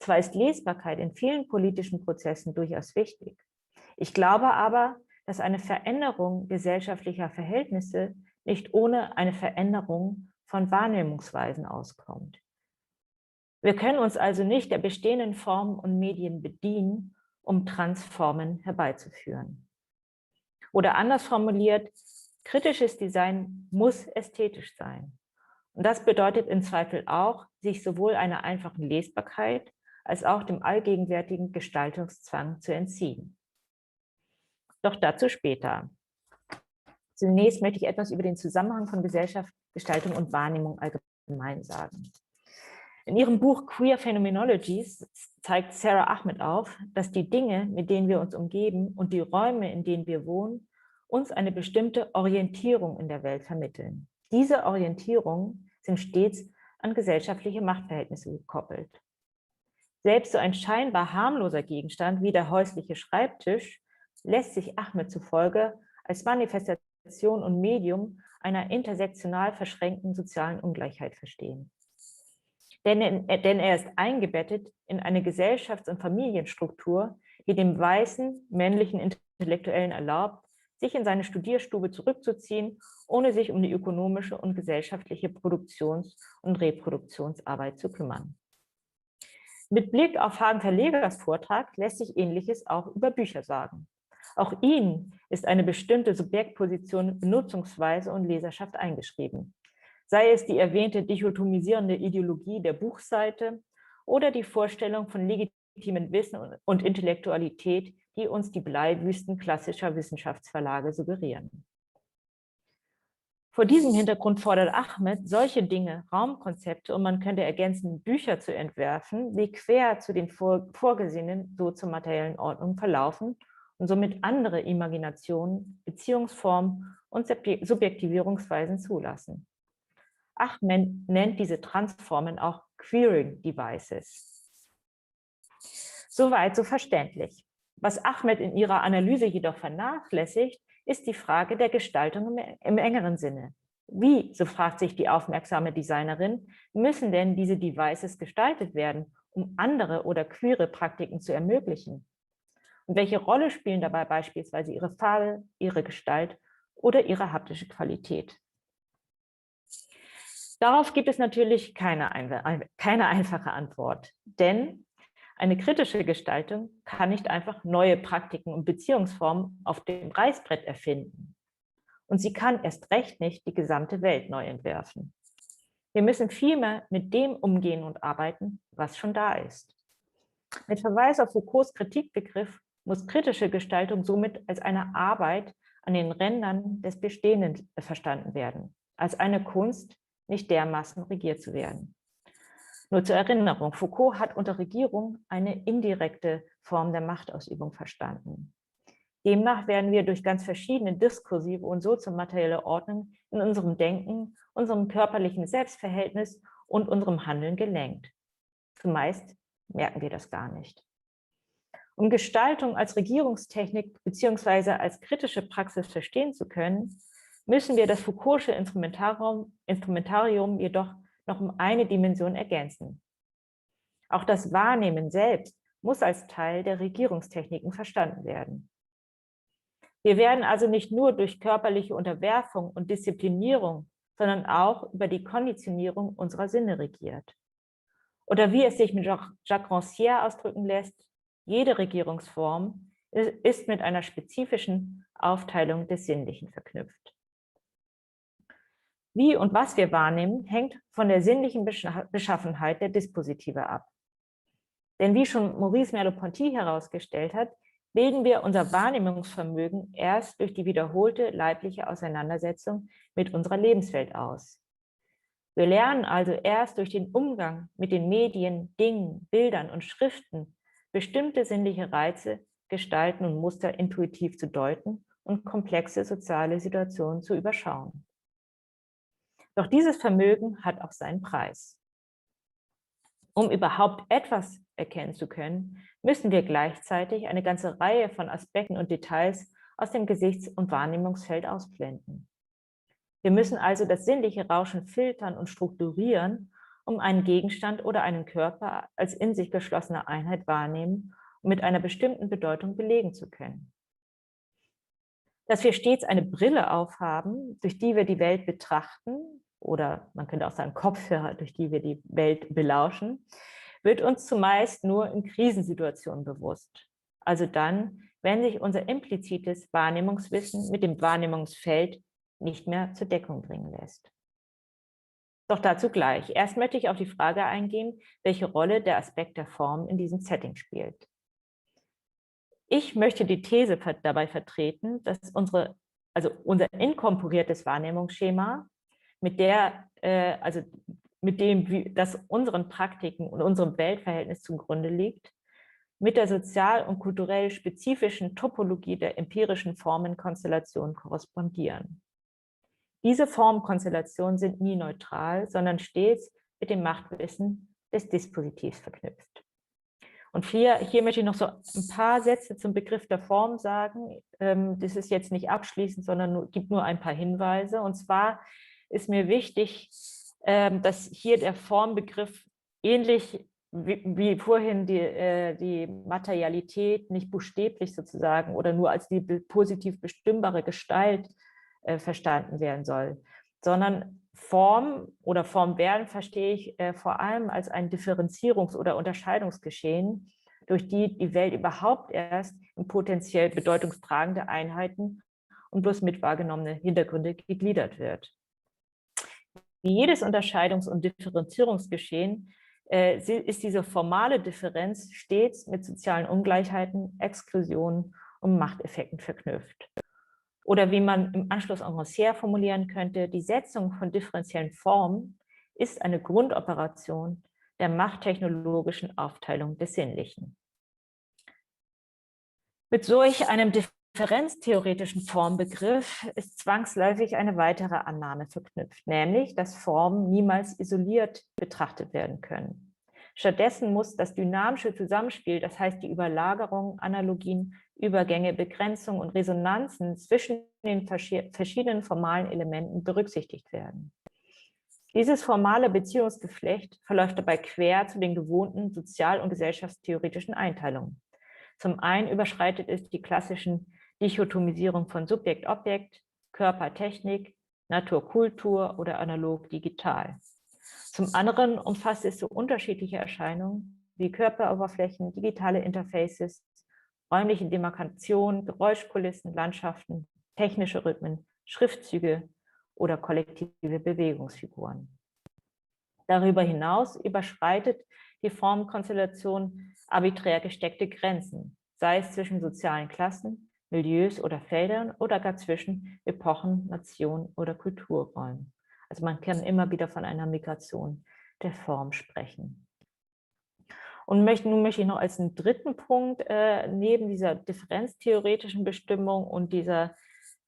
Zwar ist Lesbarkeit in vielen politischen Prozessen durchaus wichtig. Ich glaube aber, dass eine Veränderung gesellschaftlicher Verhältnisse nicht ohne eine Veränderung von Wahrnehmungsweisen auskommt. Wir können uns also nicht der bestehenden Formen und Medien bedienen, um Transformen herbeizuführen. Oder anders formuliert, kritisches Design muss ästhetisch sein. Und das bedeutet im Zweifel auch, sich sowohl einer einfachen Lesbarkeit als auch dem allgegenwärtigen Gestaltungszwang zu entziehen. Doch dazu später. Zunächst möchte ich etwas über den Zusammenhang von Gesellschaft, Gestaltung und Wahrnehmung allgemein sagen. In ihrem Buch Queer Phenomenologies zeigt Sarah Ahmed auf, dass die Dinge, mit denen wir uns umgeben und die Räume, in denen wir wohnen, uns eine bestimmte Orientierung in der Welt vermitteln. Diese Orientierungen sind stets an gesellschaftliche Machtverhältnisse gekoppelt. Selbst so ein scheinbar harmloser Gegenstand wie der häusliche Schreibtisch lässt sich Ahmed zufolge als Manifestation und Medium einer intersektional verschränkten sozialen Ungleichheit verstehen. Denn er ist eingebettet in eine Gesellschafts- und Familienstruktur, die dem weißen, männlichen Intellektuellen erlaubt, sich in seine Studierstube zurückzuziehen, ohne sich um die ökonomische und gesellschaftliche Produktions- und Reproduktionsarbeit zu kümmern. Mit Blick auf Hagen Verlegers Vortrag lässt sich Ähnliches auch über Bücher sagen. Auch ihnen ist eine bestimmte Subjektposition, Benutzungsweise und Leserschaft eingeschrieben. Sei es die erwähnte dichotomisierende Ideologie der Buchseite oder die Vorstellung von legitimem Wissen und Intellektualität, die uns die Bleiwüsten klassischer Wissenschaftsverlage suggerieren. Vor diesem Hintergrund fordert Ahmed, solche Dinge, Raumkonzepte und man könnte ergänzen, Bücher zu entwerfen, die quer zu den vorgesehenen soziomateriellen Ordnungen verlaufen und somit andere Imaginationen, Beziehungsformen und Subjektivierungsweisen zulassen. Ahmed nennt diese Transformen auch Queering Devices. Soweit so verständlich. Was Ahmed in ihrer Analyse jedoch vernachlässigt, ist die Frage der Gestaltung im engeren Sinne. Wie, so fragt sich die aufmerksame Designerin, müssen denn diese Devices gestaltet werden, um andere oder queere Praktiken zu ermöglichen? Und welche Rolle spielen dabei beispielsweise ihre Farbe, ihre Gestalt oder ihre haptische Qualität? Darauf gibt es natürlich keine einfache Antwort, denn eine kritische Gestaltung kann nicht einfach neue Praktiken und Beziehungsformen auf dem Reißbrett erfinden. Und sie kann erst recht nicht die gesamte Welt neu entwerfen. Wir müssen vielmehr mit dem umgehen und arbeiten, was schon da ist. Mit Verweis auf Foucaults Kritikbegriff muss kritische Gestaltung somit als eine Arbeit an den Rändern des Bestehenden verstanden werden, als eine Kunst, nicht dermaßen regiert zu werden. Nur zur Erinnerung, Foucault hat unter Regierung eine indirekte Form der Machtausübung verstanden. Demnach werden wir durch ganz verschiedene diskursive und soziomaterielle Ordnungen in unserem Denken, unserem körperlichen Selbstverhältnis und unserem Handeln gelenkt. Zumeist merken wir das gar nicht. Um Gestaltung als Regierungstechnik bzw. als kritische Praxis verstehen zu können, müssen wir das Foucaultsche Instrumentarium jedoch noch um eine Dimension ergänzen. Auch das Wahrnehmen selbst muss als Teil der Regierungstechniken verstanden werden. Wir werden also nicht nur durch körperliche Unterwerfung und Disziplinierung, sondern auch über die Konditionierung unserer Sinne regiert. Oder wie es sich mit Jacques Rancière ausdrücken lässt, jede Regierungsform ist mit einer spezifischen Aufteilung des Sinnlichen verknüpft. Wie und was wir wahrnehmen, hängt von der sinnlichen Beschaffenheit der Dispositive ab. Denn wie schon Maurice Merleau-Ponty herausgestellt hat, bilden wir unser Wahrnehmungsvermögen erst durch die wiederholte leibliche Auseinandersetzung mit unserer Lebenswelt aus. Wir lernen also erst durch den Umgang mit den Medien, Dingen, Bildern und Schriften bestimmte sinnliche Reize, Gestalten und Muster intuitiv zu deuten und komplexe soziale Situationen zu überschauen. Doch dieses Vermögen hat auch seinen Preis. Um überhaupt etwas erkennen zu können, müssen wir gleichzeitig eine ganze Reihe von Aspekten und Details aus dem Gesichts- und Wahrnehmungsfeld ausblenden. Wir müssen also das sinnliche Rauschen filtern und strukturieren, um einen Gegenstand oder einen Körper als in sich geschlossene Einheit wahrnehmen und mit einer bestimmten Bedeutung belegen zu können. Dass wir stets eine Brille aufhaben, durch die wir die Welt betrachten, oder man könnte auch sagen Kopfhörer, durch die wir die Welt belauschen, wird uns zumeist nur in Krisensituationen bewusst. Also dann, wenn sich unser implizites Wahrnehmungswissen mit dem Wahrnehmungsfeld nicht mehr zur Deckung bringen lässt. Doch dazu gleich. Erst möchte ich auf die Frage eingehen, welche Rolle der Aspekt der Form in diesem Setting spielt. Ich möchte die These dabei vertreten, dass unser inkorporiertes Wahrnehmungsschema, mit dem das unseren Praktiken und unserem Weltverhältnis zugrunde liegt, mit der sozial- und kulturell spezifischen Topologie der empirischen Formenkonstellation korrespondieren. Diese Formenkonstellationen sind nie neutral, sondern stets mit dem Machtwissen des Dispositivs verknüpft. Und hier möchte ich noch so ein paar Sätze zum Begriff der Form sagen. Das ist jetzt nicht abschließend, sondern gibt nur ein paar Hinweise. Und zwar ist mir wichtig, dass hier der Formbegriff ähnlich wie vorhin die Materialität nicht buchstäblich sozusagen oder nur als die positiv bestimmbare Gestalt verstanden werden soll, sondern Form oder Formwerden verstehe ich vor allem als ein Differenzierungs- oder Unterscheidungsgeschehen, durch die die Welt überhaupt erst in potenziell bedeutungstragende Einheiten und bloß mit wahrgenommene Hintergründe gegliedert wird. Wie jedes Unterscheidungs- und Differenzierungsgeschehen ist diese formale Differenz stets mit sozialen Ungleichheiten, Exklusionen und Machteffekten verknüpft. Oder wie man im Anschluss an Rancière formulieren könnte, die Setzung von differenziellen Formen ist eine Grundoperation der machttechnologischen Aufteilung des Sinnlichen. Mit solch einem differenztheoretischen Formbegriff ist zwangsläufig eine weitere Annahme verknüpft, nämlich, dass Formen niemals isoliert betrachtet werden können. Stattdessen muss das dynamische Zusammenspiel, das heißt die Überlagerung, Analogien, Übergänge, Begrenzungen und Resonanzen zwischen den verschiedenen formalen Elementen berücksichtigt werden. Dieses formale Beziehungsgeflecht verläuft dabei quer zu den gewohnten sozial- und gesellschaftstheoretischen Einteilungen. Zum einen überschreitet es die klassischen Dichotomisierung von Subjekt-Objekt, Körper-Technik, Natur-Kultur oder analog-digital. Zum anderen umfasst es so unterschiedliche Erscheinungen wie Körperoberflächen, digitale Interfaces, räumliche Demarkationen, Geräuschkulissen, Landschaften, technische Rhythmen, Schriftzüge oder kollektive Bewegungsfiguren. Darüber hinaus überschreitet die Formenkonstellation arbiträr gesteckte Grenzen, sei es zwischen sozialen Klassen, Milieus oder Feldern oder gar zwischen Epochen, Nationen oder Kulturräumen. Also man kann immer wieder von einer Migration der Form sprechen. Und nun möchte ich noch als einen dritten Punkt neben dieser differenztheoretischen Bestimmung und dieser,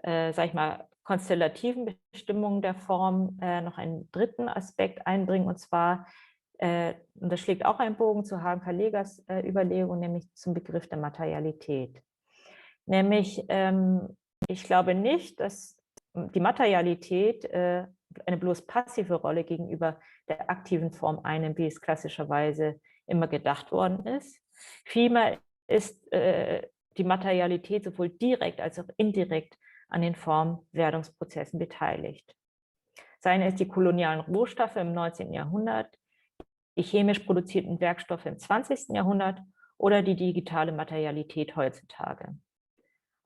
sag ich mal, konstellativen Bestimmung der Form noch einen dritten Aspekt einbringen, und zwar, und das schlägt auch einen Bogen zu Hagen-Verlegers Überlegung, nämlich zum Begriff der Materialität. Nämlich, ich glaube nicht, dass die Materialität eine bloß passive Rolle gegenüber der aktiven Form einnimmt, wie es klassischerweise immer gedacht worden ist. Vielmehr ist die Materialität sowohl direkt als auch indirekt an den Formwerdungsprozessen beteiligt. Seien es die kolonialen Rohstoffe im 19. Jahrhundert, die chemisch produzierten Werkstoffe im 20. Jahrhundert oder die digitale Materialität heutzutage.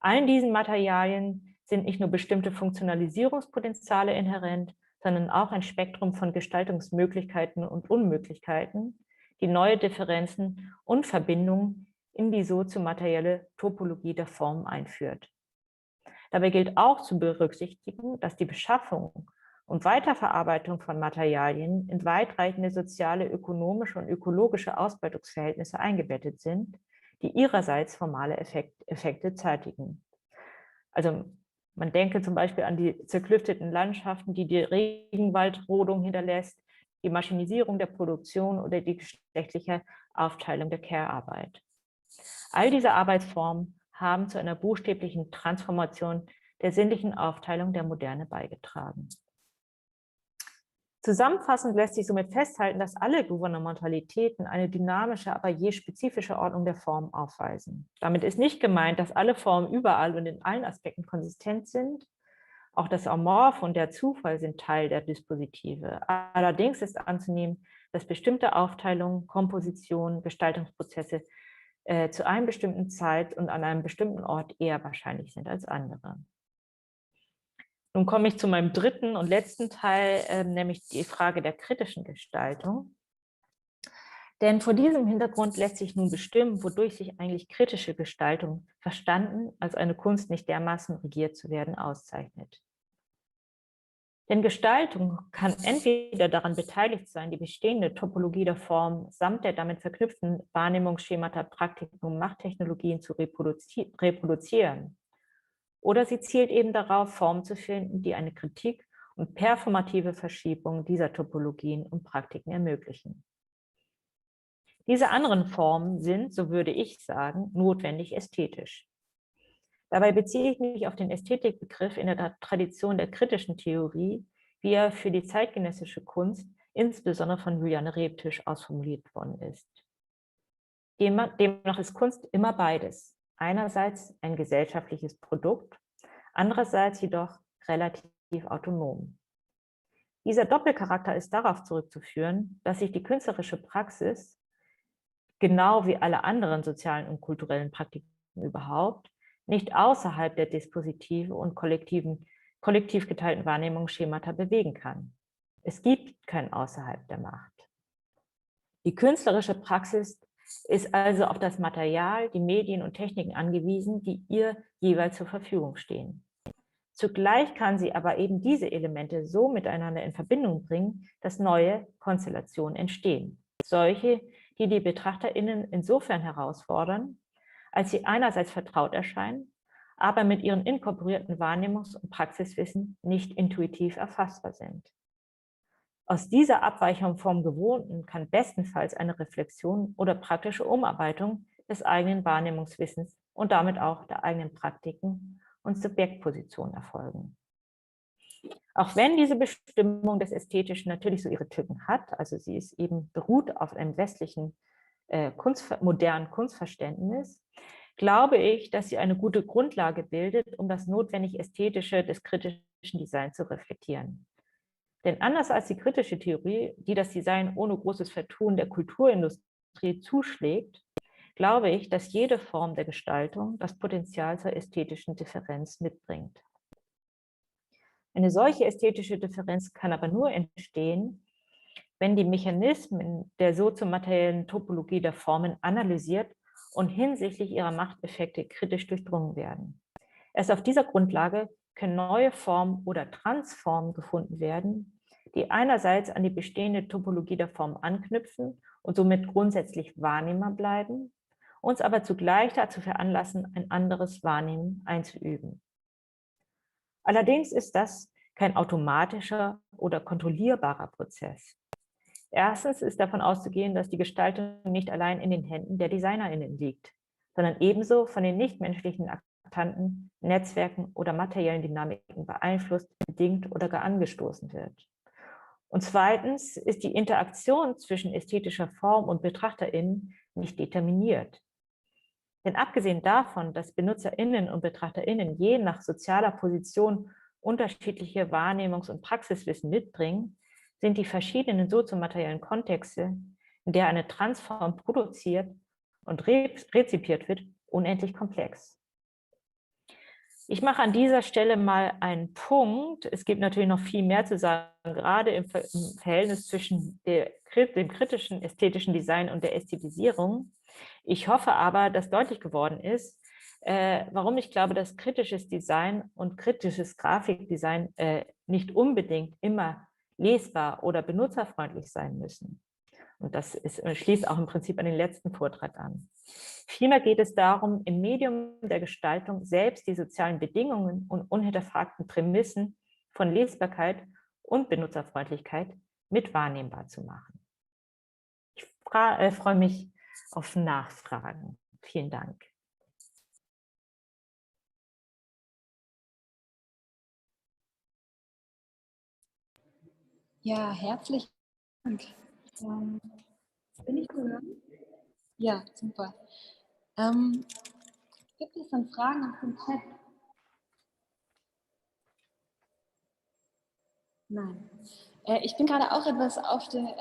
Allen diesen Materialien sind nicht nur bestimmte Funktionalisierungspotenziale inhärent, sondern auch ein Spektrum von Gestaltungsmöglichkeiten und Unmöglichkeiten, die neue Differenzen und Verbindungen in die soziomaterielle Topologie der Form einführt. Dabei gilt auch zu berücksichtigen, dass die Beschaffung und Weiterverarbeitung von Materialien in weitreichende soziale, ökonomische und ökologische Ausbeutungsverhältnisse eingebettet sind, die ihrerseits formale Effekte zeitigen. Also man denke zum Beispiel an die zerklüfteten Landschaften, die die Regenwaldrodung hinterlässt, die Maschinisierung der Produktion oder die geschlechtliche Aufteilung der Care-Arbeit. All diese Arbeitsformen haben zu einer buchstäblichen Transformation der sinnlichen Aufteilung der Moderne beigetragen. Zusammenfassend lässt sich somit festhalten, dass alle Gouvernementalitäten eine dynamische, aber je spezifische Ordnung der Form aufweisen. Damit ist nicht gemeint, dass alle Formen überall und in allen Aspekten konsistent sind. Auch das Amorph und der Zufall sind Teil der Dispositive. Allerdings ist anzunehmen, dass bestimmte Aufteilungen, Kompositionen, Gestaltungsprozesse zu einem bestimmten Zeit und an einem bestimmten Ort eher wahrscheinlich sind als andere. Nun komme ich zu meinem dritten und letzten Teil, nämlich die Frage der kritischen Gestaltung. Denn vor diesem Hintergrund lässt sich nun bestimmen, wodurch sich eigentlich kritische Gestaltung, verstanden als eine Kunst nicht dermaßen regiert zu werden, auszeichnet. Denn Gestaltung kann entweder daran beteiligt sein, die bestehende Topologie der Form samt der damit verknüpften Wahrnehmungsschemata, Praktiken und Machttechnologien zu reproduzieren. Oder sie zielt eben darauf, Formen zu finden, die eine Kritik und performative Verschiebung dieser Topologien und Praktiken ermöglichen. Diese anderen Formen sind, so würde ich sagen, notwendig ästhetisch. Dabei beziehe ich mich auf den Ästhetikbegriff in der Tradition der kritischen Theorie, wie er für die zeitgenössische Kunst, insbesondere von Juliane Rebtisch, ausformuliert worden ist. Demnach ist Kunst immer beides. Einerseits ein gesellschaftliches Produkt, andererseits jedoch relativ autonom. Dieser Doppelcharakter ist darauf zurückzuführen, dass sich die künstlerische Praxis, genau wie alle anderen sozialen und kulturellen Praktiken überhaupt, nicht außerhalb der Dispositive und kollektiv geteilten Wahrnehmungsschemata bewegen kann. Es gibt kein Außerhalb der Macht. Die künstlerische Praxis ist also auf das Material, die Medien und Techniken angewiesen, die ihr jeweils zur Verfügung stehen. Zugleich kann sie aber eben diese Elemente so miteinander in Verbindung bringen, dass neue Konstellationen entstehen. Solche, die die BetrachterInnen insofern herausfordern, als sie einerseits vertraut erscheinen, aber mit ihren inkorporierten Wahrnehmungs- und Praxiswissen nicht intuitiv erfassbar sind. Aus dieser Abweichung vom Gewohnten kann bestenfalls eine Reflexion oder praktische Umarbeitung des eigenen Wahrnehmungswissens und damit auch der eigenen Praktiken und Subjektposition erfolgen. Auch wenn diese Bestimmung des Ästhetischen natürlich so ihre Tücken hat, also sie ist eben beruht auf einem westlichen modernen Kunstverständnis, glaube ich, dass sie eine gute Grundlage bildet, um das notwendig Ästhetische des kritischen Designs zu reflektieren. Denn anders als die kritische Theorie, die das Design ohne großes Vertun der Kulturindustrie zuschlägt, glaube ich, dass jede Form der Gestaltung das Potenzial zur ästhetischen Differenz mitbringt. Eine solche ästhetische Differenz kann aber nur entstehen, wenn die Mechanismen der soziomateriellen Topologie der Formen analysiert und hinsichtlich ihrer Machteffekte kritisch durchdrungen werden. Erst auf dieser Grundlage können neue Formen oder Transformen gefunden werden, die einerseits an die bestehende Topologie der Form anknüpfen und somit grundsätzlich wahrnehmbar bleiben, uns aber zugleich dazu veranlassen, ein anderes Wahrnehmen einzuüben. Allerdings ist das kein automatischer oder kontrollierbarer Prozess. Erstens ist davon auszugehen, dass die Gestaltung nicht allein in den Händen der DesignerInnen liegt, sondern ebenso von den nichtmenschlichen Aktanten, Netzwerken oder materiellen Dynamiken beeinflusst, bedingt oder gar angestoßen wird. Und zweitens ist die Interaktion zwischen ästhetischer Form und BetrachterInnen nicht determiniert. Denn abgesehen davon, dass BenutzerInnen und BetrachterInnen je nach sozialer Position unterschiedliche Wahrnehmungs- und Praxiswissen mitbringen, sind die verschiedenen soziomateriellen Kontexte, in der eine Transform produziert und rezipiert wird, unendlich komplex. Ich mache an dieser Stelle mal einen Punkt. Es gibt natürlich noch viel mehr zu sagen, gerade im Verhältnis zwischen dem kritischen ästhetischen Design und der Ästhetisierung. Ich hoffe aber, dass deutlich geworden ist, warum ich glaube, dass kritisches Design und kritisches Grafikdesign nicht unbedingt immer lesbar oder benutzerfreundlich sein müssen. Und das schließt auch im Prinzip an den letzten Vortrag an. Vielmehr geht es darum, im Medium der Gestaltung selbst die sozialen Bedingungen und unhinterfragten Prämissen von Lesbarkeit und Benutzerfreundlichkeit mit wahrnehmbar zu machen. Ich freue mich auf Nachfragen. Vielen Dank. Ja, herzlichen Dank. Bin ich zu hören? Ja, super. Gibt es dann Fragen aus dem Chat? Nein. Ich bin gerade auch etwas auf der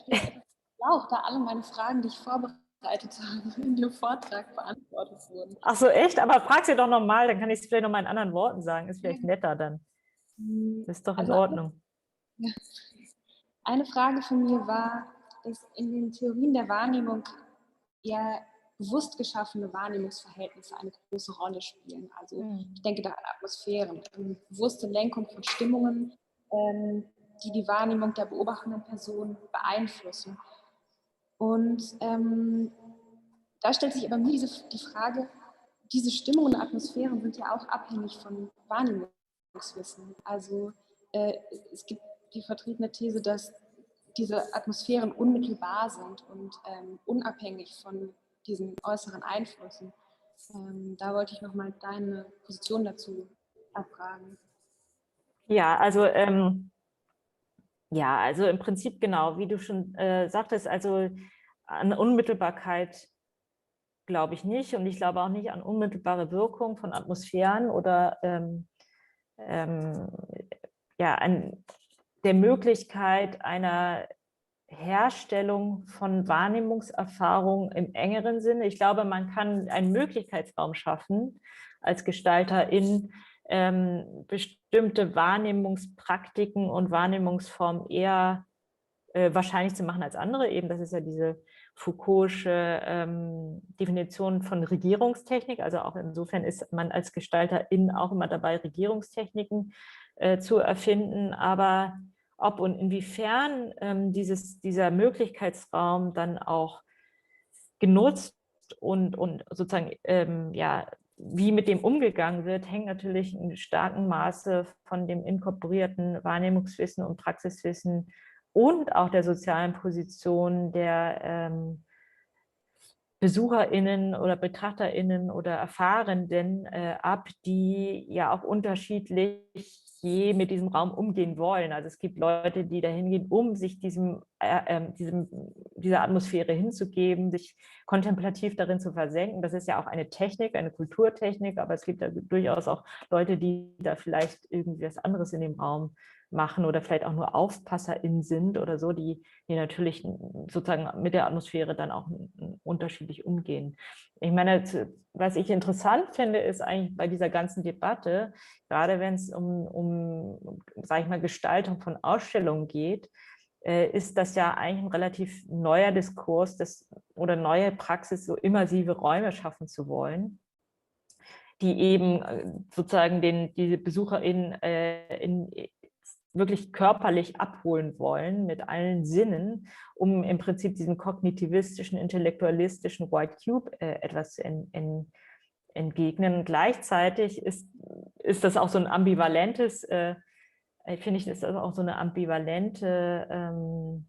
Schlauch, da alle meine Fragen, die ich vorbereitet habe, in dem Vortrag beantwortet wurden. Ach so, echt? Aber frag sie doch nochmal, dann kann ich es vielleicht noch mal in anderen Worten sagen. Ist vielleicht netter dann. Das ist doch in Ordnung. Ja. Eine Frage von mir war, dass in den Theorien der Wahrnehmung ja bewusst geschaffene Wahrnehmungsverhältnisse eine große Rolle spielen. Also ich denke da an Atmosphären, bewusste Lenkung von Stimmungen, die die Wahrnehmung der beobachtenden Person beeinflussen. Und da stellt sich aber mir die Frage, diese Stimmungen und Atmosphären sind ja auch abhängig von Wahrnehmungswissen. Also es gibt die vertretene These, dass diese Atmosphären unmittelbar sind und unabhängig von diesen äußeren Einflüssen. Da wollte ich nochmal deine Position dazu erfragen. Ja, also im Prinzip genau, wie du schon sagtest, also an Unmittelbarkeit glaube ich nicht, und ich glaube auch nicht an unmittelbare Wirkung von Atmosphären oder an der Möglichkeit einer Herstellung von Wahrnehmungserfahrung im engeren Sinne. Ich glaube, man kann einen Möglichkeitsraum schaffen, als Gestalterin bestimmte Wahrnehmungspraktiken und Wahrnehmungsformen eher wahrscheinlich zu machen als andere. Eben, das ist ja diese Foucault'sche Definition von Regierungstechnik. Also auch insofern ist man als Gestalterin auch immer dabei, Regierungstechniken zu erfinden. Aber ob und inwiefern dieser Möglichkeitsraum dann auch genutzt und sozusagen wie mit dem umgegangen wird, hängt natürlich in starkem Maße von dem inkorporierten Wahrnehmungswissen und Praxiswissen und auch der sozialen Position der BesucherInnen oder BetrachterInnen oder Erfahrenden ab, die ja auch unterschiedlich je mit diesem Raum umgehen wollen. Also es gibt Leute, die dahin gehen, um sich dieser Atmosphäre hinzugeben, sich kontemplativ darin zu versenken. Das ist ja auch eine Technik, eine Kulturtechnik, aber es gibt da durchaus auch Leute, die da vielleicht irgendwie was anderes in dem Raum machen oder vielleicht auch nur AufpasserInnen sind oder so, die natürlich sozusagen mit der Atmosphäre dann auch unterschiedlich umgehen. Ich meine, was ich interessant finde, ist eigentlich bei dieser ganzen Debatte, gerade wenn es um sage ich mal, Gestaltung von Ausstellungen geht, ist das ja eigentlich ein relativ neuer Diskurs oder neue Praxis, so immersive Räume schaffen zu wollen, die eben sozusagen diese BesucherInnen wirklich körperlich abholen wollen mit allen Sinnen, um im Prinzip diesem kognitivistischen, intellektualistischen White Cube etwas zu entgegnen. Und gleichzeitig ist das auch so ein ambivalentes, finde ich, ist das auch so eine ambivalente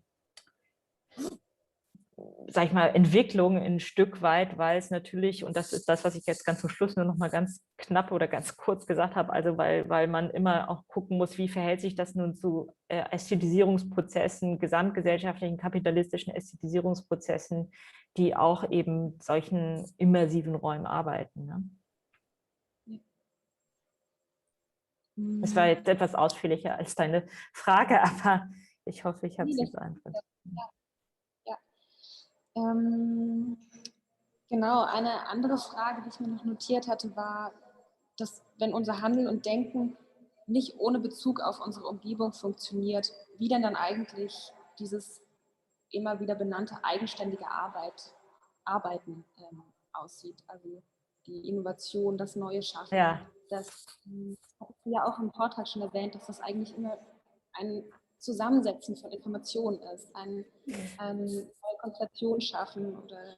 sag ich mal, Entwicklung ein Stück weit, weil es natürlich, und das ist das, was ich jetzt ganz zum Schluss nur noch mal ganz knapp oder ganz kurz gesagt habe, also weil man immer auch gucken muss, wie verhält sich das nun zu Ästhetisierungsprozessen, gesamtgesellschaftlichen kapitalistischen Ästhetisierungsprozessen, die auch eben solchen immersiven Räumen arbeiten. Ne? Das war jetzt etwas ausführlicher als deine Frage, aber ich hoffe, ich habe sie beantwortet. Ja. Genau, eine andere Frage, die ich mir noch notiert hatte, war, dass wenn unser Handeln und Denken nicht ohne Bezug auf unsere Umgebung funktioniert, wie denn dann eigentlich dieses immer wieder benannte eigenständige Arbeiten aussieht. Also die Innovation, das neue Schaffen. Ja. Das hast du ja auch im Vortrag schon erwähnt, dass das eigentlich immer ein Zusammensetzen von Informationen ist, eine neue Konstellation schaffen oder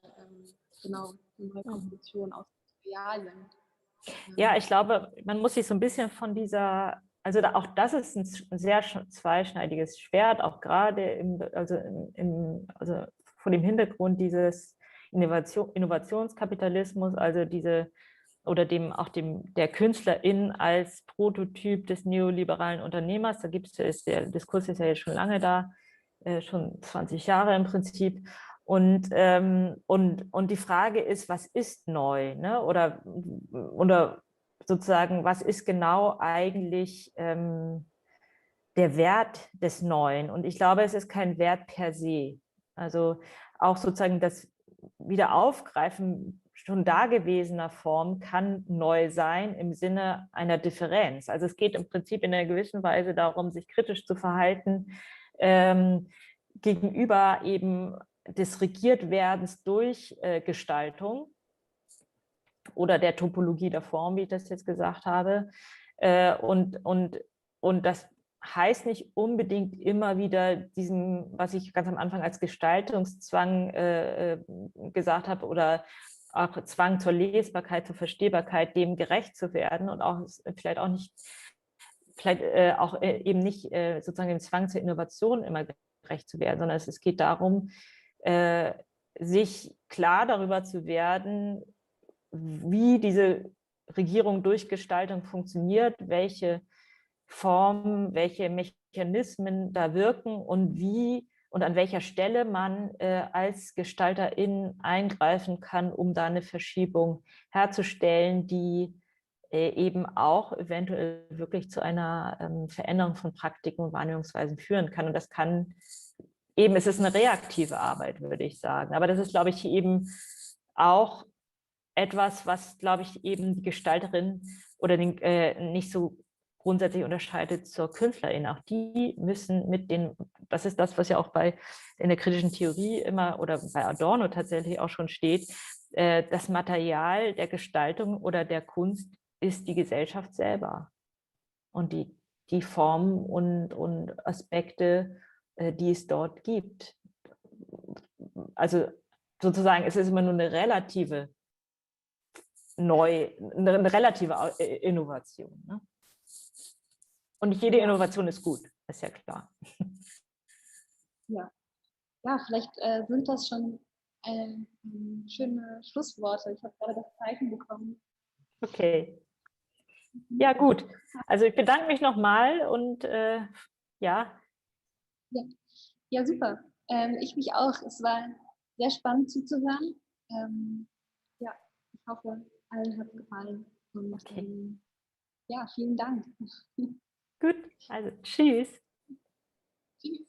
genau, eine neue Konstellation aus Materialien. Ja, ich glaube, man muss sich so ein bisschen von dieser, also auch das ist ein sehr zweischneidiges Schwert, auch gerade also vor dem Hintergrund dieses Innovationskapitalismus, also oder der Künstlerin als Prototyp des neoliberalen Unternehmers. Der Diskurs ist ja jetzt schon lange da, schon 20 Jahre im Prinzip. Und die Frage ist, was ist neu? Ne? Oder sozusagen, was ist genau eigentlich der Wert des Neuen? Und ich glaube, es ist kein Wert per se. Also auch sozusagen das Wiederaufgreifen schon dagewesener Form kann neu sein im Sinne einer Differenz. Also es geht im Prinzip in einer gewissen Weise darum, sich kritisch zu verhalten gegenüber eben des Regiertwerdens durch Gestaltung oder der Topologie der Form, wie ich das jetzt gesagt habe. Und das heißt nicht unbedingt immer wieder diesem, was ich ganz am Anfang als Gestaltungszwang gesagt habe, oder auch Zwang zur Lesbarkeit, zur Verstehbarkeit, dem gerecht zu werden und auch vielleicht auch nicht, eben nicht sozusagen dem Zwang zur Innovation immer gerecht zu werden, sondern es geht darum, sich klar darüber zu werden, wie diese Regierung durch Gestaltung funktioniert, welche Formen, welche Mechanismen da wirken und wie und an welcher Stelle man als Gestalterin eingreifen kann, um da eine Verschiebung herzustellen, die eben auch eventuell wirklich zu einer Veränderung von Praktiken und Wahrnehmungsweisen führen kann. Und das kann eben, es ist eine reaktive Arbeit, würde ich sagen. Aber das ist, glaube ich, eben auch etwas, was, glaube ich, eben die Gestalterin oder nicht so grundsätzlich unterscheidet zur Künstlerin. Auch die müssen das ist das, was ja auch in der kritischen Theorie immer oder bei Adorno tatsächlich auch schon steht, das Material der Gestaltung oder der Kunst ist die Gesellschaft selber. Und die Formen und Aspekte, die es dort gibt. Also sozusagen, es ist immer nur eine relative Innovation. Ne? Und nicht jede Innovation ist gut, ist ja klar. Ja, vielleicht sind das schon schöne Schlussworte. Ich habe gerade das Zeichen bekommen. Okay. Ja, gut. Also ich bedanke mich nochmal und ja. Ja, super. Ich mich auch. Es war sehr spannend zuzuhören. Ja, ich hoffe, allen hat es gefallen. Und ja, vielen Dank. Gut, also tschüss. Tschüss.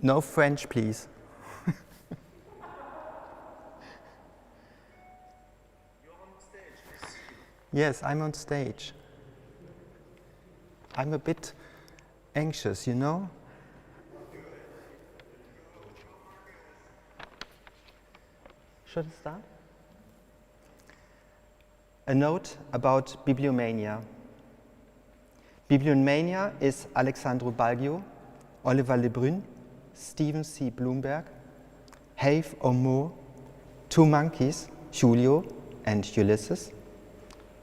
No French, please. Yes, I'm on stage. I'm a bit anxious, you know? Should I start? A note about bibliomania. Bibliomania is Alexandru Balghiu, Oliver Lebrun, Stephen C. Bloomberg, Have or Moore, two monkeys, Julio and Ulysses,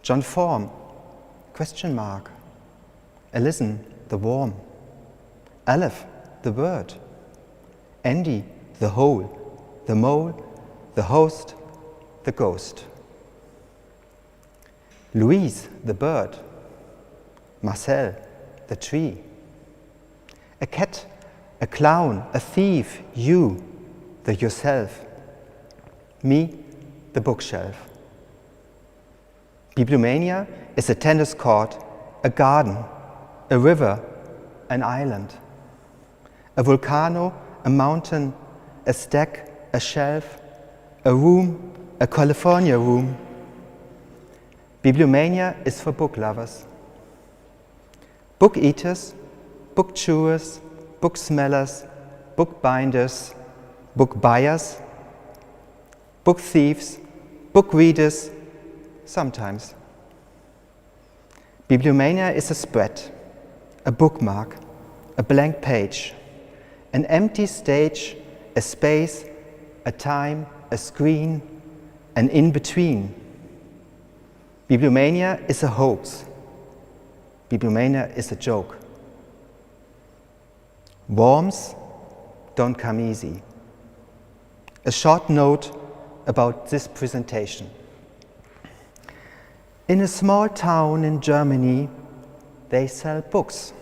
John Form, question mark, Alison, the worm, Aleph, the bird, Andy, the hole, the mole, the host, the ghost, Louise, the bird, Marcel, the tree, a cat, a clown, a thief, you, the yourself, me, the bookshelf. Bibliomania is a tennis court, a garden, a river, an island, a volcano, a mountain, a stack, a shelf, a room, a California room. Bibliomania is for book lovers. Book eaters, book chewers, book smellers, book binders, book buyers, book thieves, book readers, sometimes. Bibliomania is a spread, a bookmark, a blank page, an empty stage, a space, a time, a screen, an in-between. Bibliomania is a hoax. Bibliomania is a joke. Worms don't come easy. A short note about this presentation. In a small town in Germany, they sell books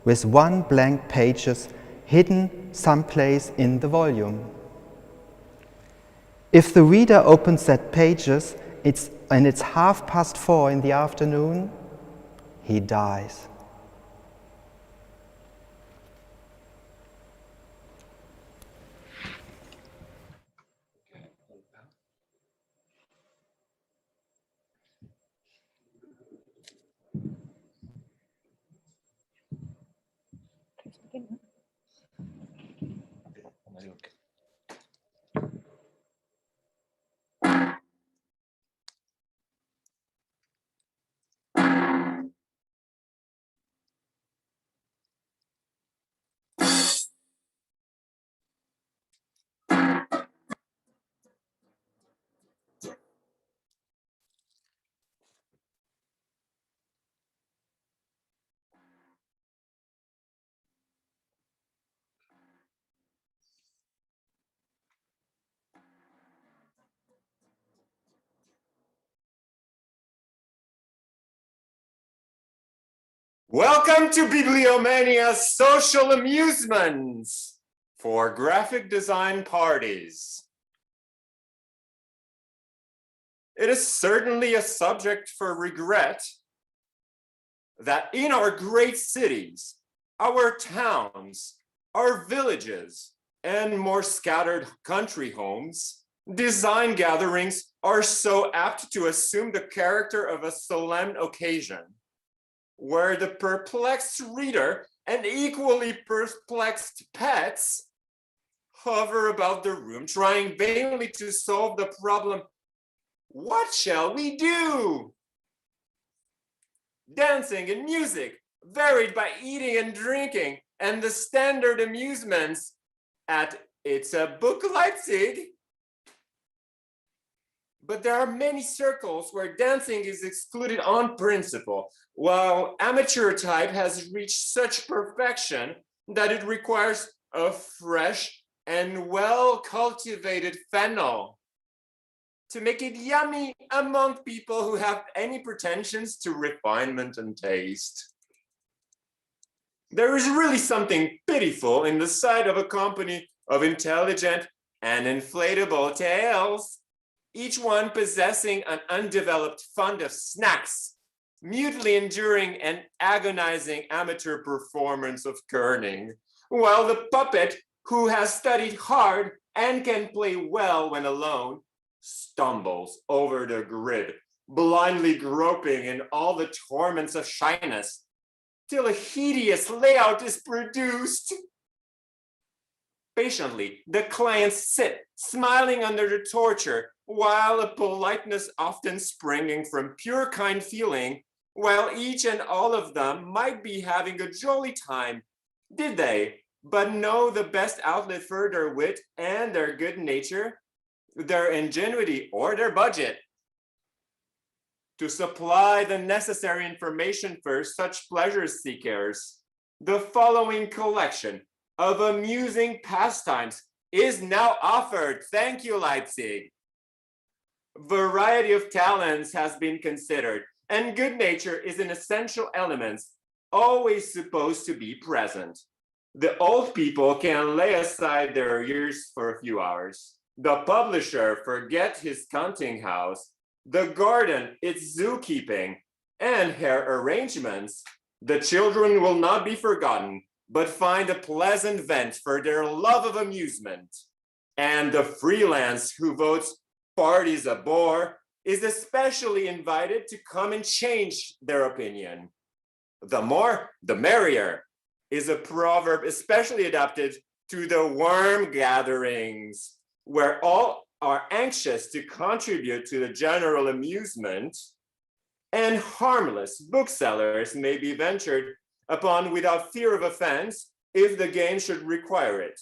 with one blank pages hidden someplace in the volume. If the reader opens that pages and it's 4:30 in the afternoon, he dies. Welcome to Bibliomania's social amusements for graphic design parties. It is certainly a subject for regret that in our great cities, our towns, our villages, and more scattered country homes, design gatherings are so apt to assume the character of a solemn occasion, where the perplexed reader and equally perplexed pets hover about the room, trying vainly to solve the problem, what shall we do? Dancing and music, varied by eating and drinking, and the standard amusements at It's a Book Leipzig. But there are many circles where dancing is excluded on principle, while amateur type has reached such perfection that it requires a fresh and well-cultivated fennel to make it yummy among people who have any pretensions to refinement and taste. There is really something pitiful in the sight of a company of intelligent and inflatable tales, each one possessing an undeveloped fund of snacks, mutely enduring an agonizing amateur performance of kerning, while the puppet, who has studied hard and can play well when alone, stumbles over the grid, blindly groping in all the torments of shyness, till a hideous layout is produced. Patiently, the clients sit, smiling under the torture, while a politeness often springing from pure kind feeling, while each and all of them might be having a jolly time, did they but know the best outlet for their wit and their good nature, their ingenuity or their budget. To supply the necessary information for such pleasure seekers, the following collection of amusing pastimes is now offered. Thank you, Leipzig. Variety of talents has been considered, and good nature is an essential element, always supposed to be present. The old people can lay aside their years for a few hours. The publisher forget his counting house, the garden its zookeeping, and her arrangements. The children will not be forgotten, but find a pleasant vent for their love of amusement. And the freelance who votes parties a bore is especially invited to come and change their opinion. The more, the merrier is a proverb especially adapted to the worm gatherings, where all are anxious to contribute to the general amusement, and harmless booksellers may be ventured upon without fear of offense if the game should require it.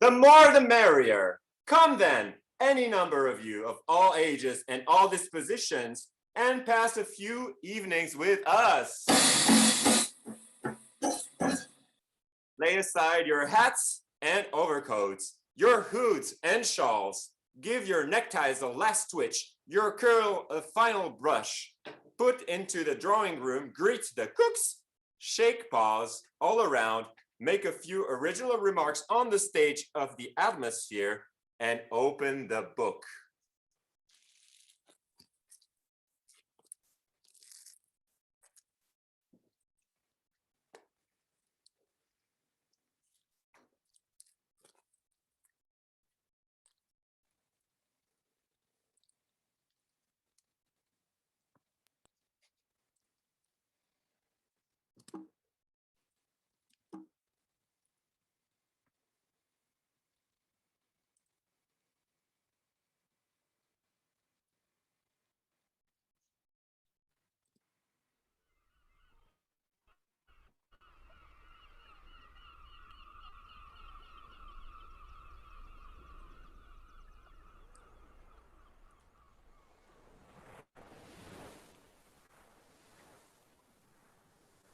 The more the merrier. Come then, any number of you of all ages and all dispositions, and pass a few evenings with us. Lay aside your hats and overcoats, your hoods and shawls. Give your neckties a last twitch, your curl a final brush. Put into the drawing room, greet the cooks, shake paws all around, make a few original remarks on the stage of the atmosphere, and open the book.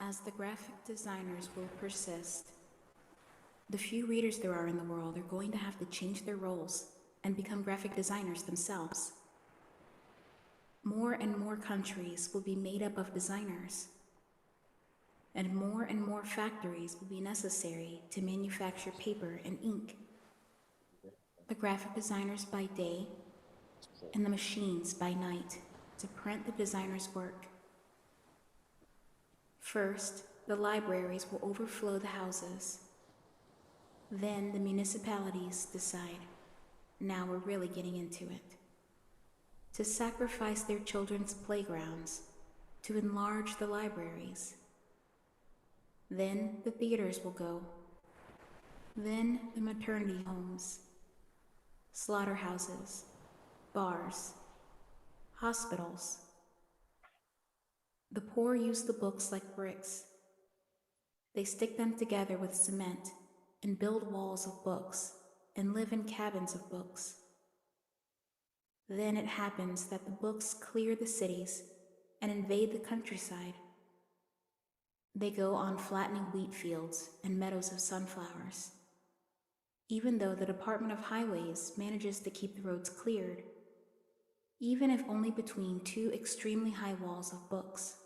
As the graphic designers will persist, the few readers there are in the world are going to have to change their roles and become graphic designers themselves. More and more countries will be made up of designers, and more factories will be necessary to manufacture paper and ink. The graphic designers by day, and the machines by night to print the designer's work. First, the libraries will overflow the houses. Then the municipalities decide, now we're really getting into it, to sacrifice their children's playgrounds, to enlarge the libraries. Then the theaters will go. Then the maternity homes, slaughterhouses, bars, hospitals. The poor use the books like bricks. They stick them together with cement and build walls of books and live in cabins of books. Then it happens that the books clear the cities and invade the countryside. They go on flattening wheat fields and meadows of sunflowers. Even though the Department of Highways manages to keep the roads cleared, even if only between two extremely high walls of books.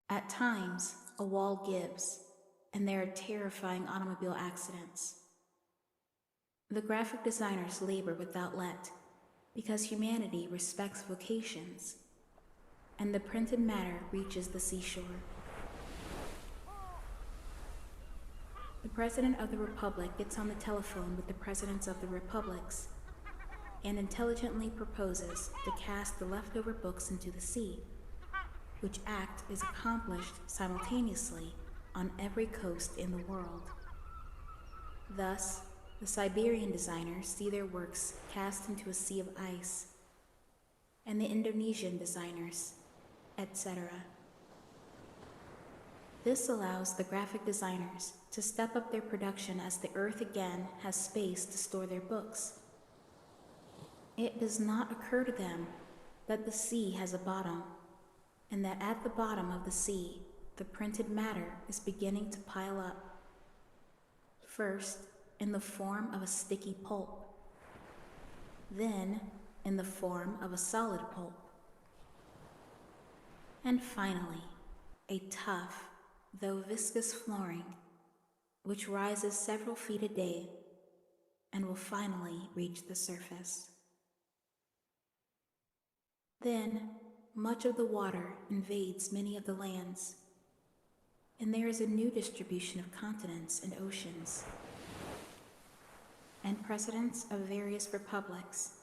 At times, a wall gives, and there are terrifying automobile accidents. The graphic designers labor without let, because humanity respects vocations, and the printed matter reaches the seashore. The President of the Republic gets on the telephone with the Presidents of the Republics and intelligently proposes to cast the leftover books into the sea, which act is accomplished simultaneously on every coast in the world. Thus, the Siberian designers see their works cast into a sea of ice, and the Indonesian designers, etc. This allows the graphic designers to step up their production as the Earth again has space to store their books. It does not occur to them that the sea has a bottom, and that at the bottom of the sea, the printed matter is beginning to pile up. First, in the form of a sticky pulp, then in the form of a solid pulp, and finally, a tough, though viscous flooring, which rises several feet a day and will finally reach the surface. Then, much of the water invades many of the lands, and there is a new distribution of continents and oceans, and presidents of various republics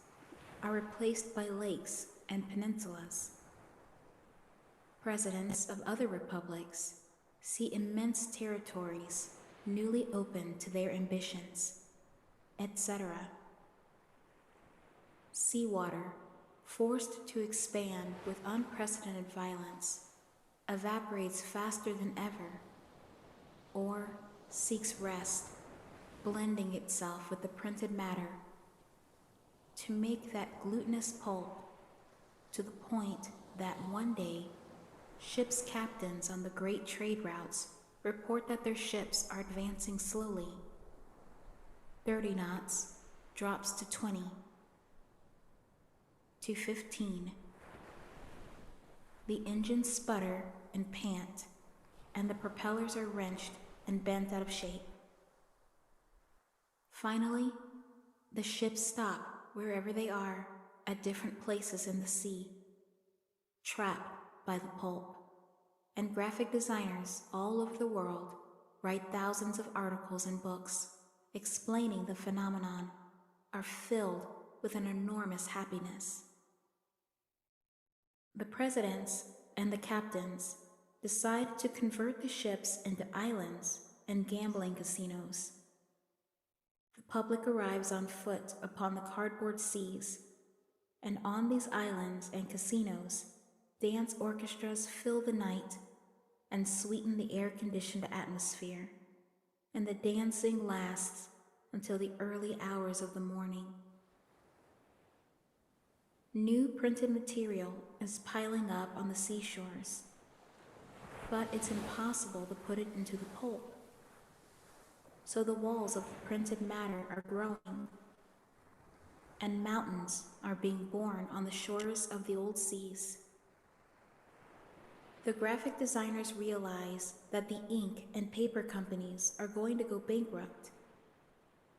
are replaced by lakes and peninsulas. Presidents of other republics see immense territories newly open to their ambitions, etc. Seawater, forced to expand with unprecedented violence, evaporates faster than ever, or seeks rest, blending itself with the printed matter to make that glutinous pulp, to the point that one day ships' captains on the great trade routes report that their ships are advancing slowly. 30 knots drops to 20, to 15. The engines sputter and pant, and the propellers are wrenched and bent out of shape. Finally, the ships stop wherever they are at different places in the sea, trapped by the pulp, and graphic designers all over the world write thousands of articles and books explaining the phenomenon, are filled with an enormous happiness. The presidents and the captains decide to convert the ships into islands and gambling casinos. The public arrives on foot upon the cardboard seas, and on these islands and casinos, dance orchestras fill the night and sweeten the air-conditioned atmosphere, and the dancing lasts until the early hours of the morning. New printed material is piling up on the seashores, but it's impossible to put it into the pulp. So the walls of the printed matter are growing, and mountains are being born on the shores of the old seas. The graphic designers realize that the ink and paper companies are going to go bankrupt,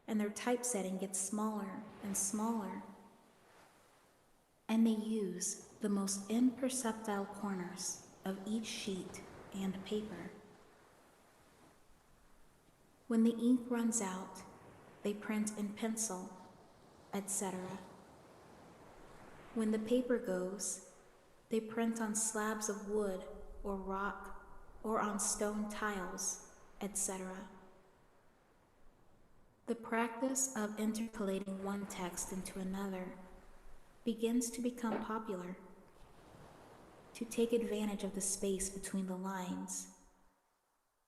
and their typesetting gets smaller and smaller, and they use the most imperceptile corners of each sheet and paper. When the ink runs out, they print in pencil, etc. When the paper goes, they print on slabs of wood or rock or on stone tiles, etc. The practice of intercalating one text into another begins to become popular, to take advantage of the space between the lines,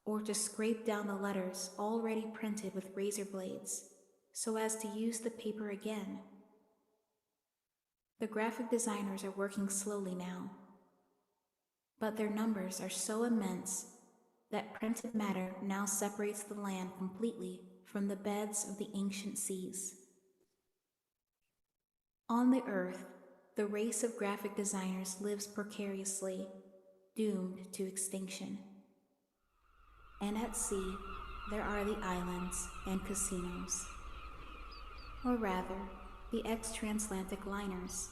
or to scrape down the letters already printed with razor blades so as to use the paper again. The graphic designers are working slowly now, but their numbers are so immense that printed matter now separates the land completely from the beds of the ancient seas. On the earth, the race of graphic designers lives precariously, doomed to extinction. And at sea, there are the islands and casinos. or rather, the ex-transatlantic liners,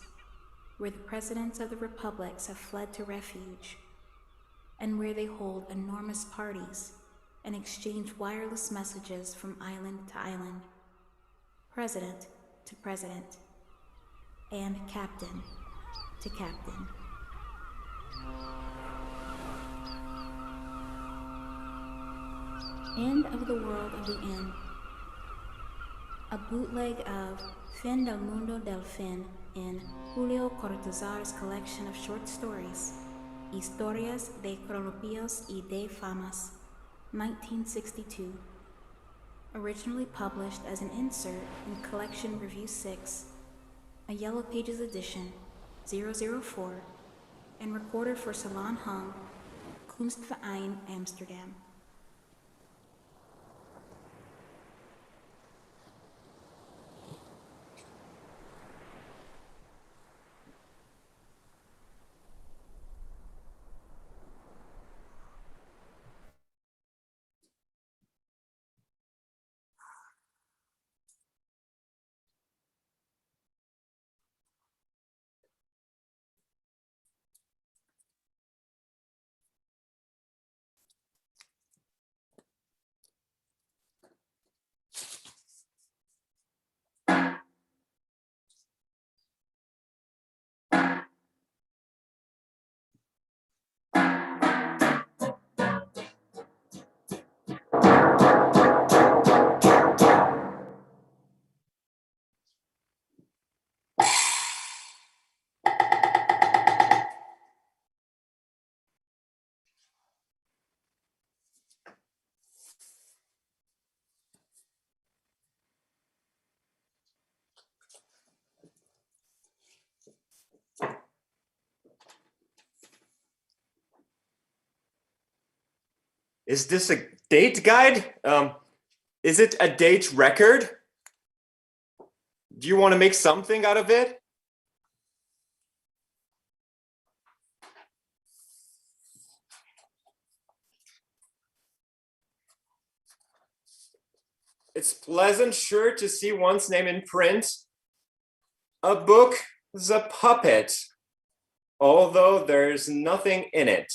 where the presidents of the republics have fled to refuge, and where they hold enormous parties and exchange wireless messages from island to island, president to president, and captain to captain. End of the World of the End. A bootleg of Fin del Mundo del Fin in Julio Cortázar's collection of short stories, Historias de Cronopios y de Famas, 1962. Originally published as an insert in Collection Review 6, a Yellow Pages edition, 004, and recorded for Salon Hung, Kunstverein Amsterdam. Is this a date guide? Is it a date record? Do you want to make something out of it? It's pleasant, sure, to see one's name in print. A book is a puppet, although there's nothing in it.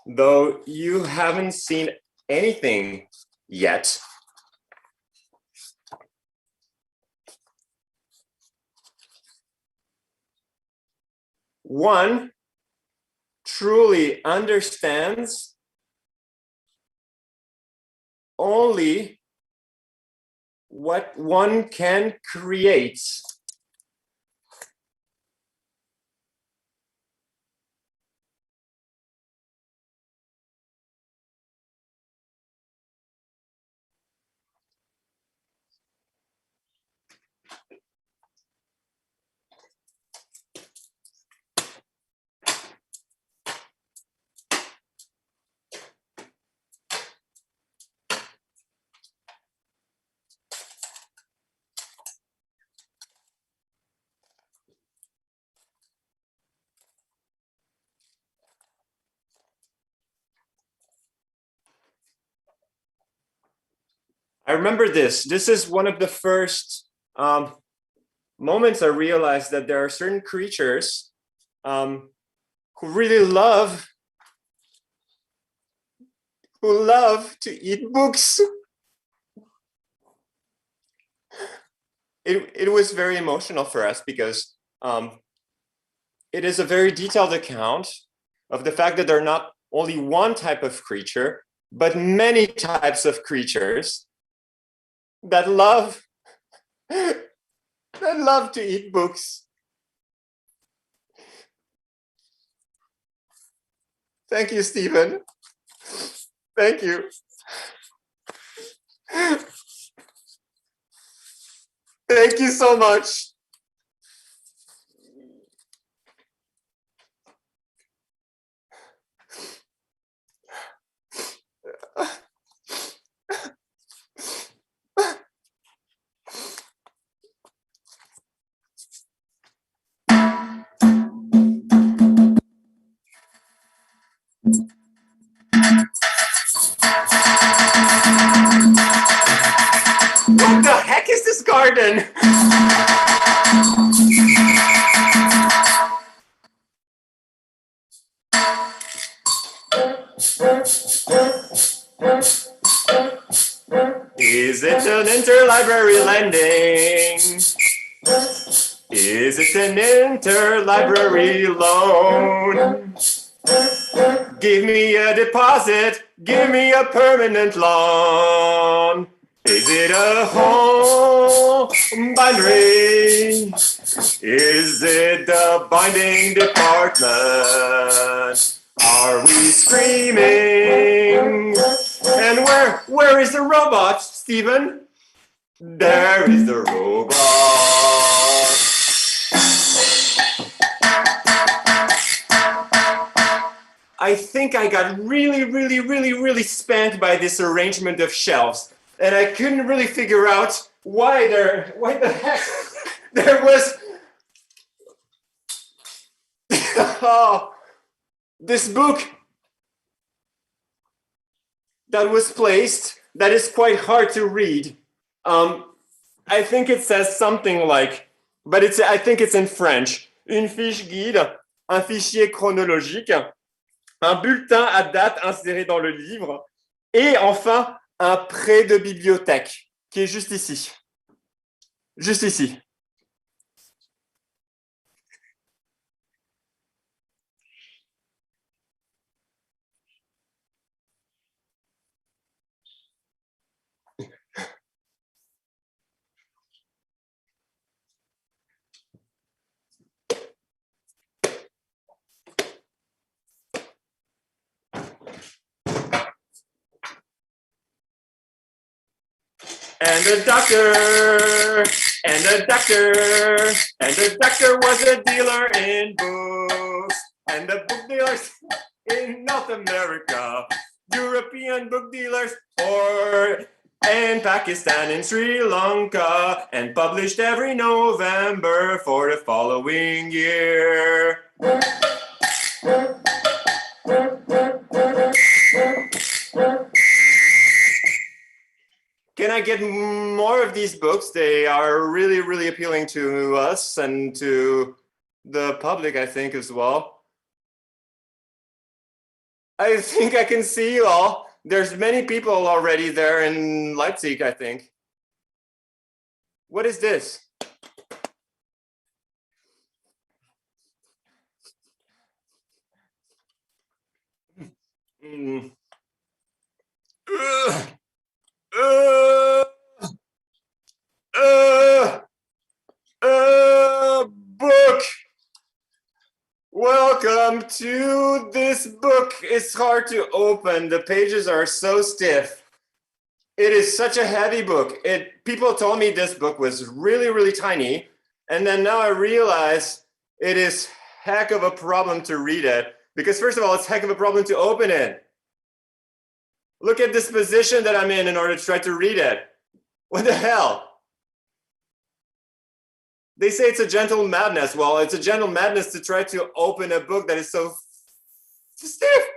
Though you haven't seen anything yet. One truly understands only what one can create. I remember this. This is one of the first moments I realized that there are certain creatures who really love to eat books. It was very emotional for us because it is a very detailed account of the fact that there are not only one type of creature, but many types of creatures that love to eat books. Thank you, Stephen. Thank you. Thank you so much. What the heck is this Stephen. Is it an interlibrary lending? Is it an interlibrary loan? Give me a deposit, give me a permanent loan. Is it a home bindery? Is it the binding department? Are we screaming? And where is the robot, Stephen? There is the robot. I think I got really spanked by this arrangement of shelves, and I couldn't really figure out why the heck there was oh, this book that was placed that is quite hard to read. I think it says something like, but I think it's in French. Une fiche guide, un fichier chronologique, un bulletin à date inséré dans le livre, et enfin un prêt de bibliothèque qui est juste ici. Juste ici. And the doctor was a dealer in books, and the book dealers in North America, European book dealers, or in Pakistan and Sri Lanka, and published every November for the following year. Can I get more of these books? They are really appealing to us and to the public, I think, as well. I think I can see you all. There's many people already there in Leipzig, I think. What is this? Book. Welcome to this book. It's hard to open. The pages are so stiff. It is such a heavy book. People told me this book was really tiny, and then now I realize it is heck of a problem to read it, because first of all, it's heck of a problem to open it. Look at this position that I'm in order to try to read it. What the hell? They say it's a gentle madness. Well, it's a gentle madness to try to open a book that is so stiff.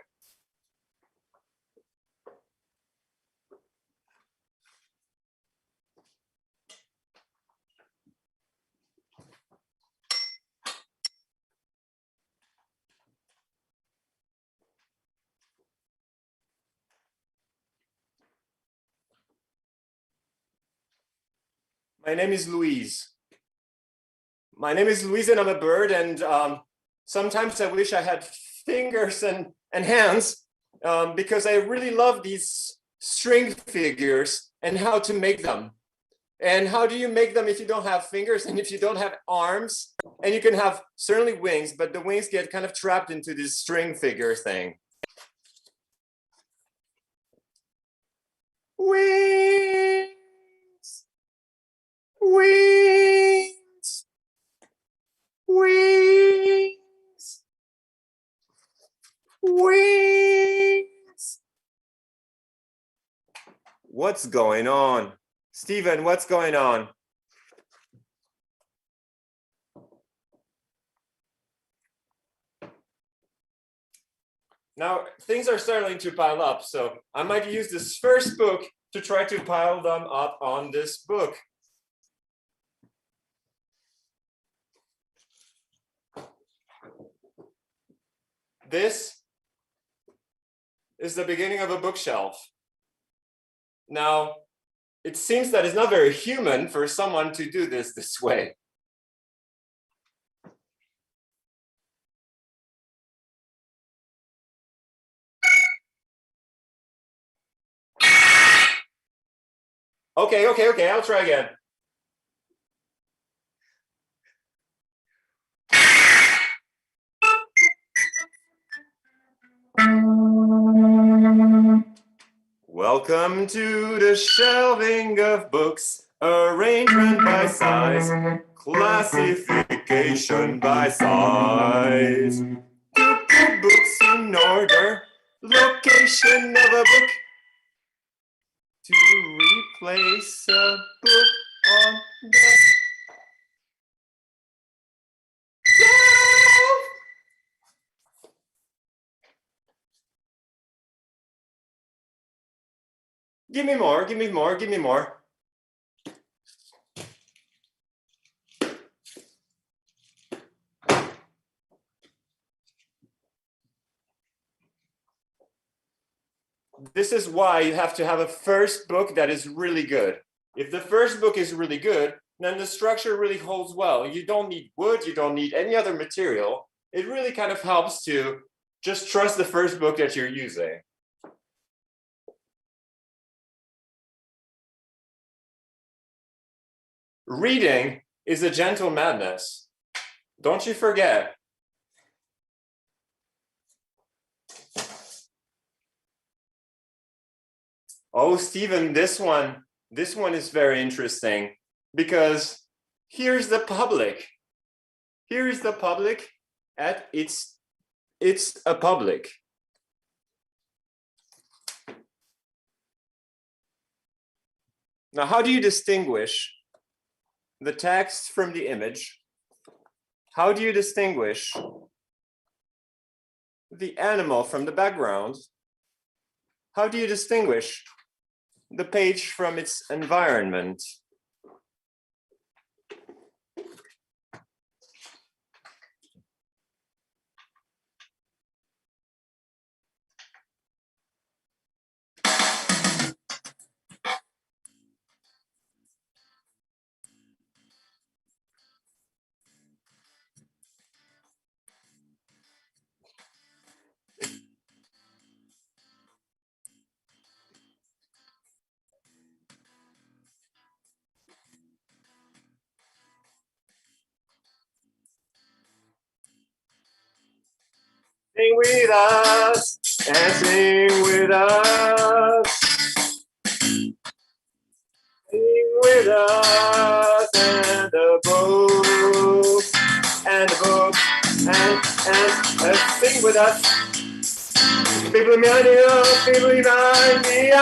My name is Louise. My name is Louise and I'm a bird, and sometimes I wish I had fingers and hands because I really love these string figures and how to make them. And how do you make them if you don't have fingers and if you don't have arms? And you can have certainly wings, but the wings get kind of trapped into this string figure thing. Wings! Wings! Wings! Wings! What's going on? Stephen, what's going on? Now, things are starting to pile up, so I might use this first book to try to pile them up on this book. This is the beginning of a bookshelf. Now, it seems that it's not very human for someone to do this way. Okay, I'll try again. Welcome to the shelving of books, arrangement by size, classification by size. To put books in order, location of a book, to replace a book on the shelf. Give me more, give me more, give me more. This is why you have to have a first book that is really good. If the first book is really good, then the structure really holds well. You don't need wood, you don't need any other material. It really kind of helps to just trust the first book that you're using. Reading is a gentle madness. Don't you forget. Oh, Stephen, this one is very interesting because here's the public. Here is the public at it's a public. Now, how do you distinguish the text from the image? How do you distinguish the animal from the background? How do you distinguish the page from its environment? Sing with us and sing with us. Sing with us and the book and the book and sing with us. People behind you, people behind me.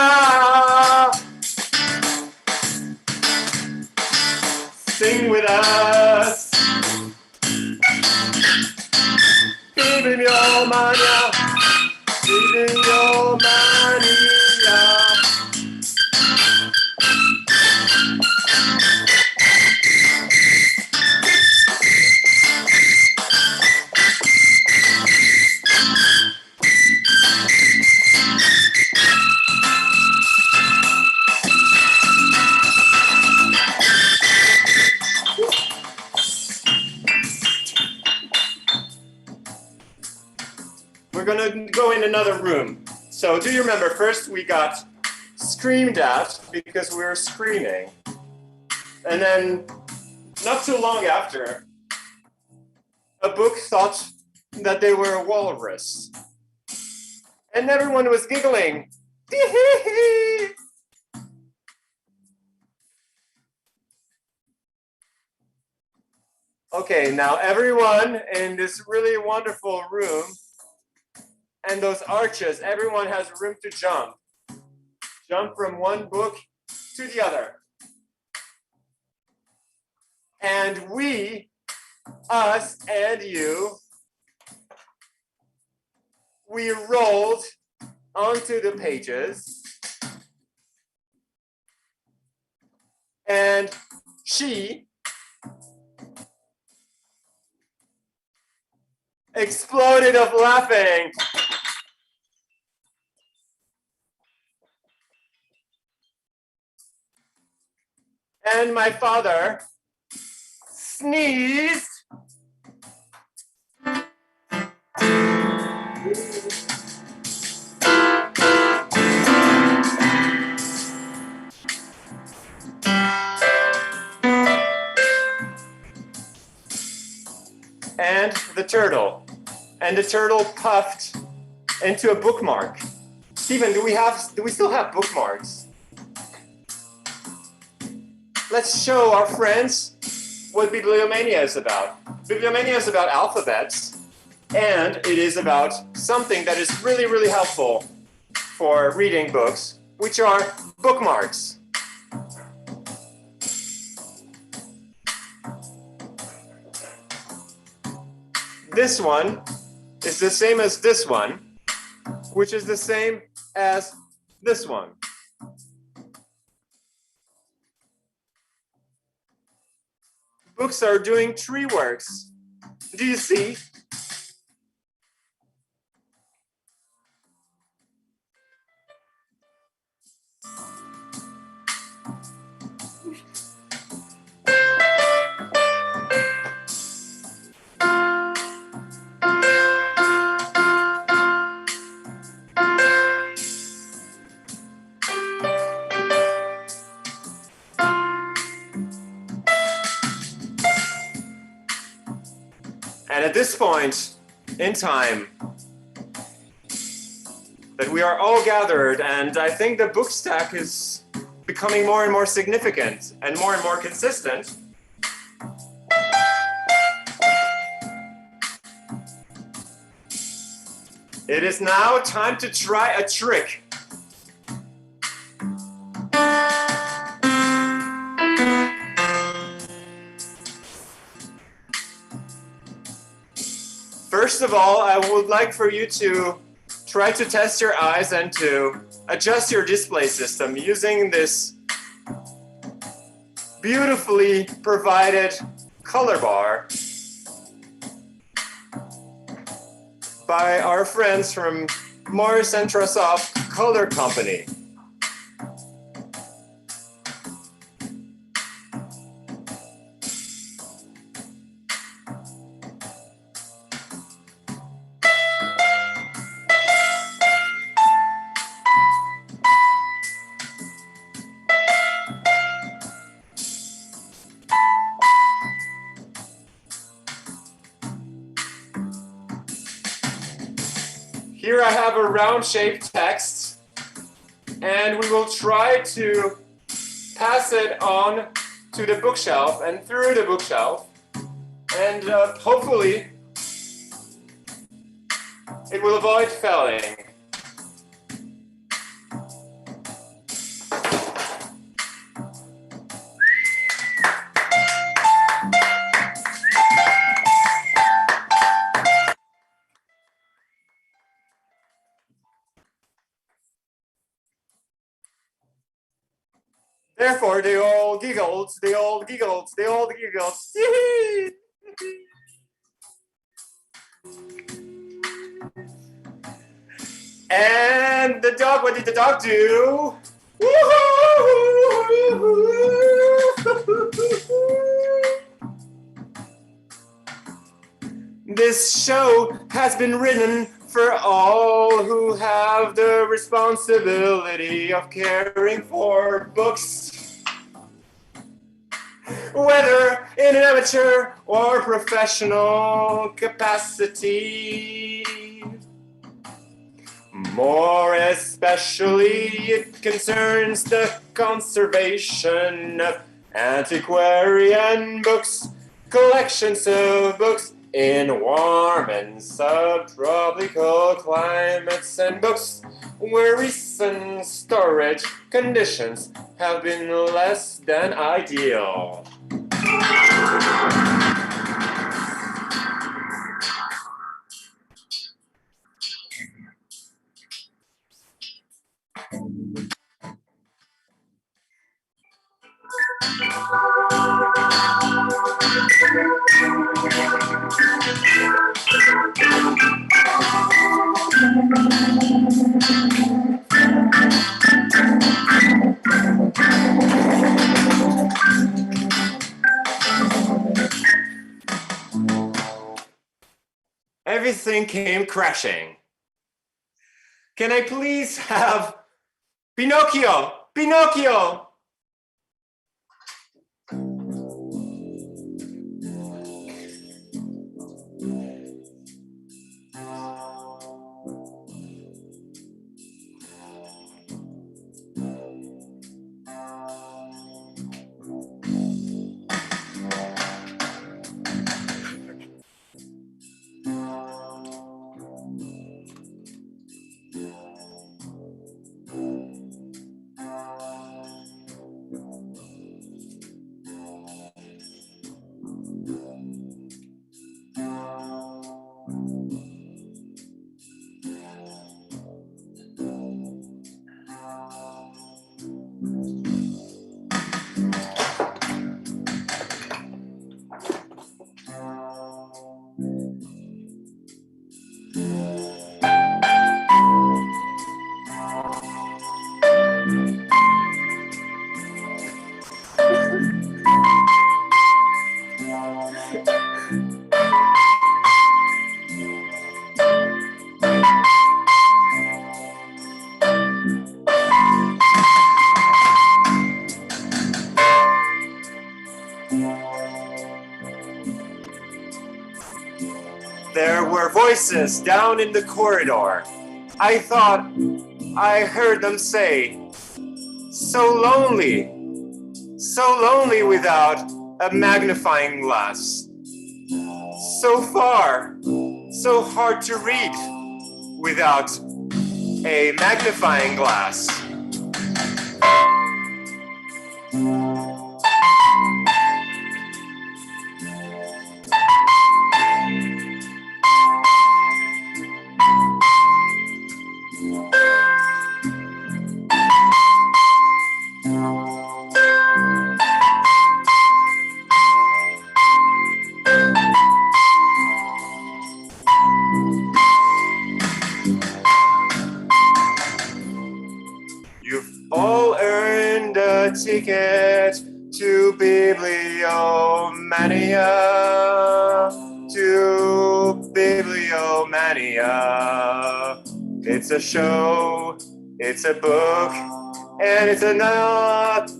Sing with us. Bibliomania, Bibliomania. We're gonna go in another room. So do you remember, first we got screamed at because we were screaming. And then not too long after, a book thought that they were a walrus. And everyone was giggling. Okay, now everyone in this really wonderful room and those arches, everyone has room to jump. Jump from one book to the other. And we, us and you, we rolled onto the pages. And she exploded of laughing. And my father sneezed. And the turtle. And the turtle puffed into a bookmark. Stephen, do we still have bookmarks? Let's show our friends what Bibliomania is about. Bibliomania is about alphabets, and it is about something that is really, really helpful for reading books, which are bookmarks. This one is the same as this one, which is the same as this one. Books are doing tree works. Do you see? And at this point in time, that we are all gathered, and I think the book stack is becoming more and more significant and more consistent. It is now time to try a trick. First of all, I would like for you to try to test your eyes and to adjust your display system using this beautifully provided color bar by our friends from Morris and Trussoff Color Company. Here I have a round-shaped text, and we will try to pass it on to the bookshelf and through the bookshelf, and hopefully it will avoid falling. Therefore, they all giggled, they all giggled, they all giggled. And the dog, what did the dog do? This show has been written for all who have the responsibility of caring for books, whether in an amateur or professional capacity. More especially, it concerns the conservation of antiquarian books, collections of books in warm and subtropical climates, and books where recent storage conditions have been less than ideal. everything came crashing. Can I please have Pinocchio? Pinocchio! There were voices down in the corridor. I thought I heard them say, so lonely without a magnifying glass. So far, so hard to read without a magnifying glass. You've all earned a ticket to Bibliomania, to Bibliomania. It's a show, it's a book, and it's not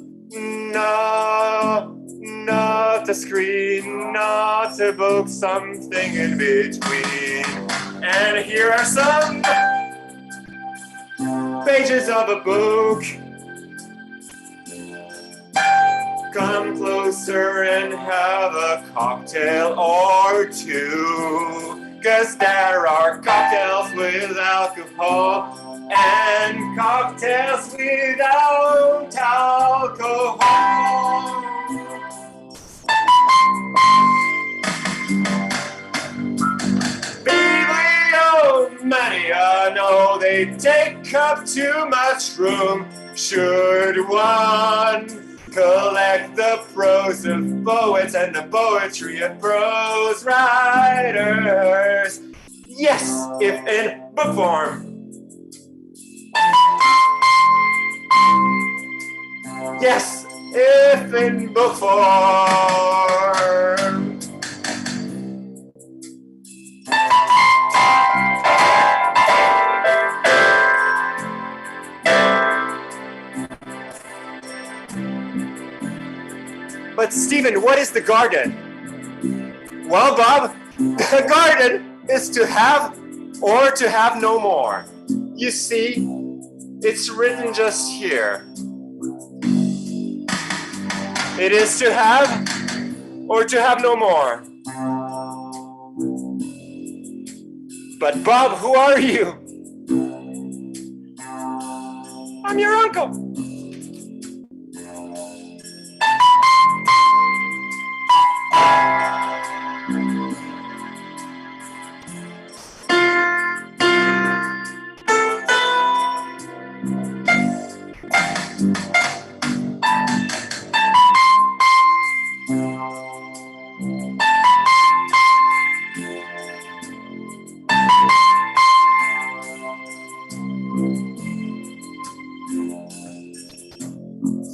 a screen, not a book, something in between. And here are some pages of a book. Come closer and have a cocktail or two, 'cause there are cocktails with alcohol and cocktails without alcohol. Bibliomania, no, they take up too much room. Should one collect the prose of poets and the poetry of prose writers? Yes, if in book form. Yes, if in book form. But Stephen, what is the garden? Well, Bob, the garden is to have or to have no more. You see, it's written just here. It is to have or to have no more. But Bob, who are you? I'm your uncle.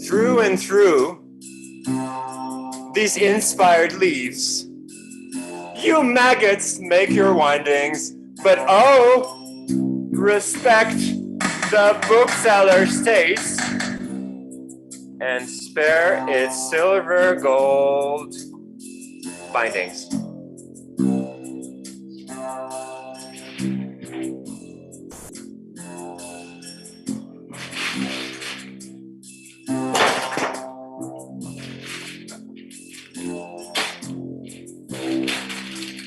Through and through these inspired leaves, you maggots make your windings, but oh, respect the bookseller's taste and spare its silver gold bindings.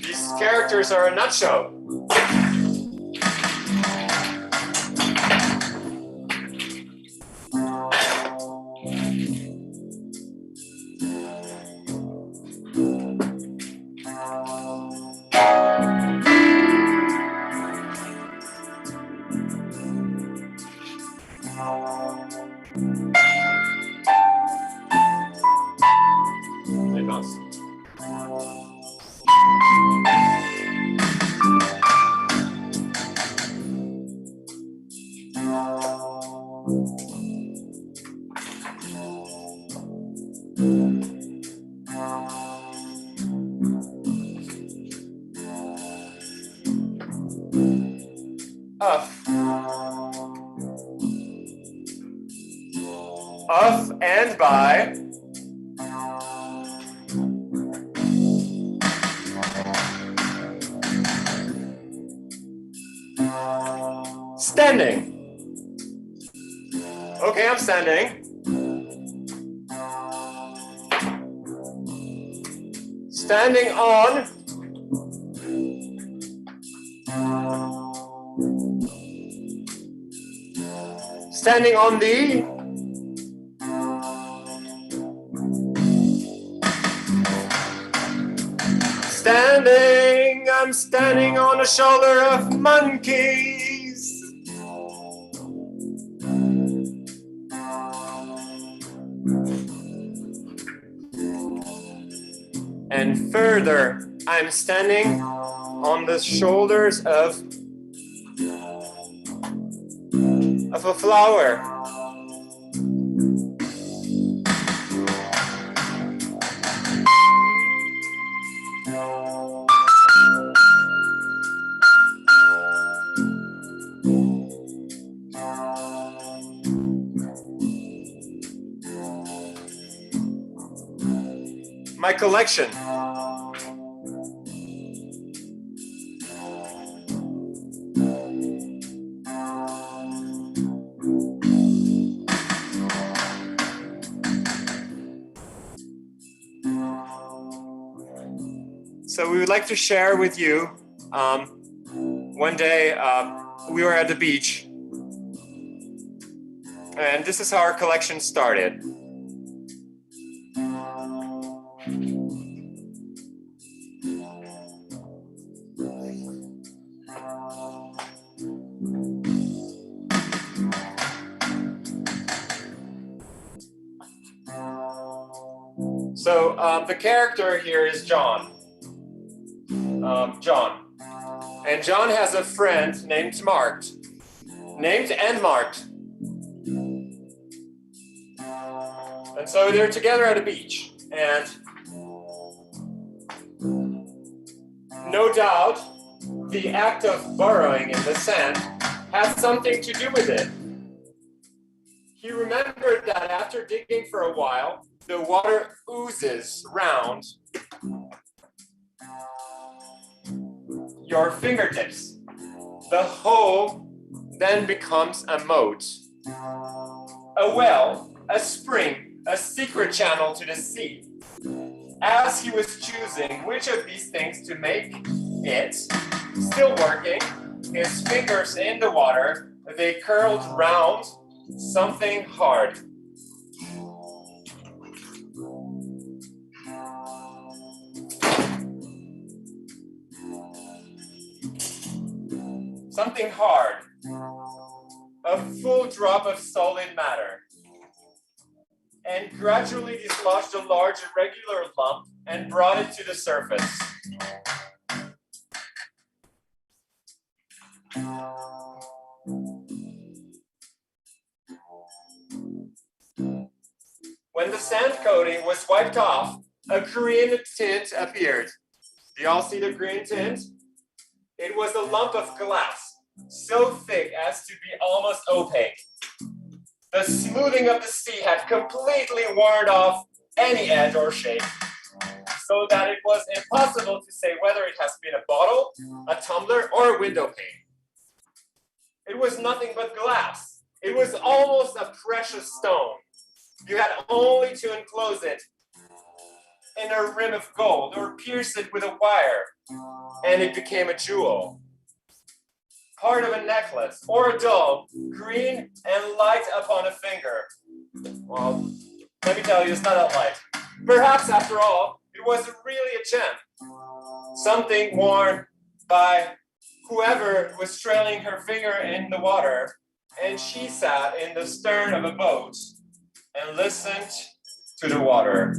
These characters are a nut show. Of and by standing. Okay, I'm standing. Standing on standing on the standing, I'm standing on the shoulder of monkeys. And further, I'm standing on the shoulders of a flower. My collection. So we would like to share with you, one day we were at the beach, and this is how our collection started. So the character here is John. John. And John has a friend named marked. Named and marked. And so they're together at a beach. And no doubt, the act of burrowing in the sand has something to do with it. He remembered that after digging for a while, the water oozes round your fingertips. The hole then becomes a moat, a well, a spring, a secret channel to the sea. As he was choosing which of these things to make it, still working, his fingers in the water, they curled round something hard. Something hard, a full drop of solid matter, and gradually dislodged a large irregular lump and brought it to the surface. When the sand coating was wiped off, a green tint appeared. Do y'all see the green tint? It was a lump of glass, so thick as to be almost opaque. The smoothing of the sea had completely worn off any edge or shape, so that it was impossible to say whether it has been a bottle, a tumbler, or a window pane. It was nothing but glass. It was almost a precious stone. You had only to enclose it in a rim of gold or pierce it with a wire, and it became a jewel. Part of a necklace or a doll, green and light upon a finger. Well, let me tell you, it's not that light. Perhaps, after all, it was really a gem. Something worn by whoever was trailing her finger in the water, and she sat in the stern of a boat and listened to the water.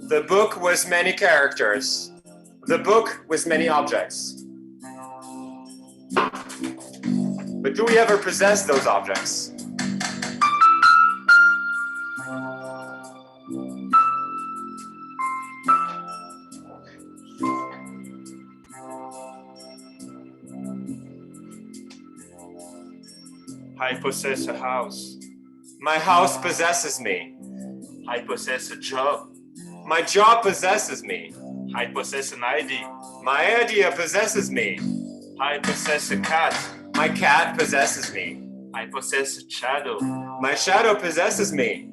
The book was many characters. The book was many objects. But do we ever possess those objects? I possess a house. My house possesses me. I possess a job. My job possesses me. I possess an idea. My idea possesses me. I possess a cat. My cat possesses me. I possess a shadow. My shadow possesses me.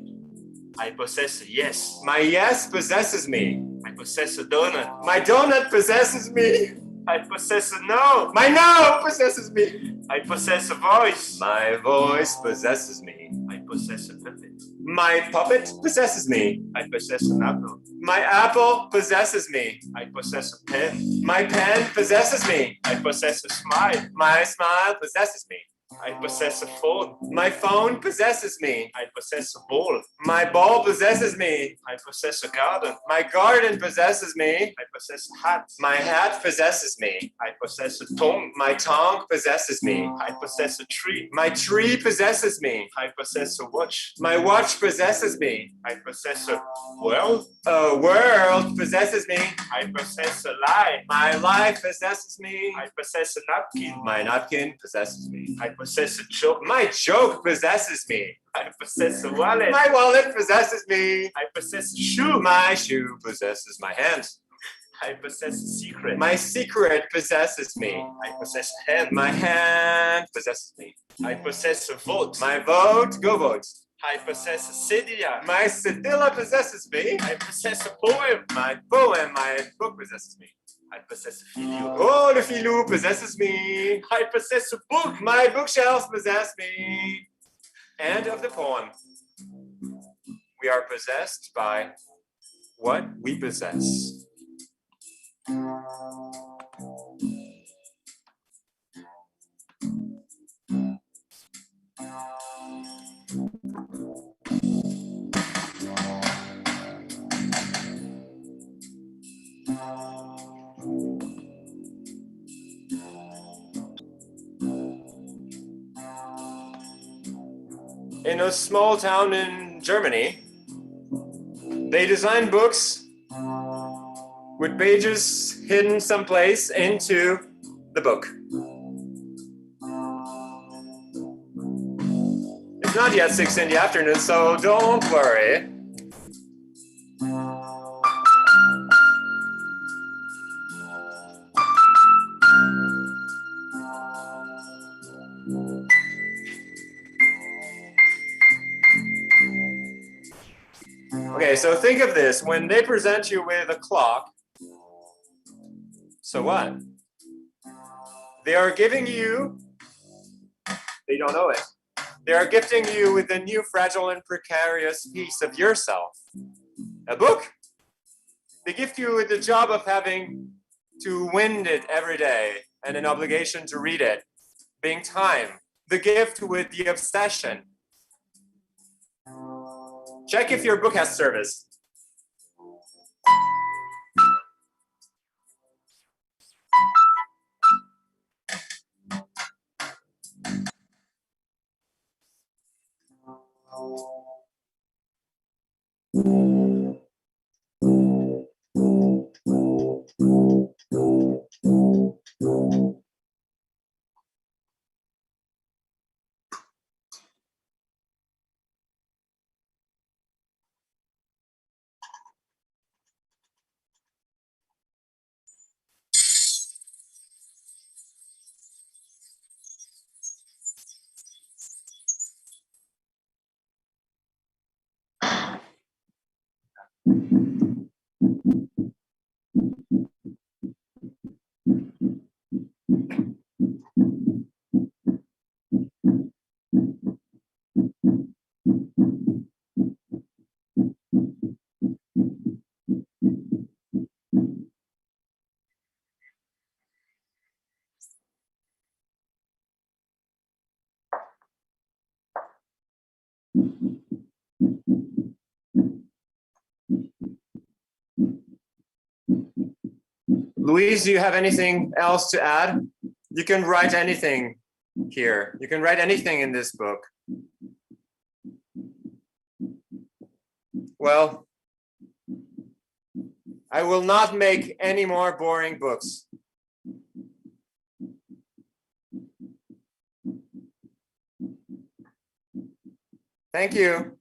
I possess a yes. My yes possesses me. I possess a donut. My donut possesses me. I possess a no. My no possesses me. I possess a voice. My voice possesses me. I possess a puppet. My puppet possesses me. I possess an apple. My apple possesses me. I possess a pen. My pen possesses me. I possess a smile. My smile possesses me. I possess a phone. My phone possesses me. I possess a ball. My ball possesses me. I possess a garden. My garden possesses me. I possess a hat. My hat possesses me. I possess a tongue. My tongue possesses me. I possess a tree. My tree possesses me. I possess a watch. My watch possesses me. I possess a world. A world possesses me. I possess a lie. My life possesses me. I possess a napkin. My napkin possesses me. I possess a joke. My joke possesses me. I possess a wallet. My wallet possesses me. I possess a shoe. My shoe possesses my hand. I possess a secret. My secret possesses me. I possess a hand. My hand possesses me. I possess a vote. My vote, go vote. I possess a cedilla. My cedilla possesses me. I possess a poem. My poem, my book possesses me. I possess a filou. Oh, the filou possesses me. I possess a book. My bookshelves possess me. End of the poem. We are possessed by what we possess. In a small town in Germany, they design books with pages hidden someplace into the book. It's not yet 6 in the afternoon, so don't worry. Okay, so think of this. When they present you with a clock, so what? They are giving you, they don't know it, they are gifting you with a new fragile and precarious piece of yourself. A book. They give you the job of having to wind it every day and an obligation to read it, being time, the gift with the obsession. Check if your book has service. Louise, do you have anything else to add? You can write anything here. You can write anything in this book. Well, I will not make any more boring books. Thank you.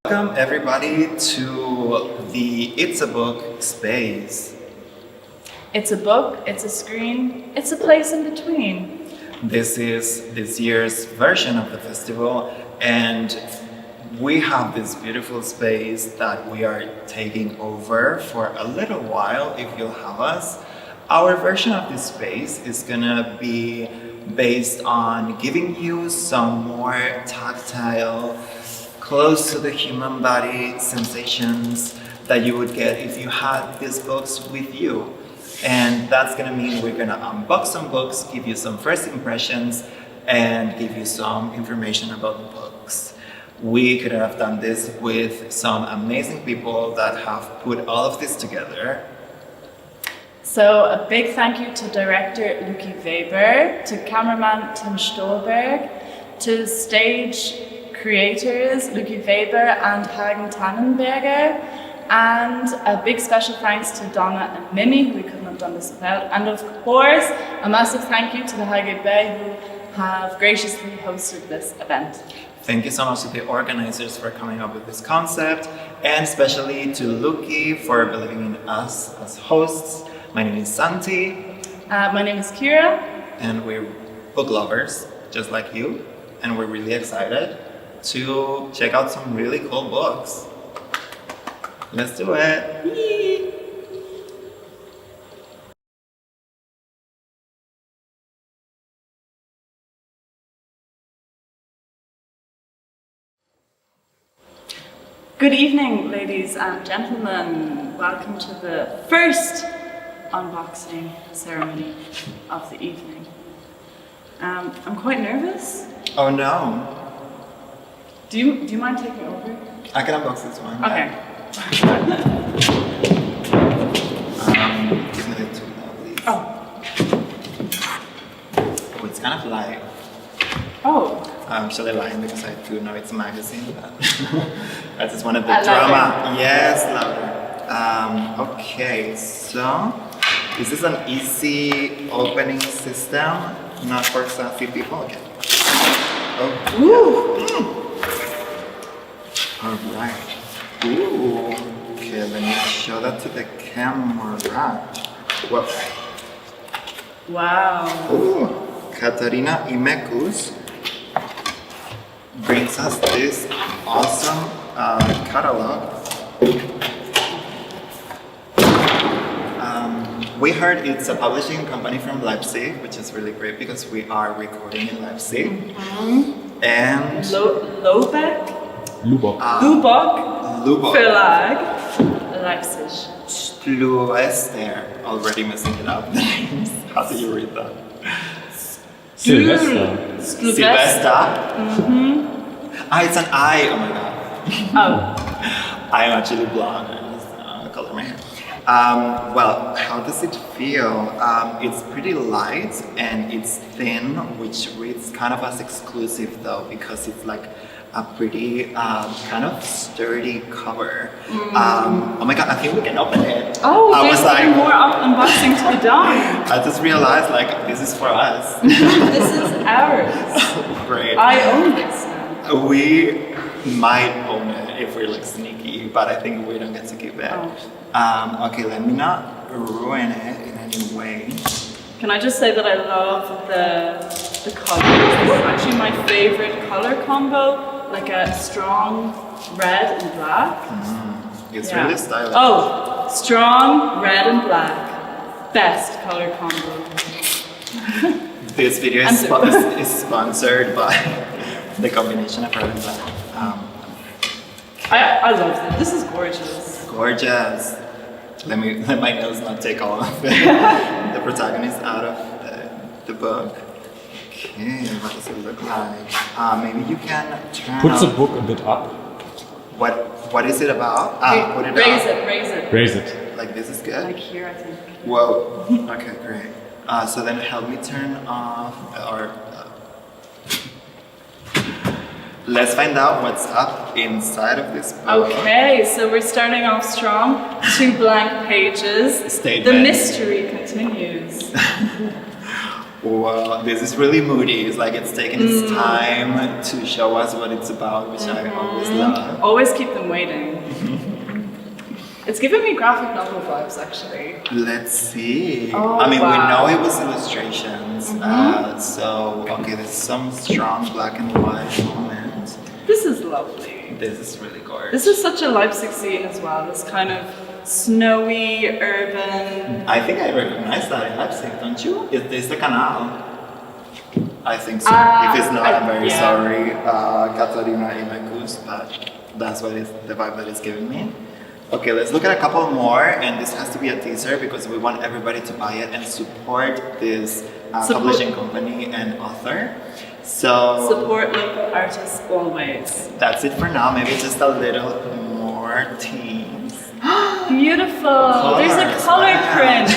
Welcome everybody to the It's a Book space. It's a book, it's a screen, it's a place in between. This is this year's version of the festival, and we have this beautiful space that we are taking over for a little while, if you'll have us. Our version of this space is gonna be based on giving you some more tactile, close to the human body sensations that you would get if you had these books with you. And that's gonna mean we're gonna unbox some books, give you some first impressions, and give you some information about the books. We could have done this with some amazing people that have put all of this together. So a big thank you to director Luki Weber, to cameraman Tim Stolberg, to stage creators Luki Weber and Hagen Tannenberger, and a big special thanks to Donna and Mimi, we couldn't have done this without, and of course a massive thank you to the HGB who have graciously hosted this event. Thank you so much to the organizers for coming up with this concept, and especially to Luki for believing in us as hosts. My name is Santi. My name is Kira. And we're book lovers, just like you, and we're really excited to check out some really cool books. Let's do it. Yee. Good evening, ladies and gentlemen. Welcome to the first unboxing ceremony of the evening. I'm quite nervous. Oh no. Do you mind taking over? I can unbox this one. Okay. Give me the two now, please. Oh, it's kind of light. Oh. I'm actually lying because I do know it's a magazine, but I just wanted the drama. Yes, louder. Okay, so is this an easy opening system? Not for sassy people? Okay. Oh. Ooh. All right. Ooh. Okay, let me show that to the camera. Whoa. Wow. Ooh. Katarina Imekus brings us this awesome catalog. We heard it's a publishing company from Leipzig, which is really great because we are recording in Leipzig. Mm-hmm. And Lübeck Verlag, Leipzig. Sylvester, already messing it up. How do you read that? Sylvester. Mm-hmm. Ah, it's an I. Oh my god. Oh. I'm actually blonde. I just color my hair. Well, how does it feel? It's pretty light and it's thin, which reads kind of as exclusive though, because it's like a pretty kind of sturdy cover. Oh my god, I think we can open it. Oh, I was like, more unboxing to be done. I just realized like this is for us. This is ours. Great. I own this now. We might own it if we're like sneaky, but I think we don't get to keep it. Oh. Okay, let me not ruin it in any way. Can I just say that I love the colors? This is actually my favorite color combo. Like a strong red and black. It's really stylish. Oh, strong red and black. Best color combo. This video is sponsored by the combination of red and black. I love it. This is gorgeous. Gorgeous. Let my nails not take all of the protagonist out of the book. Okay, what does it look like? Maybe you can turn Put the book a bit up. What is it about? Put it raise up. it, raise it. Raise it. Like this is good? Like here, I think. Whoa. Okay, great. So then help me turn off, or let's find out what's up inside of this book. Okay, so we're starting off strong. 2 blank pages. Statement. The mystery continues. Well, this is really moody. It's like it's taking its time to show us what it's about, which I always love. Always keep them waiting. It's giving me graphic novel vibes, actually. Let's see. Oh, I mean, wow. we know it was illustrations, so okay, there's some strong black and white moments. This is lovely. This is really gorgeous. This is such a Leipzig scene as well. This kind of snowy, urban. I think I recognize that in Leipzig, don't you? Is this the canal? I think so. If it's not, I'm very sorry, Katarina Imekus, but that's what is the vibe that it's giving me. Okay, let's look at a couple more, and this has to be a teaser because we want everybody to buy it and support this publishing company and author. So Support local artists always. that's it for now. Maybe just a little more teams. Beautiful. There's a color print.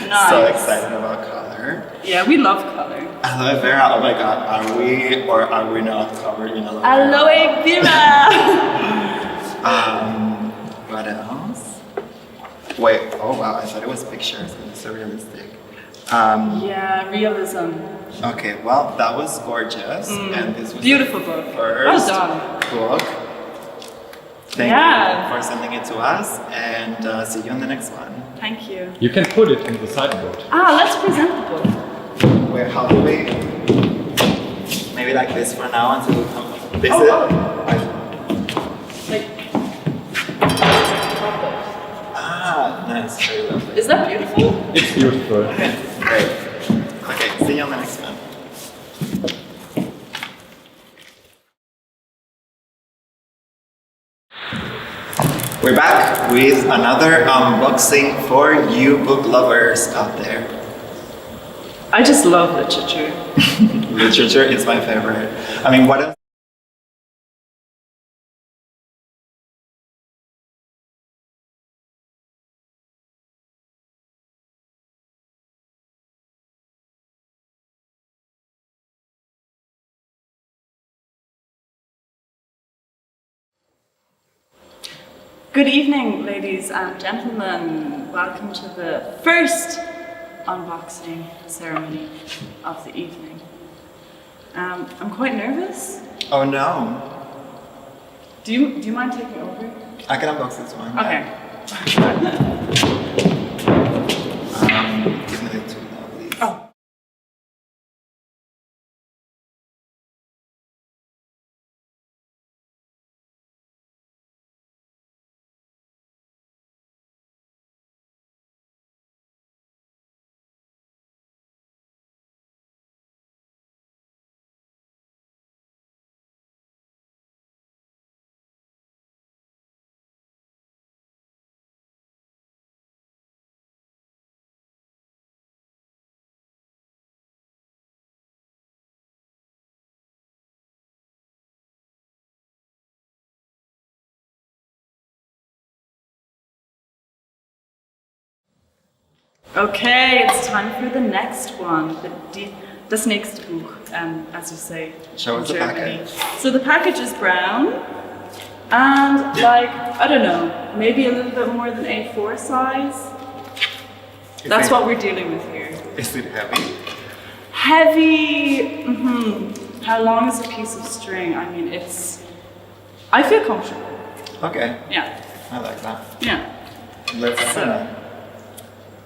Nice. So excited about color. Yeah, we love color. Aloe vera. Oh my God, are we or are we not covered in aloe vera? Aloe vera. What else? Wait. Oh wow, I thought it was pictures. It's so realistic. Yeah, realism. Okay, well, that was gorgeous, and this was Beautiful the book. first Well done. book. Thank you for sending it to us, and see you on the next one. Thank you. You can put it in the sideboard. Let's present the book. Wait, how do we? Maybe like this for now until we come. This is. Nice, very lovely. Is that beautiful? It's beautiful. Okay, great. Okay, see you on the next one. We're back with another unboxing for you book lovers out there. I just love literature. Literature is my favorite. I mean, what else? Good evening, ladies and gentlemen. Welcome to the first unboxing ceremony of the evening. I'm quite nervous. Oh no. Do you mind taking over? I can unbox this one. Okay. Give me the two now, please. Oh. Okay, it's time for the next one. Das nächste Buch, as you say. Show us the Germany. package. So the package is brown, and like, I don't know, maybe a little bit more than A4 size. That's what we're dealing with here. Is it heavy? Heavy, How long is a piece of string? I mean, I feel comfortable. Okay. Yeah. I like that. Yeah. Let's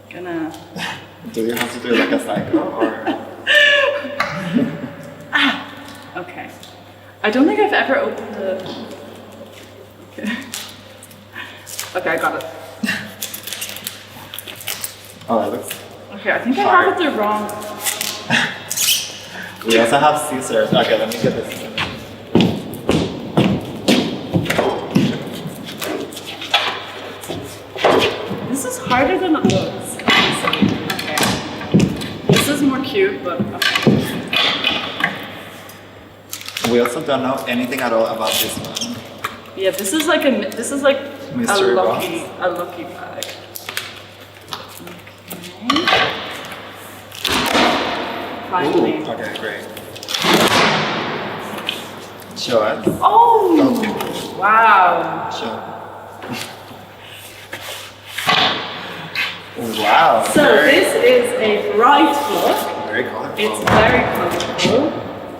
Gonna. Do you have to do like a cycle or? Okay. I don't think I've ever opened a. Okay. Okay, I got it. Oh, that looks. Okay, I think I have it the wrong. We also have scissors. Okay, let me get this. This is harder than it looks. Okay. This is more cute, but okay. We also don't know anything at all about this one. Yeah, this is like Mystery box. a lucky bag. Okay. Finally. Ooh, okay, great. Show us. Oh! Okay. Wow. Show. Wow. So this is a bright book. very colorful. It's very colorful.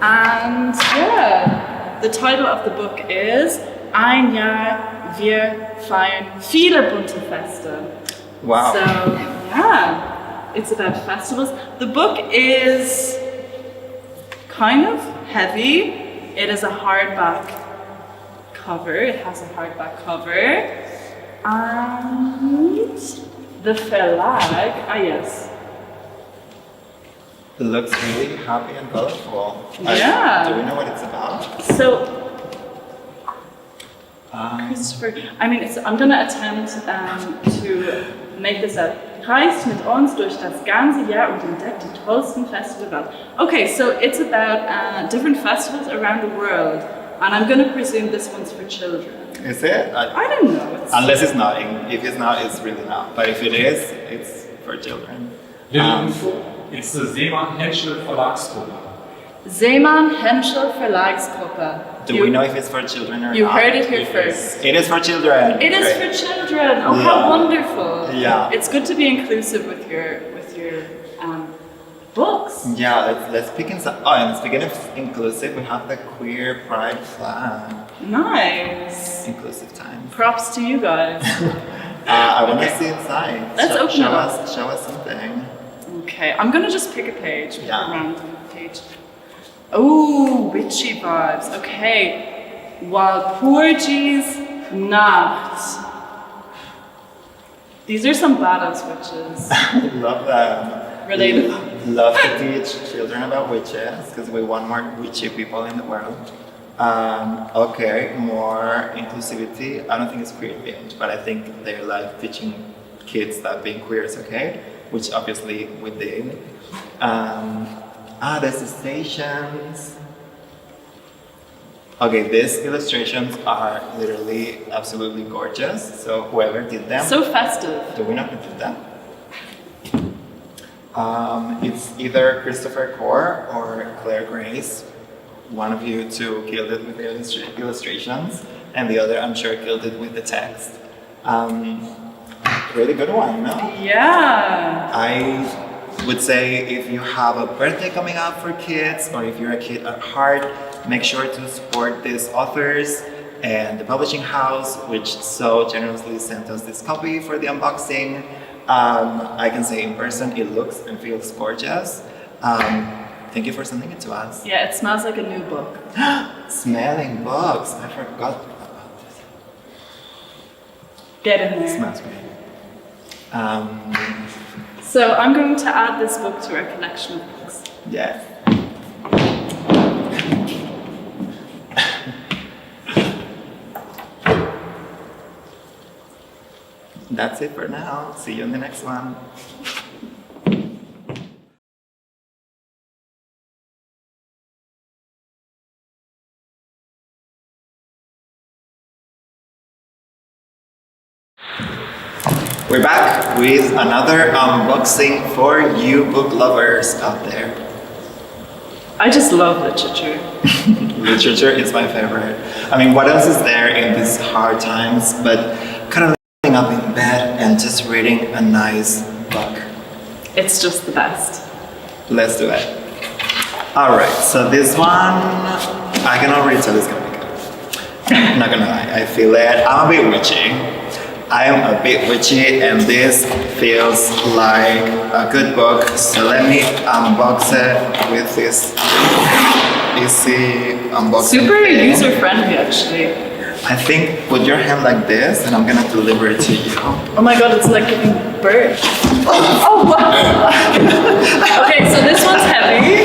And yeah, the title of the book is Ein Jahr wir feiern viele bunte Feste. Wow. So yeah, it's about festivals. The book is kind of heavy. It is a hardback cover. It has a hardback cover. And the Verlag, yes. It looks really happy and colorful. Yeah. Do we know what it's about? So, Christopher, I mean, I'm going to attempt to make this up. Reist mit uns durch das ganze Jahr und entdeckt die tollsten Festivals der Welt. Okay, so it's about different festivals around the world, and I'm going to presume this one's for children. Is it? I don't know. Unless it's not. If it's not, it's really not. But if it is, it's for children. Little info, it's the Seemann Henschel Verlagsgruppe. Seemann Henschel Verlagsgruppe. Do we know if it's for children or not? You heard it here first. It is for children. It is Great. for children. Oh, Yeah. how wonderful! Yeah. It's good to be inclusive with your books. Yeah, let's begin. And speaking of inclusive, we have the queer pride flag. Nice. Inclusive time. Props to you guys. I want to see inside. Let's open it up. Show us something. Okay, I'm gonna just pick a page. A random page. Oh, witchy vibes. Okay. Walpurgis Nacht. These are some badass witches. Love them. Related. Love to teach children about witches because we want more witchy people in the world. Okay, more inclusivity. I don't think it's queer themed, but I think they're like teaching kids that being queer is okay, which obviously we did. There's the stations. Okay, these illustrations are literally absolutely gorgeous. So whoever did them. So festive. Do we know who did them? It's either Christopher Core or Claire Grace. One of you two killed it with the illustrations, and the other, I'm sure, killed it with the text. Really good one, no? Yeah. I would say if you have a birthday coming up for kids, or if you're a kid at heart, make sure to support these authors and the publishing house, which so generously sent us this copy for the unboxing. I can say in person, it looks and feels gorgeous. Thank you for sending it to us. Yeah, it smells like a new book. Smelling books. I forgot about this. Get in there. It smells great. So I'm going to add this book to our collection of books. Yeah. That's it for now. See you in the next one. We're back with another unboxing for you book lovers out there. I just love literature. Literature is my favorite. I mean, what else is there in these hard times but kind of laying up in bed and just reading a nice book? It's just the best. Let's do it. Alright, so this one, I can already tell it's gonna be good. I'm not gonna lie, I feel it. I'm a bit witchy. I am a bit witchy and this feels like a good book. So let me unbox it with this easy unboxing Super thing. user-friendly, actually. I think put your hand like this and I'm gonna deliver it to you. Oh my god, it's like giving birth. Oh wow! Okay, so this one's heavy.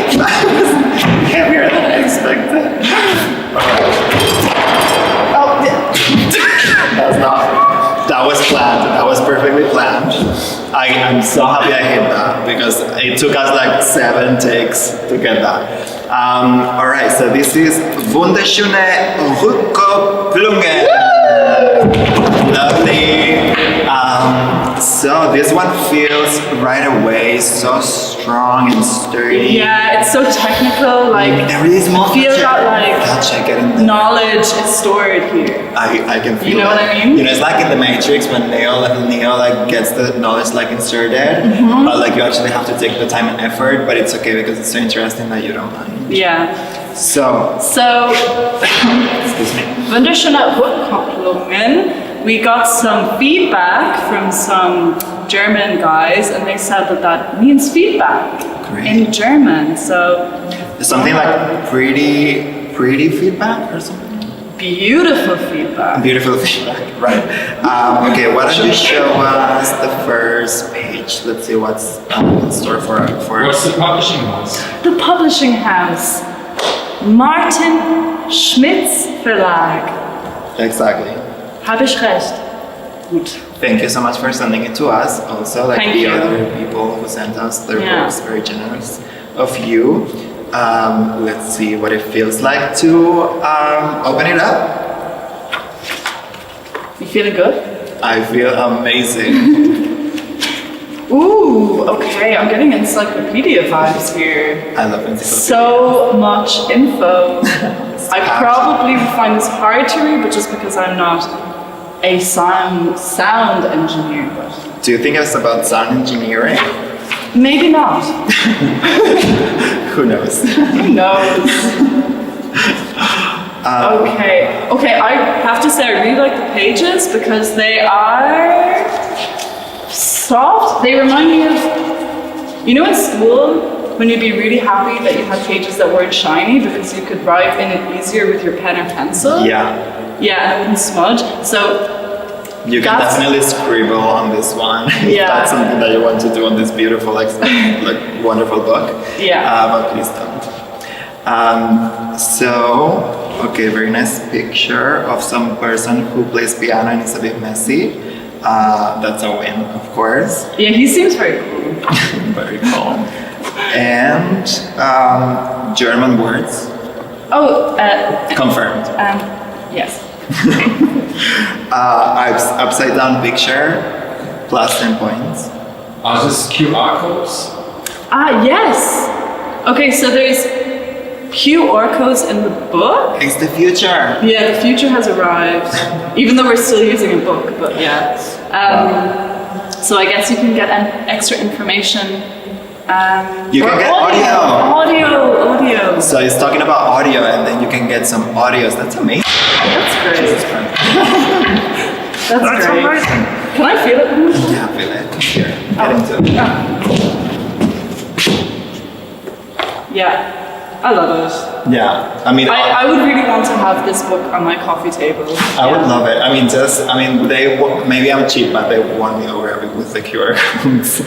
Heavier than I expected. Oh, yeah. That's not. That was planned. That was perfectly planned. I'm so happy I hit that because it took us like 7 takes to get that. Alright, so this is Wunderschöne Rückkopplungen. Lovely So this one feels right away so strong and sturdy. Yeah, it's so technical. Like there is more. I feel that knowledge is stored here. I can feel. You know that. what I mean? You know, it's like in the Matrix when Neo like gets the knowledge like inserted, but like you actually have to take the time and effort. But it's okay because it's so interesting that you don't mind. Yeah. So. Excuse me. Wunderschöne Rückkopplungen. We got some feedback from some German guys, and they said that means feedback in German. So something like pretty feedback or something. Beautiful feedback. Beautiful feedback, right? Okay, why don't you show us the first page? Let's see what's in store for. What's the publishing house? The publishing house, Martin Schmitz Verlag. Exactly. Habe ich recht? Gut. Thank you so much for sending it to us. Also, like Thank the you. other people who sent us their Yeah. books, very generous of you. Let's see what it feels like to open it up. You feeling good? I feel amazing. Ooh, okay, I'm getting encyclopedia vibes here. I love encyclopedia. So much info. I probably would find this hard to read, but just because I'm not a sound engineer. But Do you think it's about sound engineering? maybe not. Who knows? Who knows? Okay, I have to say I really like the pages because they are soft. They remind me of, you know, in school when you'd be really happy that you had pages that weren't shiny because you could write in it easier with your pen or pencil. Yeah. Yeah, and it wouldn't smudge. So You can definitely scribble on this one if Yeah. that's something that you want to do on this beautiful, like wonderful book. Yeah. But please don't. Okay, very nice picture of some person who plays piano and is a bit messy. That's a win, of course. Yeah, he seems very cool. Very cool. And German words. Oh, Confirmed. yes. Upside down picture, plus 10 points. Are these QR codes? Yes. Okay, so there's QR codes in the book. It's the future. Yeah, the future has arrived, even though we're still using a book, but yeah. So I guess you can get extra information. You can get audio. Audio. So he's talking about audio, and then you can get some audios. That's amazing. That's great. Jesus Christ. That's great. amazing. Can I feel it? Yeah, feel it. Here, get into it. Yeah, I love it. Yeah, I mean, I would really want to have this book on my coffee table. I would love it. Maybe I'm cheap, but they won me over with the QR codes.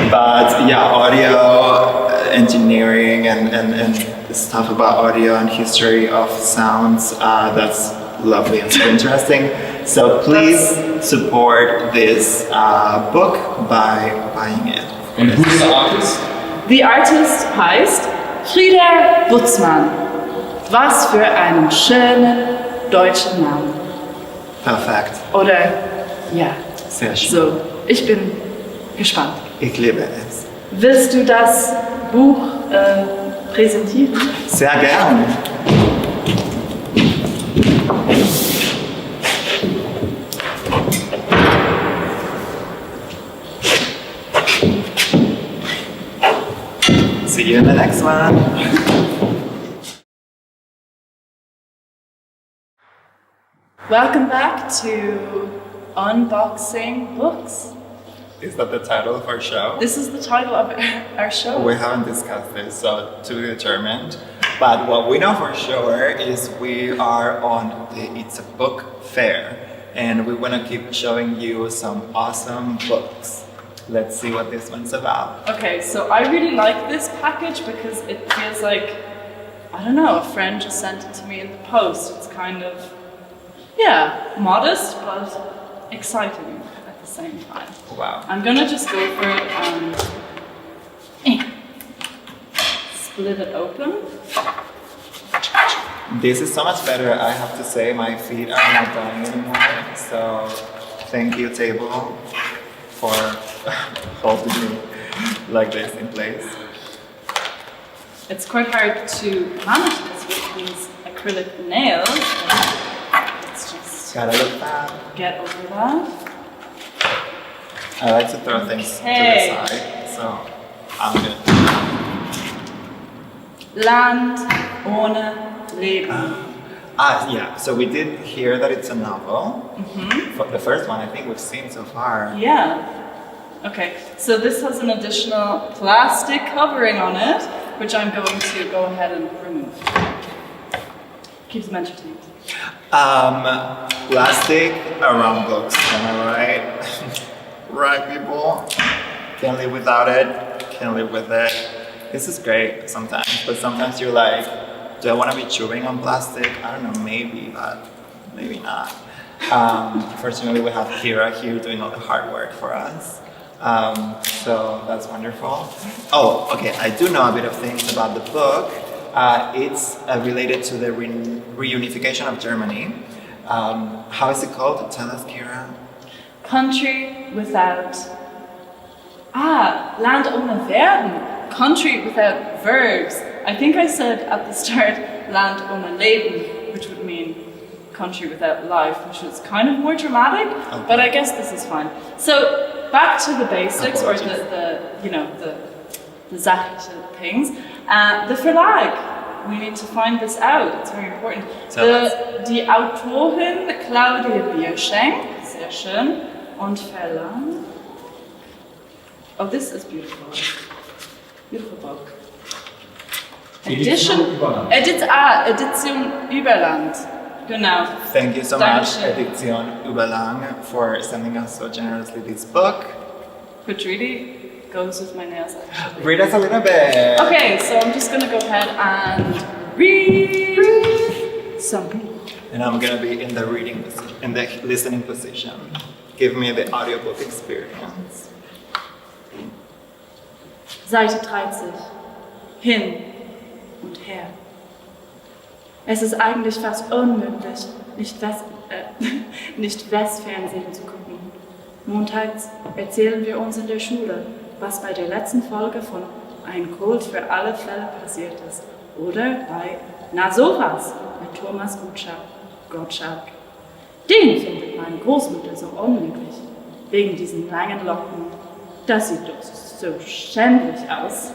But yeah, audio, engineering, and stuff about audio and history of sounds, that's lovely and super interesting. So please support this book by buying it. And who's the artist? The artist heißt Frieder Butzmann. Was für einen schönen deutschen Namen. Perfekt. Oder, ja. Sehr schön. So, ich bin gespannt. Ich liebe es. Willst du das Buch präsentieren? Sehr gern. See you in the next one. Welcome back to Unboxing Books. Is that the title of our show? This is the title of our show. We haven't discussed this, so to be determined. But what we know for sure is we are on the It's a Book Fair, and we want to keep showing you some awesome books. Let's see what this one's about. Okay, so I really like this package because it feels like, I don't know, a friend just sent it to me in the post. It's kind of, yeah, modest, but exciting at the same time. Wow. I'm gonna just go for it, split it open. This is so much better, I have to say. My feet are not dying anymore, so thank you, table, for holding me like this in place. It's quite hard to manage this with these acrylic nails. Let's just gotta look back. Get over that. I like to throw things to the side, so I'm gonna Land ohne Leben. Yeah, so we did hear that it's a novel. For the first one I think we've seen so far. Yeah. Okay, so this has an additional plastic covering on it, which I'm going to go ahead and remove. Keeps them entertained. Plastic around books, am I right? Right, people? Can't live without it, can't live with it. This is great sometimes, but sometimes you're like, do I want to be chewing on plastic? I don't know, maybe, but maybe not. Fortunately, we have Kira here doing all the hard work for us. So that's wonderful. Oh, okay, I do know a bit of things about the book. It's related to the reunification of Germany. How is it called? Tell us, Kira. Country without... Land ohne Verben. Country without verbs. I think I said at the start, Land ohne Leben, which would mean country without life, which is kind of more dramatic, but I guess this is fine. So, back to the basics, or the sachliche things. The Verlag, we need to find this out, it's very important. Die Autorin Claudia Bierschenk, sehr schön, und Verlag. Oh, this is beautiful. Beautiful book. Edition Überland. Genau. Thank you so much, Edition Überlang, for sending us so generously this book. Which really goes with my nails, actually. Read us a little bit. Okay, so I'm just gonna go ahead and read something. And I'm gonna be in the reading position, in the listening position. Give me the audiobook experience. Seite 30. Hin und her. Es ist eigentlich fast unmöglich, nicht Westfernsehen zu gucken. Montags erzählen wir uns in der Schule, was bei der letzten Folge von Ein Code für alle Fälle passiert ist. Oder bei Na sowas mit Thomas Gottschalk. Den findet meine Großmutter so unmöglich. Wegen diesen langen Locken. Das sieht doch so schändlich aus.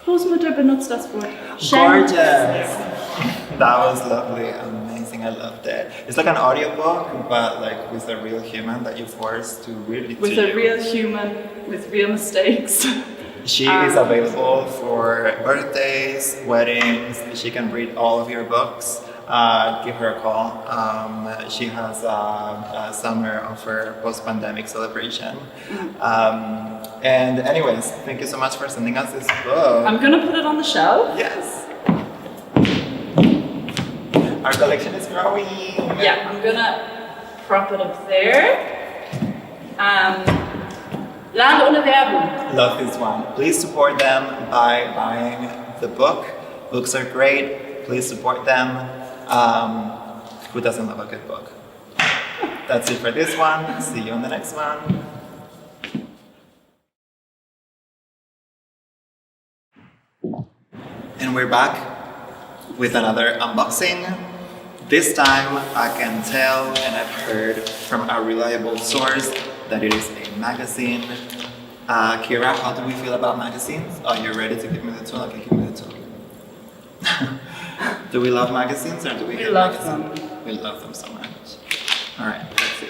Großmutter benutzt das Wort schändlich. Gorgeous! That was lovely, amazing, I loved it. It's like an audiobook, but like with a real human that you force to read it with to a you. real human, with real mistakes. She is available for birthdays, weddings. She can read all of your books. Give her a call. She has a summer offer post-pandemic celebration. And anyways, thank you so much for sending us this book. I'm gonna put it on the shelf. Yes. Our collection is growing. Yeah, I'm gonna prop it up there. Land ohne Werbung. Love this one. Please support them by buying the book. Books are great. Please support them. Who doesn't love a good book? That's it for this one. See you on the next one. And we're back with another unboxing. This time I can tell, and I've heard from a reliable source, that it is a magazine. Kira, how do we feel about magazines? Oh, you're ready to give me the tool? Okay, give me the tool. Do we love magazines or do we hate love magazines? them. We love them so much. Alright, let's see.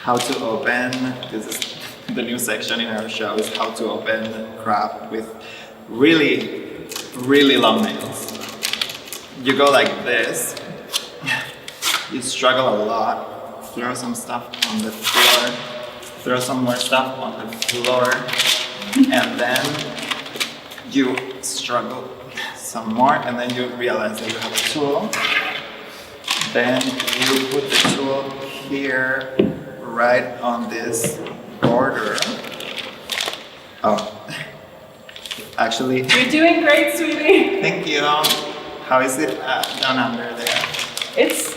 How to open, this is the new section in our show, is how to open crap with really, really long nails. You go like this, you struggle a lot, throw some stuff on the floor, throw some more stuff on the floor, and then you struggle some more, and then you realize that you have a tool. Then you put the tool here, right on this border. Oh, actually. You're doing great, sweetie. Thank you. How is it down under there? It's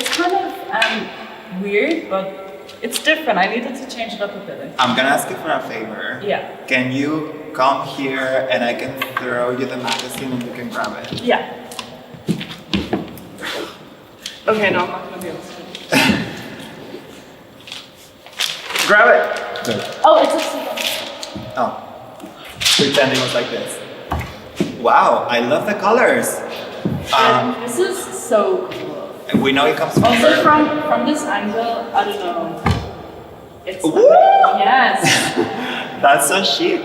kind of weird, but it's different. I needed to change it up a bit. I'm gonna ask you for a favor. Yeah. Can you come here and I can throw you the magazine and you can grab it? Yeah. Okay, no, I'm not gonna be able to. Grab it! Good. Oh, it's upside down. Oh. Pretend it was like this. Wow, I love the colors. This is so cool. We know it comes from Also Berlin. from this angle, I don't know. It's Woo! yes. That's so chic.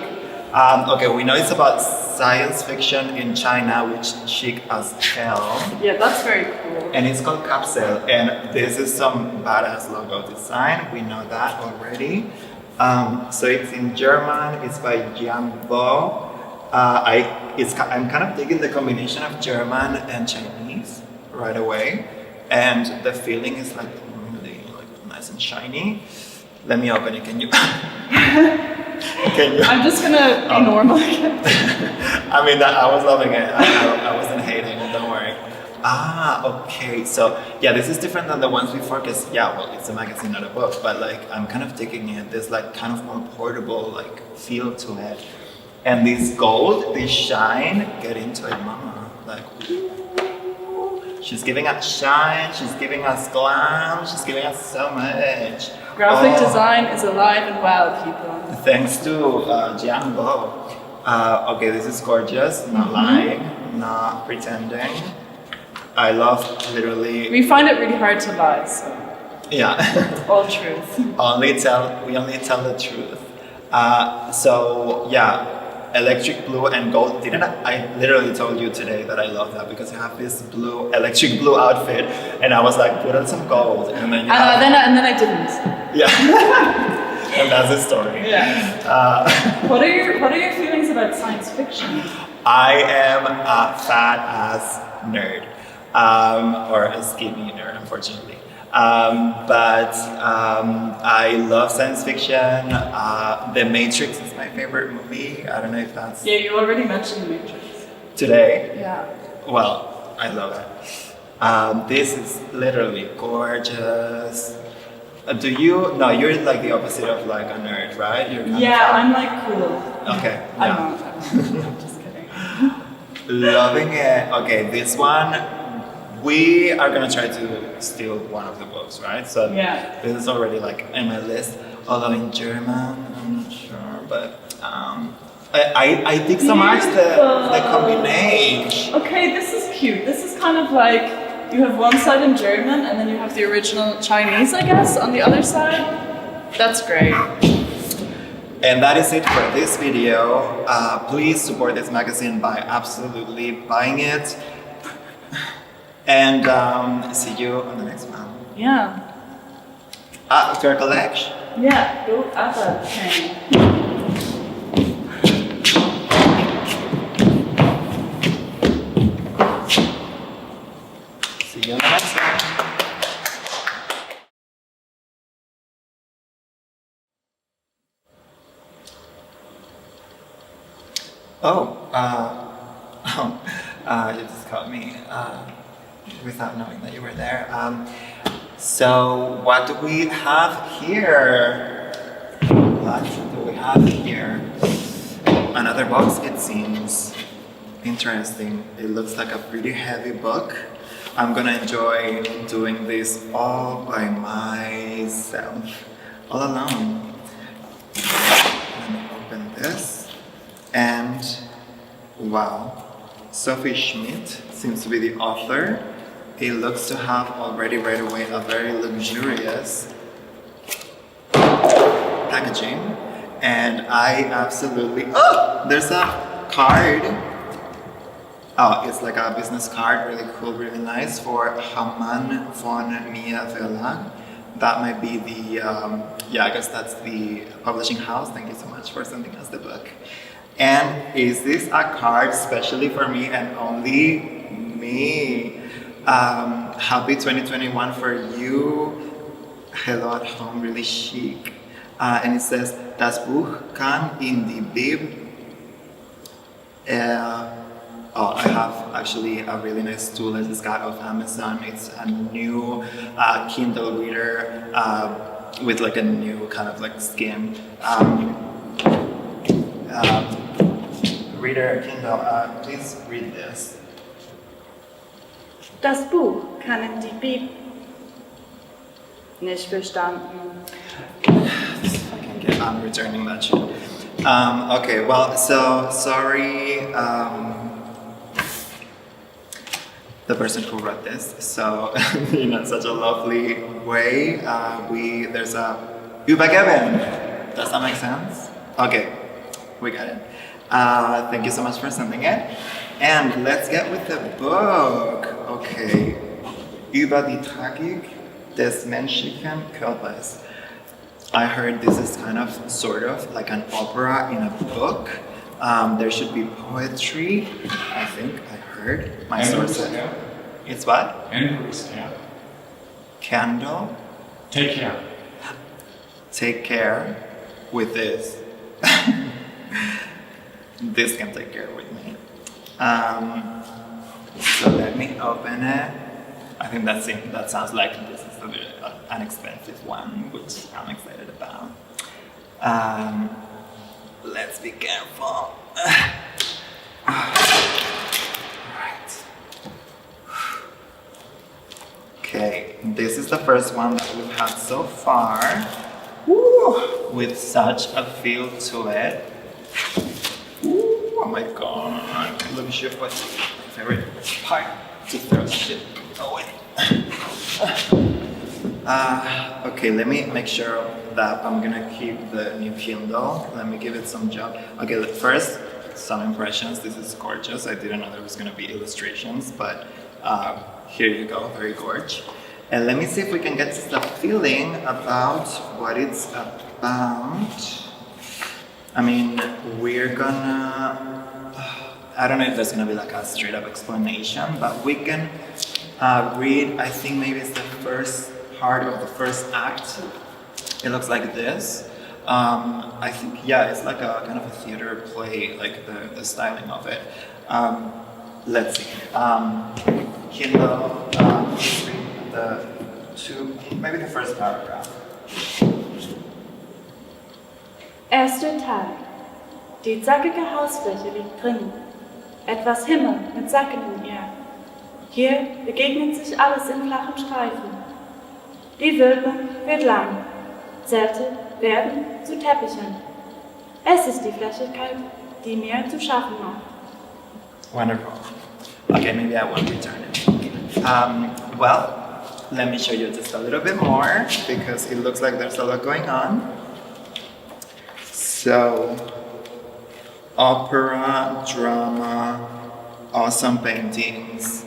Okay, we know it's about science fiction in China, which chic as hell. Yeah, that's very cool. And it's called Capsule, and this is some badass logo design. We know that already. So it's in German. It's by Jiang Bo. I'm kind of digging the combination of German and Chinese right away, and the feeling is like really like nice and shiny. Let me open it. Can you? Can you? I'm just gonna be normal again. I mean, I was loving it. I wasn't hating. Don't worry. Ah, okay. So yeah, this is different than the ones before, because yeah, well, it's a magazine, not a book. But like, I'm kind of digging it. There's like kind of more portable like feel to it. And this gold, this shine, get into it, mama. Like, ooh. She's giving us shine, she's giving us glam, she's giving us so much. Graphic design is alive and well, people. Thanks to Jiang Bo. Okay, this is gorgeous, not lying, not pretending. I love literally... We find it really hard to lie, so... Yeah. All truth. We only tell the truth. So, yeah. Electric blue and gold. I literally told you today that I love that because you have this blue, electric blue outfit, and I was like, put on some gold, and then and then I didn't. Yeah, and that's the story. Yeah. What are your feelings about science fiction? I am a fat ass nerd, or a skinny nerd, unfortunately. But I love science fiction. The Matrix is my favorite movie. I don't know if that's... Yeah, you already mentioned The Matrix. Today? Yeah. Well, I love it. This is literally gorgeous. Do you... No, you're like the opposite of like a nerd, right? You're yeah, I'm like cool. Okay. I'm Yeah. not. I'm just kidding. Loving it. Okay, this one... We are gonna try to steal one of the books, right? So yeah. This is already like in my list, although in German, I'm not sure, but I dig so much the combination. Okay, this is cute. This is kind of like you have one side in German and then you have the original Chinese, I guess, on the other side. That's great. And that is it for this video. Please support this magazine by absolutely buying it. And see you on the next one. Yeah. To our collection. Yeah, go other thing. See you on the next one. You just caught me without knowing that you were there. So what do we have here? What do we have here? Another box, it seems. Interesting. It looks like a pretty heavy book. I'm gonna enjoy doing this all by myself, all alone. Let me open this. And wow, Sophie Schmidt seems to be the author. It looks to have already right away a very luxurious packaging. And I absolutely, oh, there's a card. Oh, it's like a business card, really cool, really nice, for Hamann von Mia Verlag. That might be the, yeah, I guess that's the publishing house. Thank you so much for sending us the book. And is this a card specially for me and only me? Happy 2021 for you. Hello at home, really chic. And it says, Das Buch kann in die Bib. Oh, I have actually a really nice tool I just got off Amazon. It's a new Kindle reader with like a new kind of like skin. Reader Kindle, please read this. Das Buch kann die Bibel nicht verstanden. I'm returning that shit. Okay, well, so sorry, the person who wrote this. So, in such a lovely way, there's a Übergeben. Does that make sense? Okay, we got it. Thank you so much for sending it. And let's get with the book. Okay. Über die Tragik des menschlichen Körpers. I heard this is kind of, sort of, like an opera in a book. There should be poetry, I think I heard. My source said. It's what? Candle. Take care. Take care with this. This can take care with me. So let me open it. I think that sounds like this is an expensive one, which I'm excited about. Let's be careful. Alright. Okay, this is the first one that we've had so far. Woo, with such a feel to it. Ooh, oh my god. Let me show you what's my favorite part, to throw shit away. Okay, let me make sure that I'm gonna keep the new Kindle. Let me give it some job. Okay, first, some impressions. This is gorgeous. I didn't know there was gonna be illustrations, but here you go, very gorgeous. And let me see if we can get the feeling about what it's about. I mean, we're gonna, I don't know if there's gonna be like a straight up explanation, but we can read, I think maybe it's the first part of the first act. It looks like this. I think, yeah, it's like a kind of a theater play, like the styling of it. Let's see. Kindle, let's read maybe the first paragraph. Erster Teil. Die zackige Hausfläche liegt drinnen. Etwas Himmel mit Sacken in ihr. Hier begegnet sich alles in flachen Streifen. Die Wölbung wird lang. Zelte werden zu Teppichen. Es ist die Flächigkeit, die mir zu schaffen macht. Wonderful. Okay, maybe I won't return it. Well, let me show you just a little bit more because it looks like there's a lot going on. So, opera, drama, awesome paintings,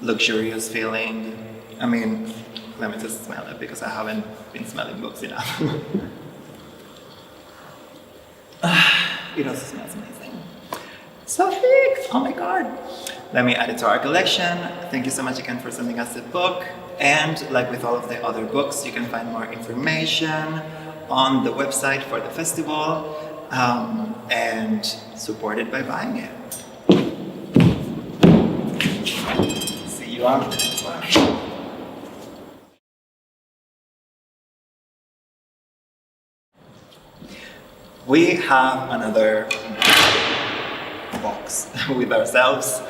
luxurious feeling. I mean, let me just smell it because I haven't been smelling books enough. It also smells amazing. So thick! Oh my god! Let me add it to our collection. Thank you so much again for sending us the book. And like with all of the other books, you can find more information on the website for the festival and support it by buying it. See you on the next one. We have another box with ourselves,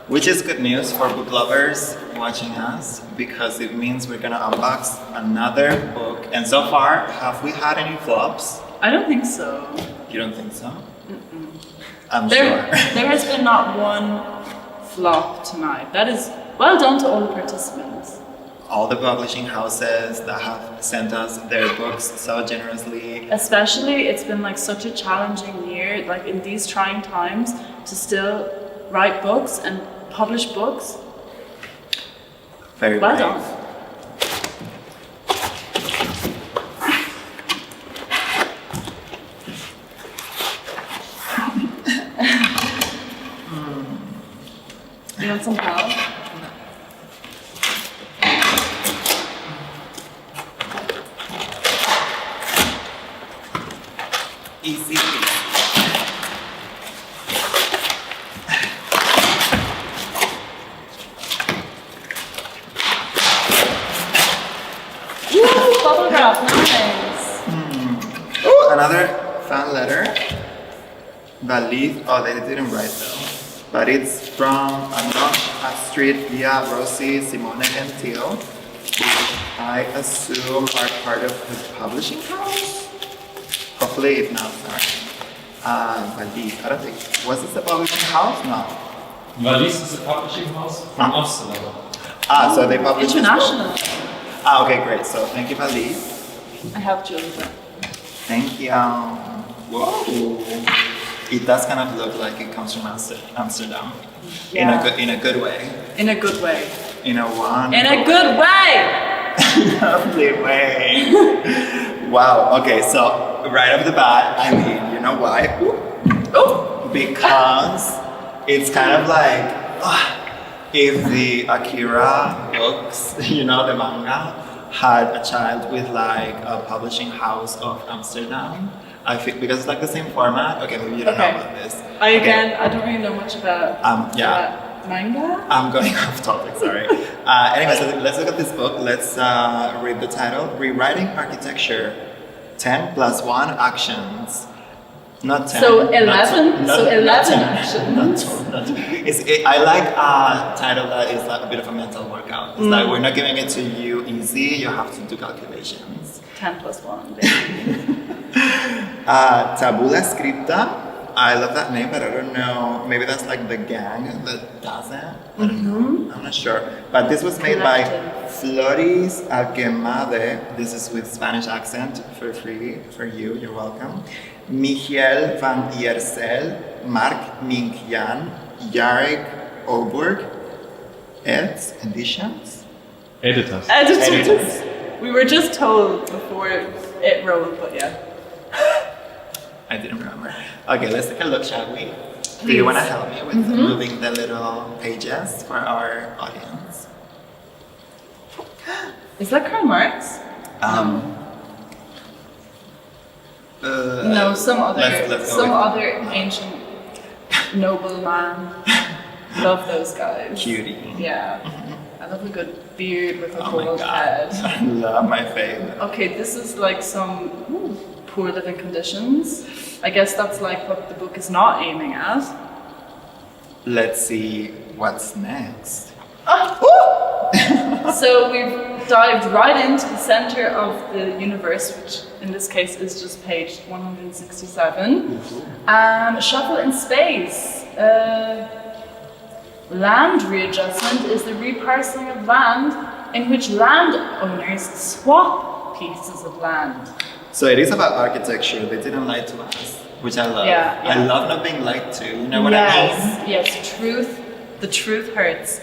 which is good news for book lovers watching us because it means we're gonna unbox another book. And so far, have we had any flops? I don't think so. You don't think so? Mm-mm. I'm There sure. has been not one flop tonight. That is well done to all the participants. All the publishing houses that have sent us their books so generously. Especially, it's been like such a challenging year, like in these trying times, to still write books and publish books. Very well brave. done. You want some help? Easy. Woo! Bubble wrap, nice. another fan letter. Valid. Oh, they didn't write though. But it's from Anosh, Astrid, Pia, Rosie, Simone, and Theo, which I assume are part of the publishing house. Hopefully, if not, sorry. Valid. I don't think. Was this the publishing house? No. Valis is a publishing house from Amsterdam. So they publish International. Okay, great. So thank you, Valid. I helped you with that. Thank you. Whoa. It does kind of look like it comes from Amsterdam. Yeah. In a good way. In a good way. In a good way! Lovely way. Wow. Okay, so right off the bat, I mean, you know why? Because it's kind of like if the Akira books, you know, the manga, had a child with like a publishing house of Amsterdam. I think because it's like the same format. Okay, maybe you don't know about this. I don't really know much about manga. I'm going off topic, sorry. Anyway, so let's look at this book. Let's read the title. Rewriting Architecture, 10 plus 1 actions. Not 10. So 11? Not 11 10. actions. I like a title that is like a bit of a mental workout. It's like we're not giving it to you easy, you have to do calculations. 10 plus 1, basically. Tabula Scripta. I love that name, but I don't know. Maybe that's like the gang that does it. I don't know. I'm not sure. But this was made by Floris Alquemade. This is with Spanish accent for free for you. You're welcome. Michiel van Iersel, Mark Minkjan, Jarek Oburg, Eds Editions. Editors. We were just told before it rolled, but yeah. I didn't remember. Okay, let's take a look, shall we? Do you want to help me with moving the little pages for our audience? Is that Karl Marx? No, some other ancient nobleman. Love those guys. Cutie. Yeah. I love a good beard with a bald head. I love my favorite. Okay, this is like some poor living conditions. I guess that's like what the book is not aiming at. Let's see what's next. So we've dived right into the center of the universe, which in this case is just page 167. Shuffle in space. Land readjustment is the reparceling of land in which landowners swap pieces of land. So it is about architecture. They didn't lie to us, which I love. Yeah. I love not being lied to. You know what I mean? Yes, truth. The truth hurts.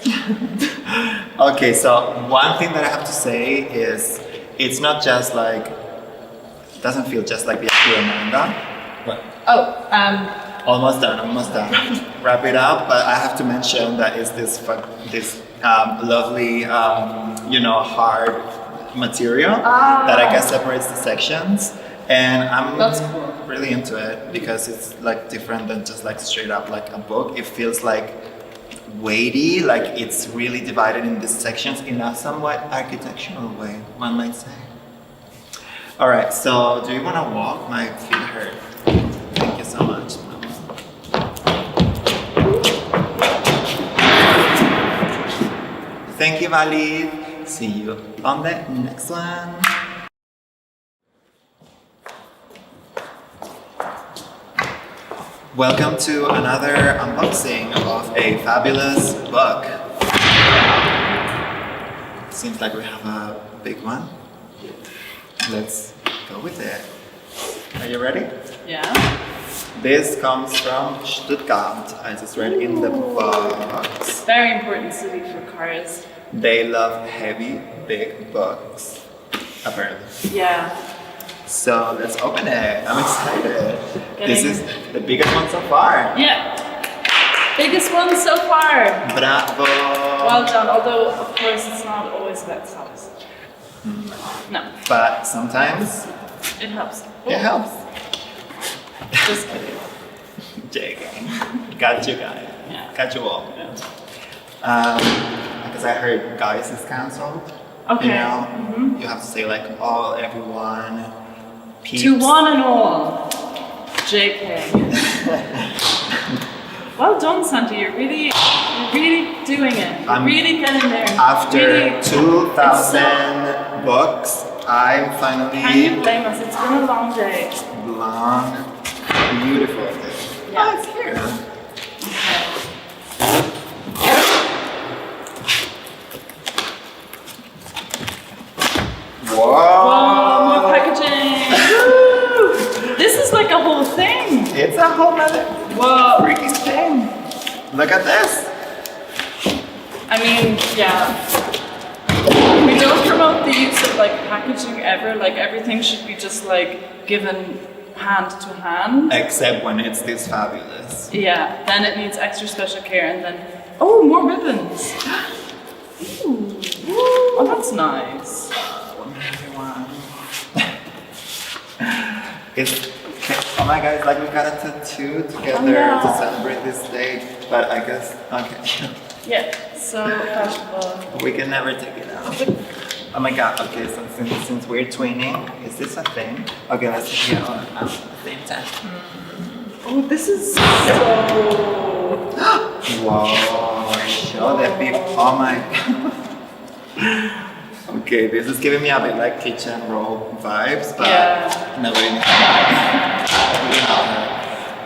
Okay, so one thing that I have to say is it's not just like, it doesn't feel just like the Akira manga. But almost done. Wrap it up, but I have to mention that it's this lovely, hard material that I guess separates the sections. And I'm really into it because it's like different than just like straight up like a book. It feels like weighty, like it's really divided in these sections in a somewhat architectural way, one might say. All right, so do you want to walk? My feet hurt. Thank you so much, Mama. Thank you, Valid. See you on the next one. Welcome to another unboxing of a fabulous book. Seems like we have a big one. Let's go with it. Are you ready? Yeah. This comes from Stuttgart. I just read in the box. Very important city for cars. They love heavy, big books, apparently. Yeah. So let's open it. I'm excited. This is the biggest one so far. Yeah. Biggest one so far. Bravo. Well done, although of course it's not always that size. No. But sometimes it helps. It helps. Just kidding. JK. Got you guys. Yeah. Got you all. Yeah. Because I heard guys is cancelled. Okay. You know, you have to say like all, everyone, peeps. To one and all, JK. Well done, Santi. You're really doing it. You're really getting there. After really, 2,000 books, I'm finally... Can you blame us? It's been a long day. Long, beautiful day. Yeah. Oh, it's here. Whoa, more packaging. Woo! This is like a whole thing. It's a whole other freaking thing. Look at this. I mean, yeah. We don't promote the use of like packaging ever. Like everything should be just like given hand to hand. Except when it's this fabulous. Yeah, then it needs extra special care and then, oh, more ribbons. Ooh. Oh, that's nice. Oh my god, it's like we got a tattoo together to celebrate this day, but I guess, okay. Yeah, so fashionable. We can never take it out. Oh my god, okay, so since we're twinning, is this a thing? Okay, let's take it out at the same time. Oh, this is so... Whoa, show the people, oh my god. Okay, this is giving me a bit like kitchen roll vibes, but nobody needs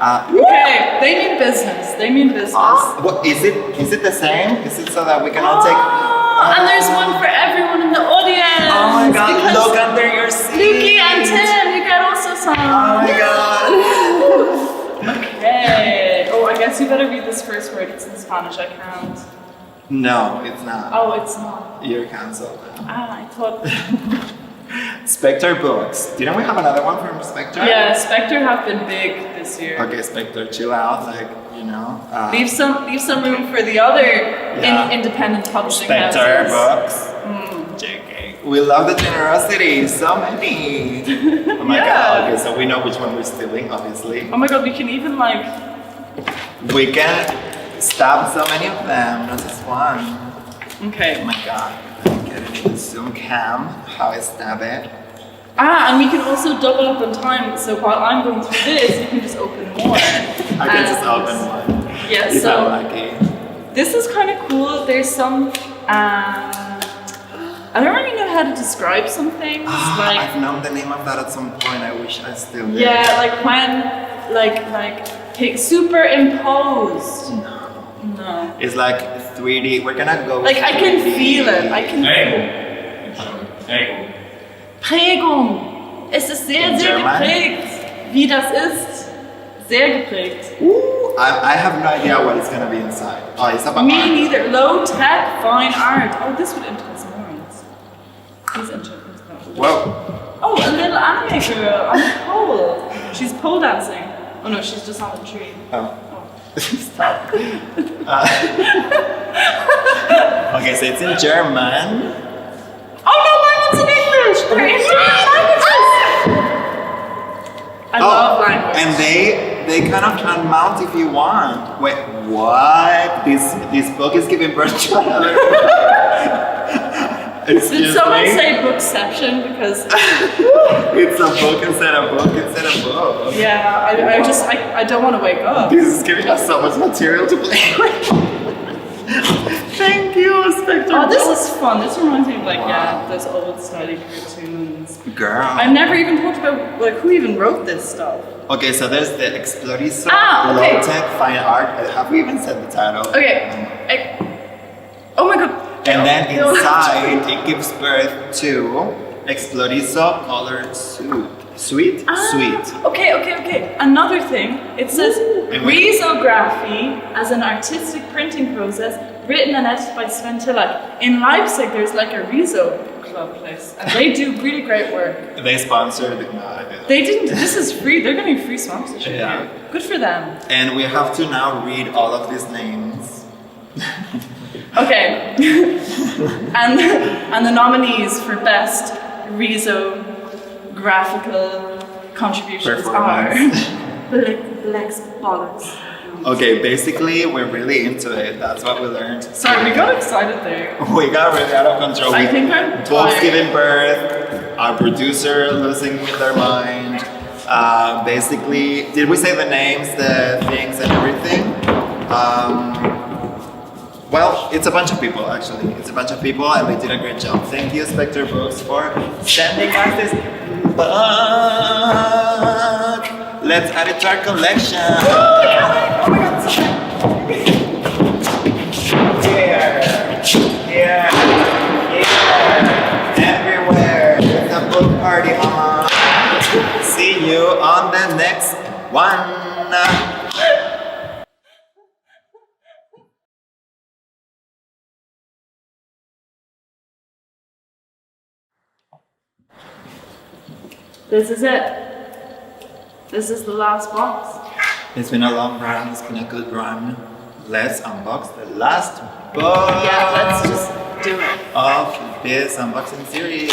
okay, they mean business. They mean business. What is it? Is it the same? Is it so that we can all take? And there's one for everyone in the audience. Oh my god! Look under your seat. Lukey and Tim, you get also some. Oh my god! Okay. Oh, I guess you better read this first word. It's in Spanish. I can't. No, it's not. Oh, it's not. You're cancelled. Ah, I thought. Spectre books. Didn't we have another one from Spectre? Yeah, Spectre have been big this year. Okay, Spectre, chill out, like, you know. Leave some room for the other independent publishing Spectre houses. books. JK. We love the generosity, so many. Oh my god, okay, so we know which one we're stealing, obviously. Oh my god, we can even like... We can stab so many of them, not just one. Okay. Oh my god, get it in the Zoom cam, how I stab it. Ah, and we can also double up on time, so while I'm going through this, you can just open more. I can just open one. Yeah, if so I'm lucky. This is kind of cool. There's some, I don't really know how to describe some things. Like, I've known the name of that at some point, I wish I still did. yeah, like when, like superimposed. No. It's like 3D, we're gonna go Like 3D. I can feel it, I can Prägung. Es ist sehr, sehr geprägt. Wie das ist, sehr geprägt. I have no idea what it's gonna be inside. Oh, it's about Me art. neither. Low tech, fine art. Oh, this would interest Lawrence. He's interested. Whoa. Oh, a little anime girl on the pole. She's pole dancing. Oh no, she's just on the tree. Oh. Stop. Okay, so it's in German. Oh no, mine was in English. They're in different languages. I love language. And they kind of can mount if you want. Wait, what? This book is giving birth to another book. Did someone say bookception? Because it's a book instead of book instead of book. yeah, I don't want to wake up. This is giving us so much material to play with. Thank you, Spectre. Oh, this is fun. This reminds me of like those old stylish cartoons. Girl. I've never even talked about like who even wrote this stuff. Okay, so there's the Explorizo okay. Low-Tech Fine Art. Have we even said the title? Okay. Oh my god. And then inside it gives birth to Explorizo Colored Suite. Sweet. Okay. Another thing. It says risography as an artistic printing process written and edited by Sven Tillak. In Leipzig, there's like a Riso club place, and they do really great work. They sponsored. No, I didn't. They didn't. This is free. They're getting free sponsorship. Yeah. Here. Good for them. And we have to now read all of these names. Okay. and the nominees for best Riso graphical contributions are Lex Bollocks. Okay, basically we're really into it. That's what we learned. Sorry, we got excited there. We got really out of control. I think I'm Books tired. giving birth, our producer losing their mind. Basically, did we say the names, the things, and everything? Well, it's a bunch of people actually. It's a bunch of people and they did a great job. Thank you, Spectre Books, for sending us this book. Let's add it to our collection. Oh my God, Here, everywhere. It's a book party on. See you on the next one. This is it. This is the last box. It's been a long run, it's been a good run. Let's unbox the last book. Yeah, let's just do it. Of this unboxing series.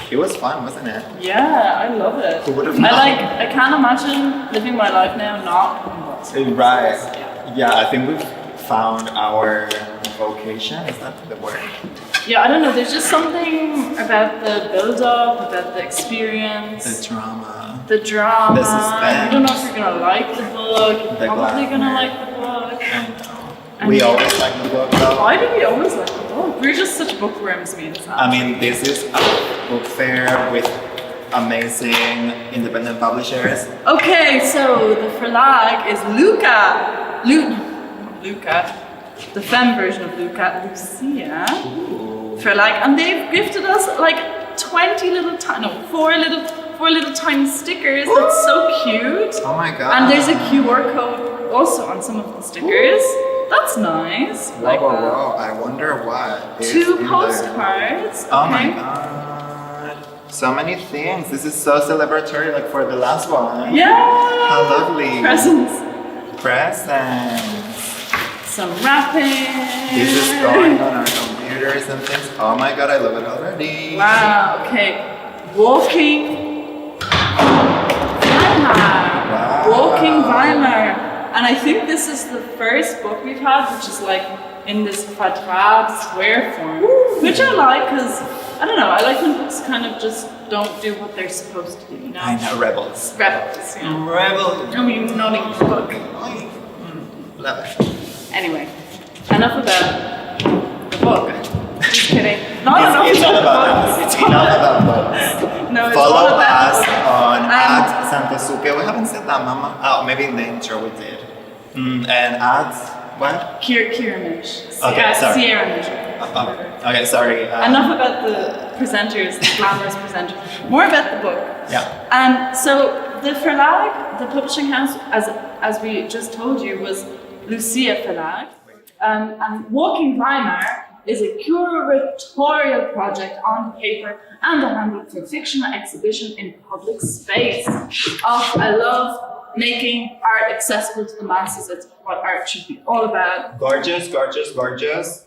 It was fun, wasn't it? Yeah, I love it. Who would have known? I can't imagine living my life now not unboxing. Right. Yeah, I think we've found our vocation. Is that the word? Yeah, I don't know. There's just something about the build-up, about the experience. The drama. The drama. The suspense. I don't know if you're gonna like the book. You're The probably gonna glamour. like the book. We always like the book though. Why do we always like the book? We're just such bookworms, me and Sam. I mean, this is a book fair with amazing independent publishers. Okay, so the verlag is Luca. Luca. The femme version of Luca, Lucia. Verlag, and they've gifted us like 4 little tiny stickers. That's so cute. Oh my God. And there's a QR code also on some of the stickers. That's nice. Like that. Whoa, I wonder what is 2 in postcards. there. Oh my Okay. God. So many things. This is so celebratory, like for the last one. Yeah. How lovely. Presents. Presents. Some wrapping. This is going on our computers and things. Oh my God, I love it already. Wow, okay. Walking Weimar. Wow. Walking Weimar. And I think this is the first book we've had, which is like in this quadrat square form. Which I like because, I don't know, I like when books kind of just don't do what they're supposed to do, you know? I know, rebels. Rebels, yeah. Rebels. I mean, not English book. Love it. Anyway, enough about the book. Just kidding. Not enough It's all about about books. us. It's enough about books. No, it's Follow all about us books. on @Santesuke. We haven't said that, Mama. Oh, maybe in the intro we did. And at what? Kiramish. Okay, sorry. Sierra Mission. Okay, sorry. Enough about the presenters, the glamorous presenters. More about the book. Yeah. So the verlag, the publishing house, as we just told you, was Lucia Verlag. And Walking Weimar is a curatorial project on paper and a handbook for fictional exhibition in public space. Oh, I love making art accessible to the masses. It's what art should be all about. Gorgeous, gorgeous, gorgeous,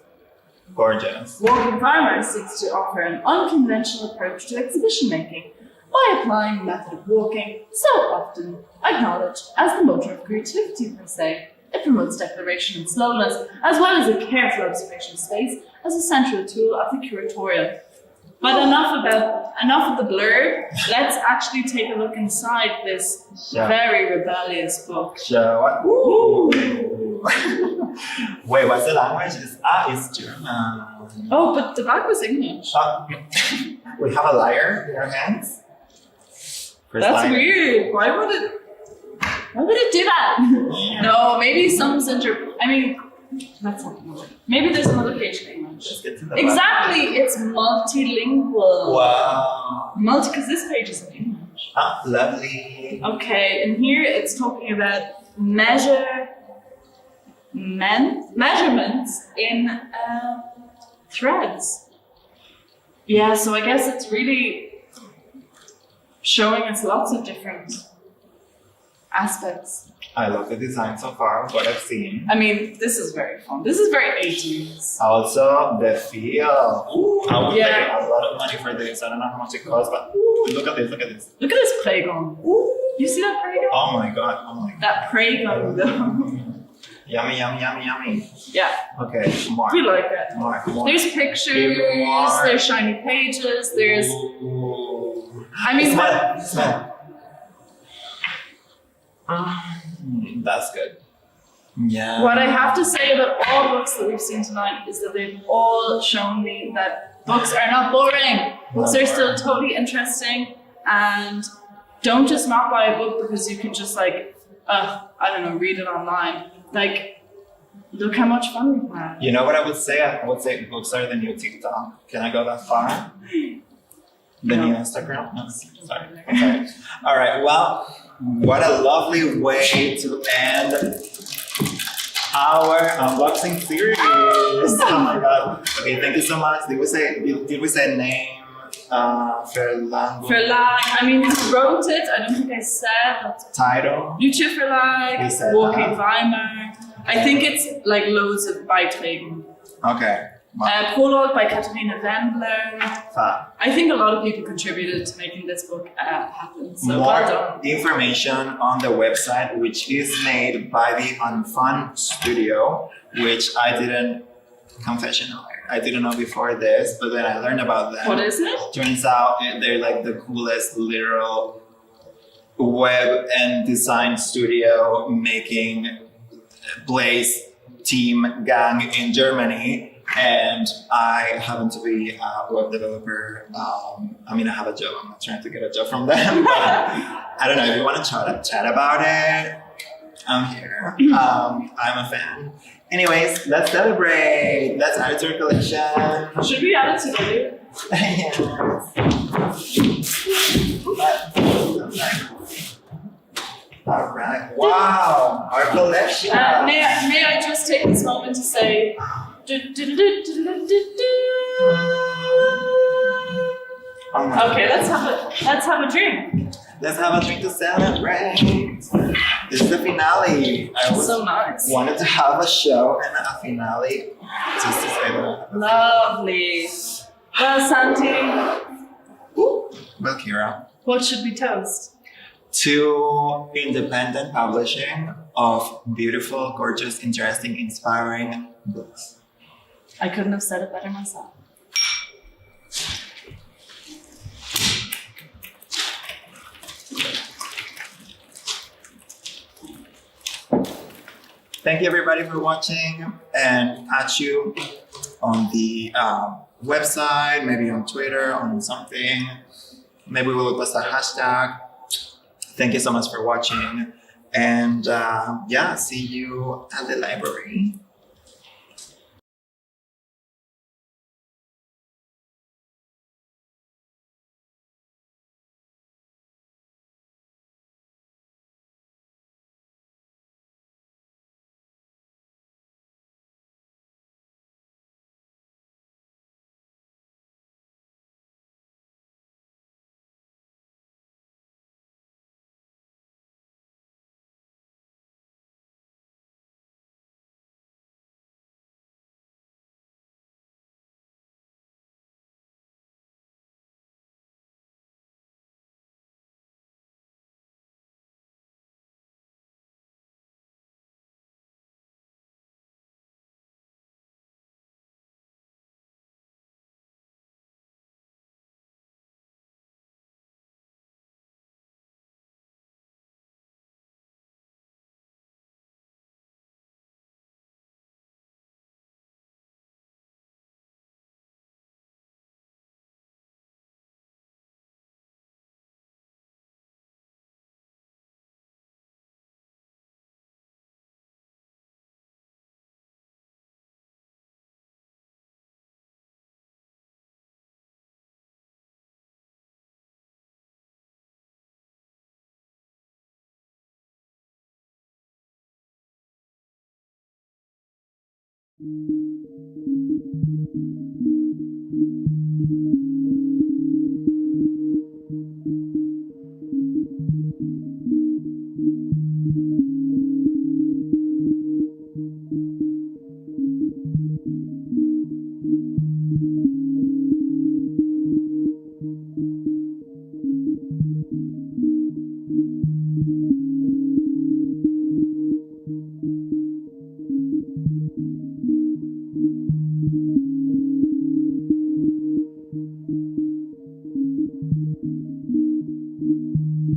gorgeous. Walking Weimar seeks to offer an unconventional approach to exhibition making by applying the method of walking, so often acknowledged as the motor of creativity per se. It promotes declaration and slowness, as well as a careful observation of space as a central tool of the curatorial. But enough of the blurb. Let's actually take a look inside this very rebellious book. Show what? Wait, what's the language? It's German. Oh, but the back was English. We have a lyre in our hands. That's line. weird. Why would it do that? No, maybe some center. I mean, that's not. Maybe there's another page in English. Exactly, it's multilingual. Wow. Because this page is in English. Ah, lovely. Okay, and here it's talking about measurements in threads. Yeah, so I guess it's really showing us lots of different aspects. I love the design so far, what I've seen. I mean, this is very fun. This is very 80s. Also, the feel. Ooh, I would Yeah. pay a lot of money for this. I don't know how much it costs, but look at this, look at this. Look at this Playgon. You see that Playgon? Oh my God, oh my God. That Playgon though. Yummy, yummy, yummy, yummy. Yeah. Okay, more. We like it. More. There's pictures, More. there's shiny pages, there's... I mean, Smell. That's good. Yeah. What I have to say about all books that we've seen tonight is that they've all shown me that books are not boring. Books are still totally interesting, and don't just not buy a book because you can just like, I don't know, read it online. Like, look how much fun we've had. You know what I would say? I would say books are the new TikTok. Can I go that far? The new Instagram? No, sorry. All right, well, what a lovely way to end our unboxing series. Oh my god. Okay, thank you so much. Did we say name? Verlag. I mean, who wrote it? I don't think I said. Title? Lucia Verlag, We said Walking that. Weimar. I think it's like loads of Beiträgen. Okay. Prologue by Katharina Wendler. Fab. I think a lot of people contributed to making this book happen. So More well done. information on the website, which is made by the Unfun Studio, which I didn't know before this, but then I learned about them. What is it? Turns out they're like the coolest literal web and design studio making place, team, gang in Germany. And I happen to be a web developer. I mean, I have a job. I'm not trying to get a job from them, but I don't know. If you want to chat about it, I'm here. I'm a fan. Anyways, let's celebrate. Let's add it to our collection. Should we add it to the video? All right. Wow, our collection. May I just take this moment to say... Okay, let's have a drink. Let's have a drink to celebrate. This is the finale. I So nice. wanted to have a show and a finale just to say that. Lovely. Well, Santi, Well, Kira, what should we toast? to independent publishing of beautiful, gorgeous, interesting, inspiring books. I couldn't have said it better myself. Thank you everybody for watching, and catch you on the website, maybe on Twitter, on something. Maybe we'll post a hashtag. Thank you so much for watching, and yeah, see you at the library.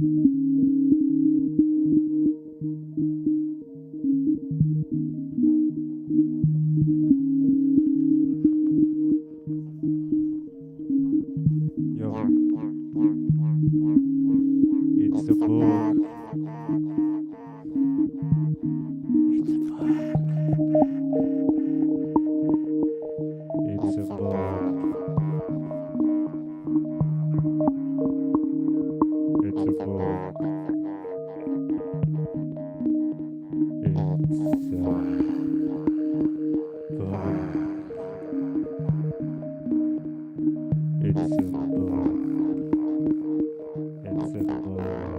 It's a book. It's a book. It's a book. It's a book. It's a book. It's a book.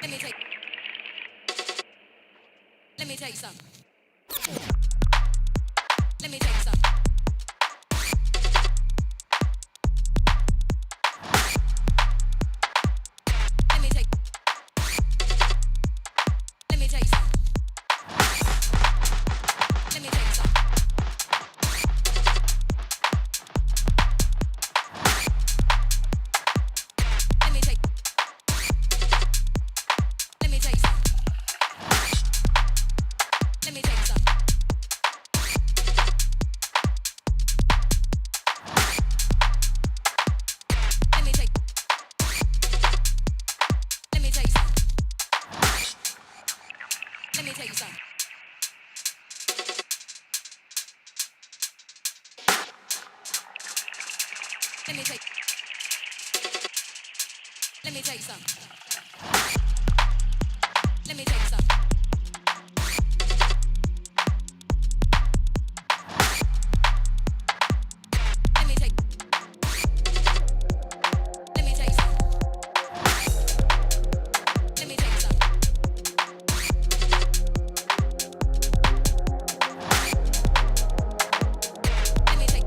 Let me take. Let me take some. Let me take some. Let me take. Let me take some. Let me take some. Let me take. Let me take some. Let me take some. Let me take. Let me take some. Let me take some. Let me take. Let me take some. Let me take some. Let me take. Let me take some. Let me take some. Let me take.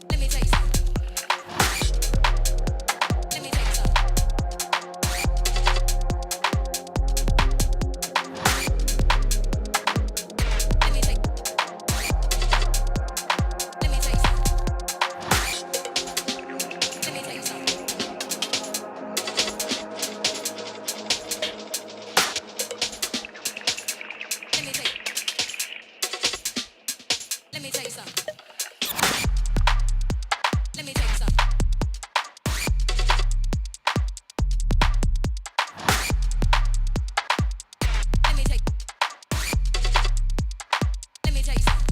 Let me take some. Let me take some. Let me take. Let me take some. Let me take some. Let me take. Let me take some. Let me take some. Let me take. Let me take some. Let me take some. Let me take. Let me take some.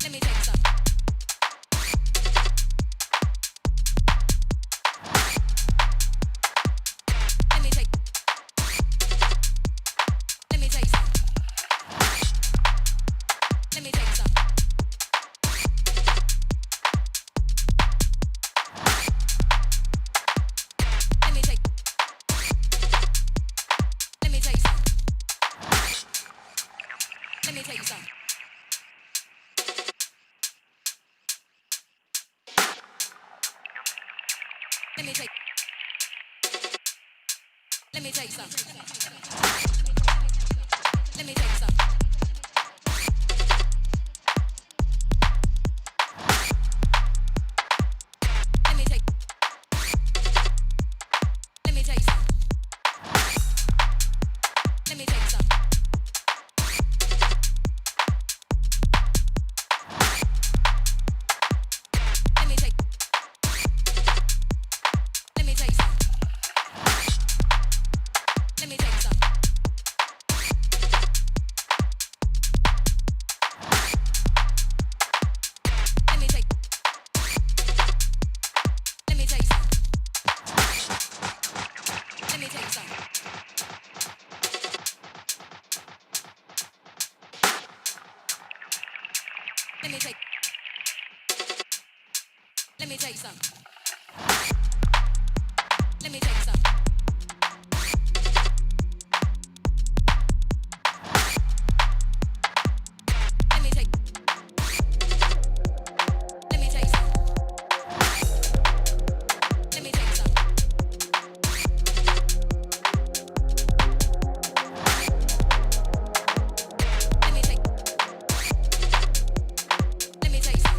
Let me take some. Let me take. Let me take some. Let me take some. Let me take. Let me take some. Let me take some. Let me take. Let me take some. Let me take some. Let me take. Let me take some. Let me take some. Let me take. Let me take some. Let me take some. Let me take. Let me take some. Let me take some. Let me take. Let me take some. Let me take some. Let me take. Let me take some. Let me take some. Let me take. Let me take some.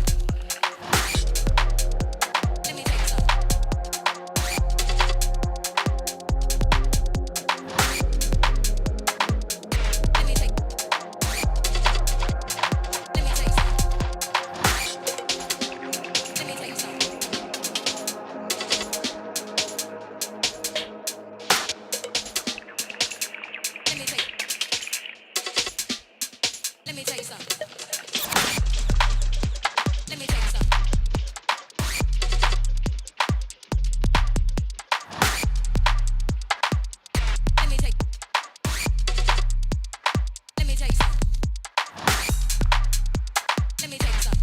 Let me take some. Let me take. Let me take some. Let me take some. Let me take. Let me take some. Let me take some.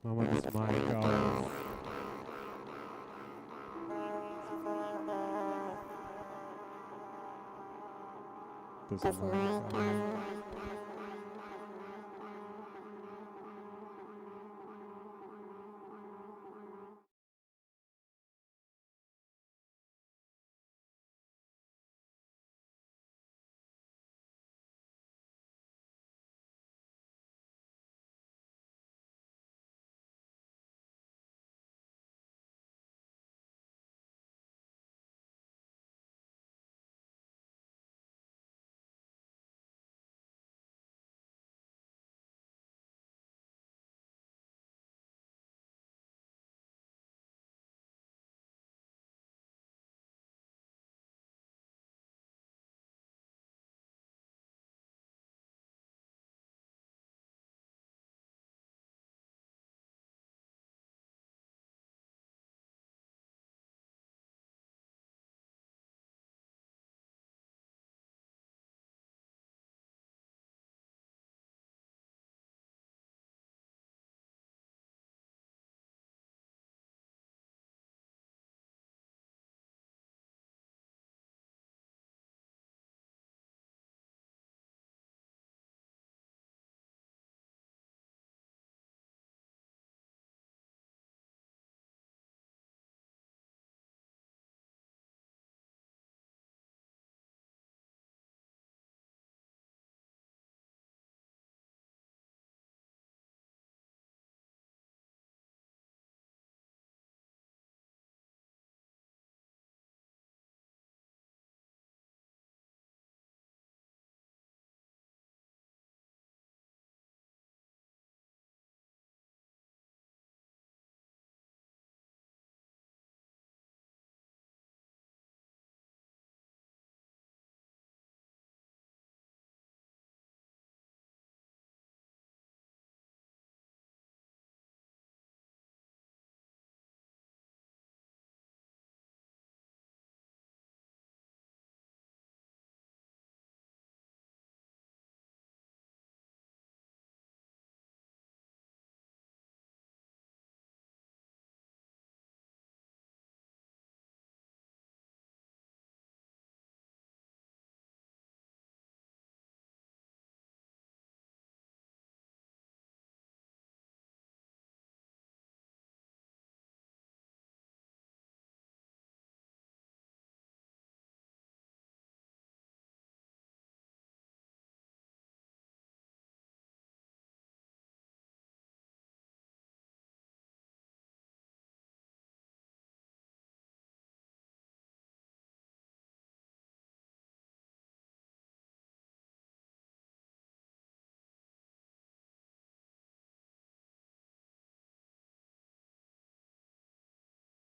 Mach mal das Mic aus. Das Mic aus.